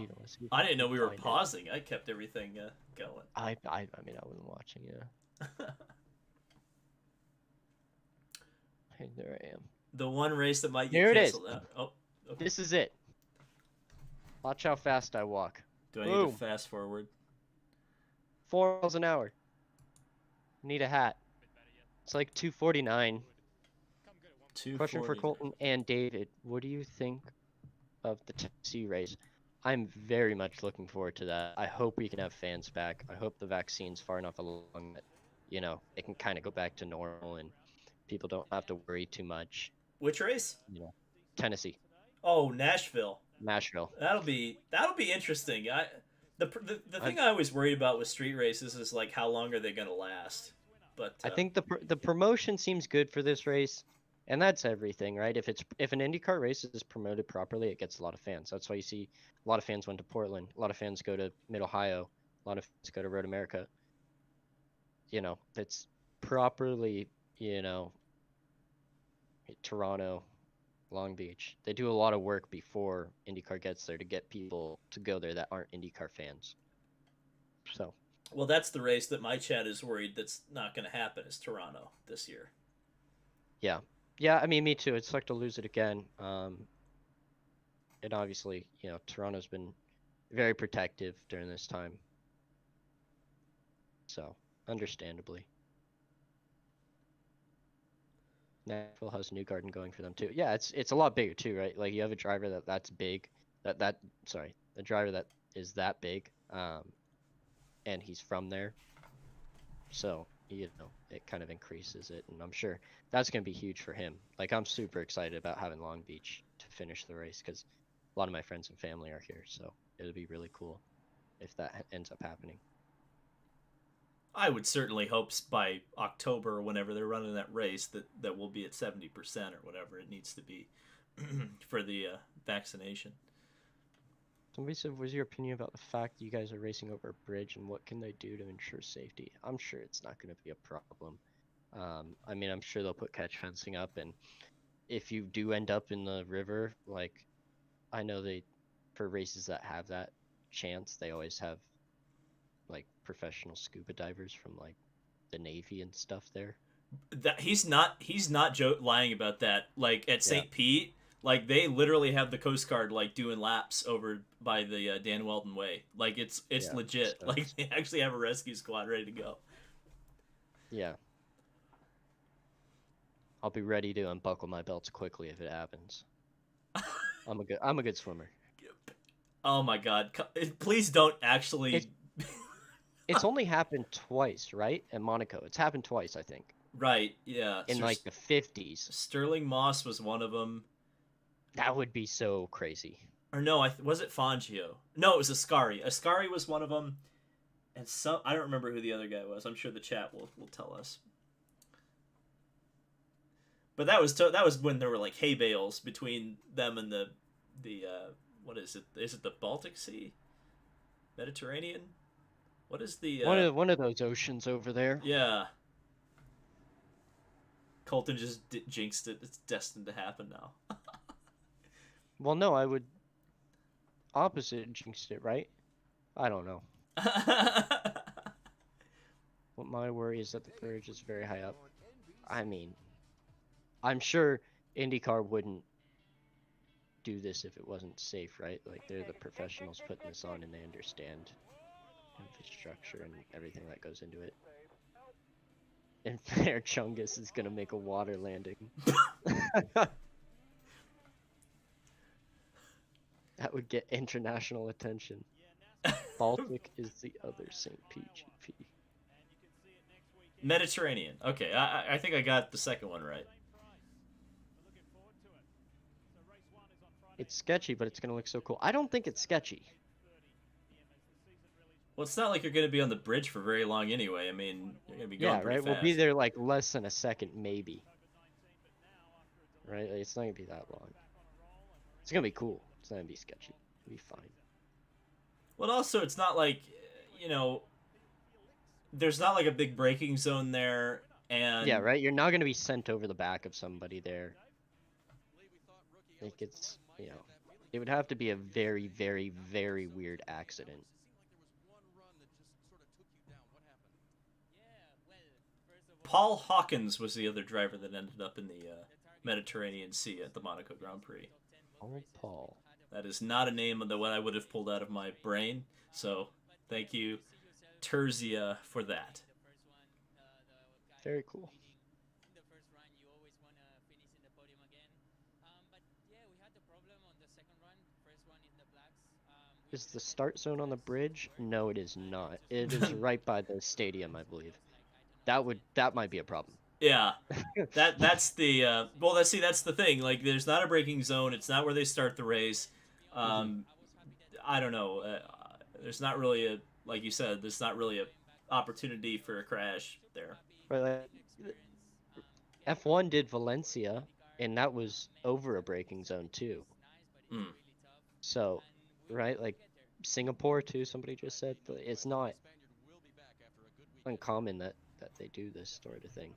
I didn't know we were pausing. I kept everything going. I mean, I wasn't watching, yeah. Hey, there I am. The one race that might get canceled out. Oh, okay. This is it. Watch how fast I walk. Do I need to fast forward? 4 miles an hour. Need a hat. It's like 249. Question for 249. Colton and David: what do you think of the Tennessee race? I'm very much looking forward to that. I hope we can have fans back. I hope the vaccine's far enough along that, it can kind of go back to normal and people don't have to worry too much. Which race? Tennessee, Oh, Nashville. Nashville. That'll be interesting. The I'm, thing I always worried about with street races is like how long are they gonna last? But I think the promotion seems good for this race, and that's everything, right? If an IndyCar race is promoted properly, it gets a lot of fans. That's why you see a lot of fans went to Portland, a lot of fans go to Mid Ohio, a lot of fans go to Road America. It's properly, Toronto, Long Beach. They do a lot of work before IndyCar gets there to get people to go there that aren't IndyCar fans. So, well, that's the race that my chat is worried that's not gonna happen is Toronto this year. yeah. Yeah, I mean, me too. It's like to lose it again. And obviously, Toronto's been very protective during this time. So, understandably. Nashville has New Garden going for them too. Yeah, it's a lot bigger too, right? Like you have a driver that's big, a driver that is that big, and he's from there, so it kind of increases it, and I'm sure that's gonna be huge for him. Like I'm super excited about having Long Beach to finish the race because a lot of my friends and family are here, so it'll be really cool if that ends up happening. I would certainly hope by October, whenever they're running that race, that we'll be at 70% or whatever it needs to be for the vaccination. Somebody said, "What's your opinion about the fact that you guys are racing over a bridge, and what can they do to ensure safety?" I'm sure it's not going to be a problem. I mean, I'm sure they'll put catch fencing up, and if you do end up in the river, like I know for races that have that chance, they always have like professional scuba divers from like the Navy and stuff there. That he's not lying about that. Like at Yeah, St. Pete, like they literally have the Coast Guard like doing laps over by the Dan Weldon Way. Like it's yeah. legit. So Like they actually have a rescue squad ready to go. yeah, I'll be ready to unbuckle my belts quickly if it happens. I'm a good swimmer. Oh my God! Please don't It's actually. it's only happened twice, right? In Monaco, it's happened twice, I think, Right? Yeah. in So like the 50s. Sterling Moss was one of them. That would be so crazy. Or no, was it Fangio? No, it was Ascari. Ascari was one of them, and some I don't remember who the other guy was. I'm sure the chat will tell us. But that was when there were like hay bales between them and the what is it? Is it the Baltic Sea, Mediterranean? What is the One of those oceans over there. yeah? Colton just jinxed it. It's destined to happen now. Well, no, I would opposite jinxed it, right? I don't know. What my worry is that the bridge is very high up. I mean, I'm sure IndyCar wouldn't do this if it wasn't safe, right? Like they're the professionals putting this on and they understand infrastructure and everything that goes into it. And Fair Chungus is gonna make a water landing. That would get international attention. Baltic is the other St. PGP. Mediterranean. Okay, I think I got the second one right. It's sketchy, but it's gonna look so cool. I don't think it's sketchy. Well, it's not like you're going to be on the bridge for very long anyway. I mean, you're going to be going Yeah, pretty right. fast. We'll be there like less than a second, maybe. Right? Like, it's not gonna be that long. It's gonna be cool. It's not gonna be sketchy. It'll be fine. Well, also, it's not like, there's not like a big braking zone there, and Yeah, right. You're not gonna be sent over the back of somebody there. Like it would have to be a very, very, very weird accident. Paul Hawkins was the other driver that ended up in the Mediterranean Sea at the Monaco Grand Prix. Oh, Paul. That is not a name of the one I would have pulled out of my brain. So thank you, Terzia, for that. Very cool. Is the start zone on the bridge? No, it is not. It is right by the stadium, I believe. That might be a problem. Yeah, that's the well. That's the thing. Like, there's not a braking zone. It's not where they start the race. Mhm. Um, I don't know. There's not really a like you said. There's not really a opportunity for a crash there. Right, F1 did Valencia, and that was over a braking zone too. Mm, So, right, like Singapore too. Somebody just said, but it's not uncommon that they do this sort of thing.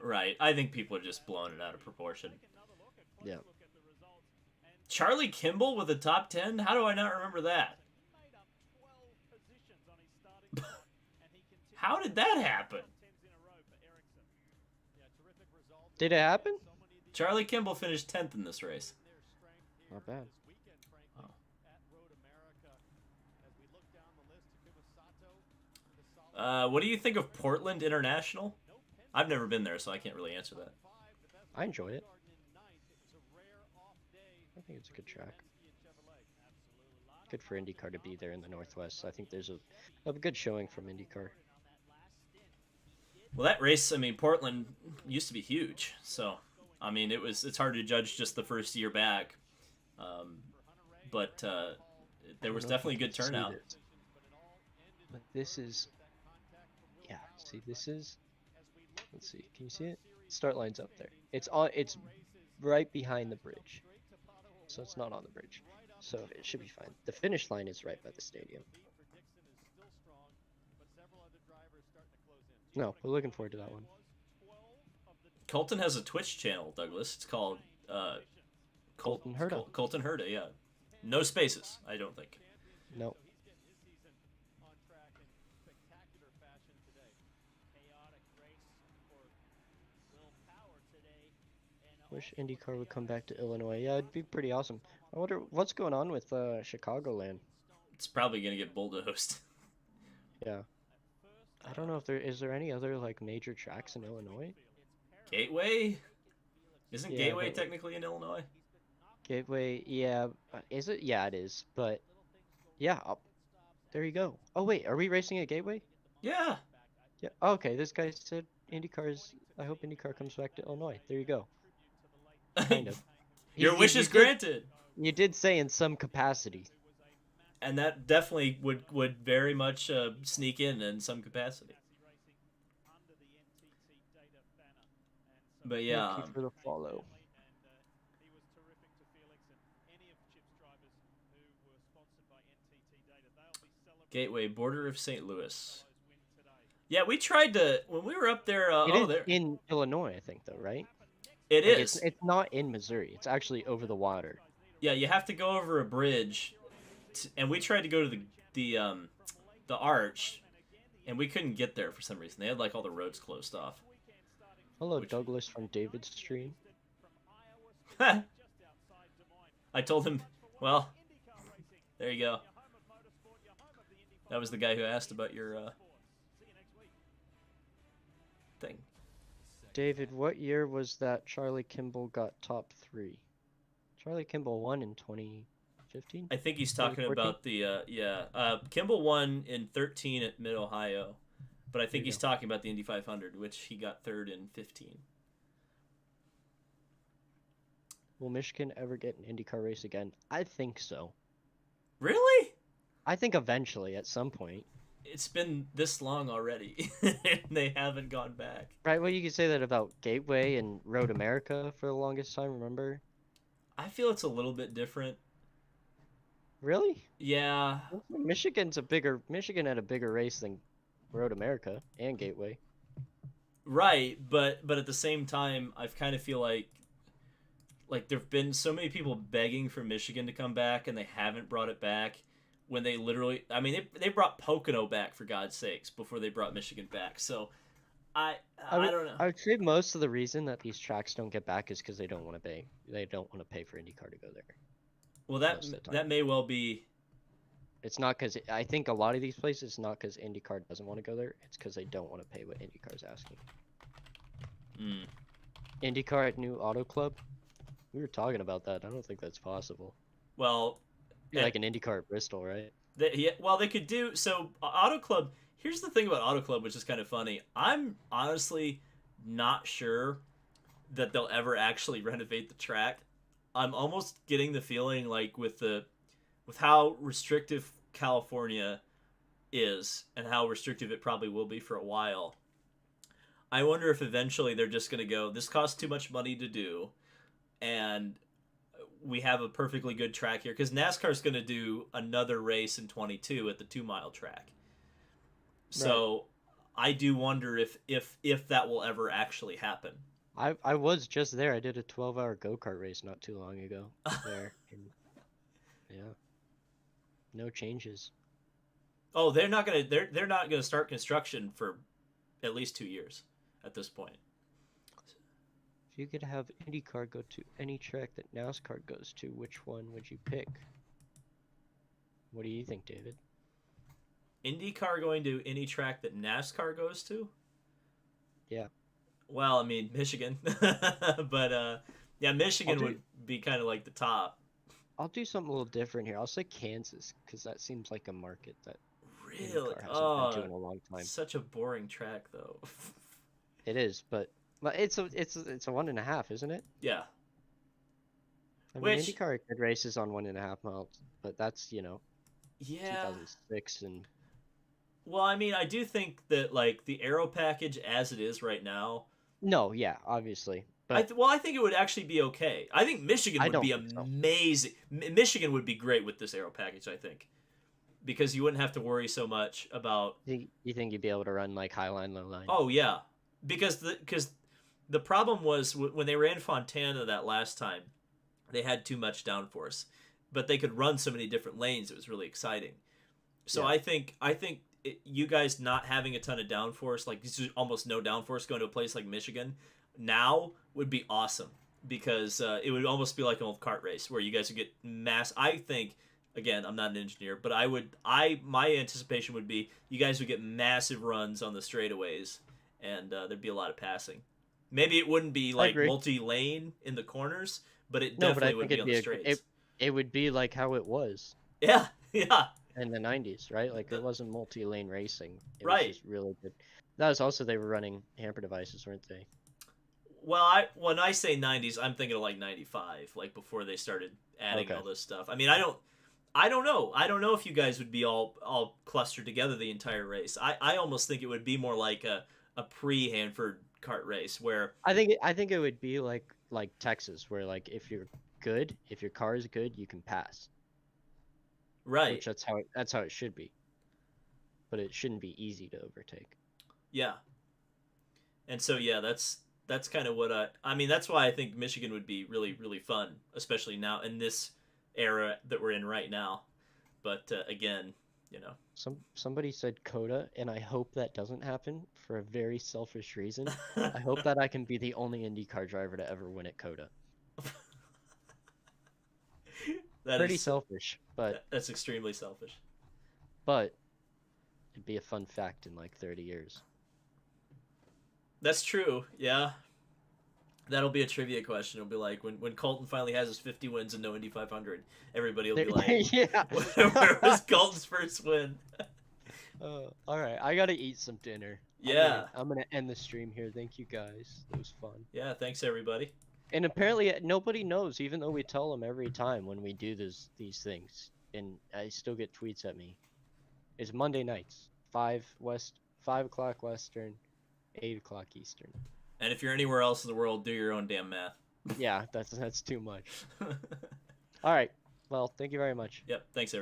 right. I think people are just blowing it out of proportion. Yeah. Charlie Kimball with a top 10? How do I not remember that? How did that happen? Did it happen? Charlie Kimball finished 10th in this race. Not bad. What do you think of Portland International? I've never been there, so I can't really answer that. I enjoy it. I think it's a good track. Good for IndyCar to be there in the Northwest. I think there's a good showing from IndyCar. Well, that race, I mean, Portland used to be huge, so I mean, it's hard to judge just the first year back, but there was definitely a good turnout. But this is, yeah. See, this is. Let's see. Can you see it? Start line's up there. It's right behind the bridge, so it's not on the bridge. So it should be fine. The finish line is right by the stadium. No, we're looking forward to that one. Colton has a Twitch channel, Douglas. It's called Colton Herta. Colton Herta, yeah. No spaces, I don't think. No. Wish IndyCar would come back to Illinois. Yeah, it'd be pretty awesome. I wonder what's going on with Chicagoland. It's probably gonna get bulldozed. Yeah. I don't know if is there any other like major tracks in Illinois? Gateway? Isn't Yeah, Gateway but, technically in Illinois? Gateway, yeah. Is it? Yeah, it is. But yeah, there you go. Oh wait, are we racing at Gateway? Yeah. Yeah. Oh, okay, this guy said IndyCar's. I hope IndyCar comes back to Illinois. There you go. Kind of. Your wish is granted. You did say in some capacity. And that definitely would very much sneak in some capacity. But yeah. Thank you for the follow. Gateway, border of St. Louis. Yeah, we tried to when we were up there. It is in Illinois, I think, though, right? It like is. It's not in Missouri. It's actually over the water. Yeah, you have to go over a bridge, and we tried to go to the arch, and we couldn't get there for some reason. They had like all the roads closed off. Hello, Douglas from David's stream. I told him, well, there you go. That was the guy who asked about your thing. David, what year was that Charlie Kimball got top 3? Charlie Kimball won in 2015? I think he's talking about the, Kimball won in 13 at Mid-Ohio, but I think he's talking about the Indy 500, which he got 3rd in 15. Will Michigan ever get an IndyCar race again? I think so. Really? I think eventually, at some point. It's been this long already, and they haven't gone back. Right, well, you could say that about Gateway and Road America for the longest time, remember? I feel it's a little bit different. Really? Yeah. Michigan had a bigger race than Road America and Gateway. Right, but at the same time, I kind of feel like there've been so many people begging for Michigan to come back, and they haven't brought it back. When they literally, I mean, they brought Pocono back for God's sakes before they brought Michigan back. So, I don't know. I would say most of the reason that these tracks don't get back is because they don't want to pay. They don't want to pay for IndyCar to go there. Well, that may well be. It's not because I think a lot of these places, it's not because IndyCar doesn't want to go there. It's because they don't want to pay what IndyCar's asking. Mm. IndyCar at New Auto Club. We were talking about that. I don't think that's possible. Well, Be like an IndyCar at Bristol, right? Well, they could do so. Auto Club. Here's the thing about Auto Club, which is kind of funny. I'm honestly not sure that they'll ever actually renovate the track. I'm almost getting the feeling like with how restrictive California is and how restrictive it probably will be for a while. I wonder if eventually they're just going to go, this costs too much money to do, and we have a perfectly good track here because NASCAR's going to do another race in 22 at the 2 mile track. So right. I do wonder if that will ever actually happen. I was just there. I did a 12-hour go-kart race not too long ago there. Yeah. No changes. Oh, they're not gonna start construction for at least 2 years at this point. If you could have IndyCar go to any track that NASCAR goes to, which one would you pick? What do you think, David? IndyCar going to any track that NASCAR goes to? Yeah. Well, I mean, Michigan. But yeah, Michigan would be kind of like the top. I'll do something a little different here. I'll say Kansas because that seems like a market that really IndyCar hasn't been to in a long time. Such a boring track, though. It is, but it's a 1.5, isn't it? Yeah. I mean, IndyCar had races on 1.5 miles, but that's yeah 2006 and. Well, I mean, I do think that like the aero package as it is right now. No, yeah, obviously. But I think it would actually be okay. I think Michigan would be amazing. So. Michigan would be great with this aero package, I think, because you wouldn't have to worry so much about. You think you'd be able to run like high line, low line? Oh yeah, because the problem was when they ran Fontana that last time, they had too much downforce, but they could run so many different lanes. It was really exciting. So yeah. I think you guys not having a ton of downforce, like almost no downforce, going to a place like Michigan now would be awesome because it would almost be like an old kart race where you guys would get I think, again, I'm not an engineer, but my anticipation would be you guys would get massive runs on the straightaways and there'd be a lot of passing. Maybe it wouldn't be like multi-lane in the corners, but it definitely would be on the straights. It would be like how it was. Yeah. In the 90s, right? Like it wasn't multi-lane racing. It was just really good. That was also they were running hamper devices, weren't they? Well, when I say 90s, I'm thinking of like 95, like before they started adding all this stuff. I mean, I don't know. I don't know if you guys would be all clustered together the entire race. I almost think it would be more like a pre-Hanford kart race where I think it would be like Texas, where like if your car is good, you can pass. Right. Which that's how it should be. But it shouldn't be easy to overtake. Yeah. And so yeah, that's kind of what I mean, that's why I think Michigan would be really, really fun, especially now in this era that we're in right now. But again, somebody said COTA, and I hope that doesn't happen for a very selfish reason. I hope that I can be the only IndyCar driver to ever win at COTA. Pretty selfish, but that's extremely selfish. But it'd be a fun fact in like 30 years. That's true. Yeah, that'll be a trivia question. It'll be like when Colton finally has his 50 wins and no Indy 500, everybody will be like, "Yeah, where was Colton's first win?" All right, I gotta eat some dinner. Yeah, I'm gonna end the stream here. Thank you guys. It was fun. Yeah, thanks everybody. And apparently nobody knows, even though we tell them every time when we do these things, and I still get tweets at me. It's Monday nights, 5 o'clock Western, 8 o'clock Eastern. And if you're anywhere else in the world, do your own damn math. Yeah, that's too much. All right. Well, thank you very much. Yep. Thanks, everybody.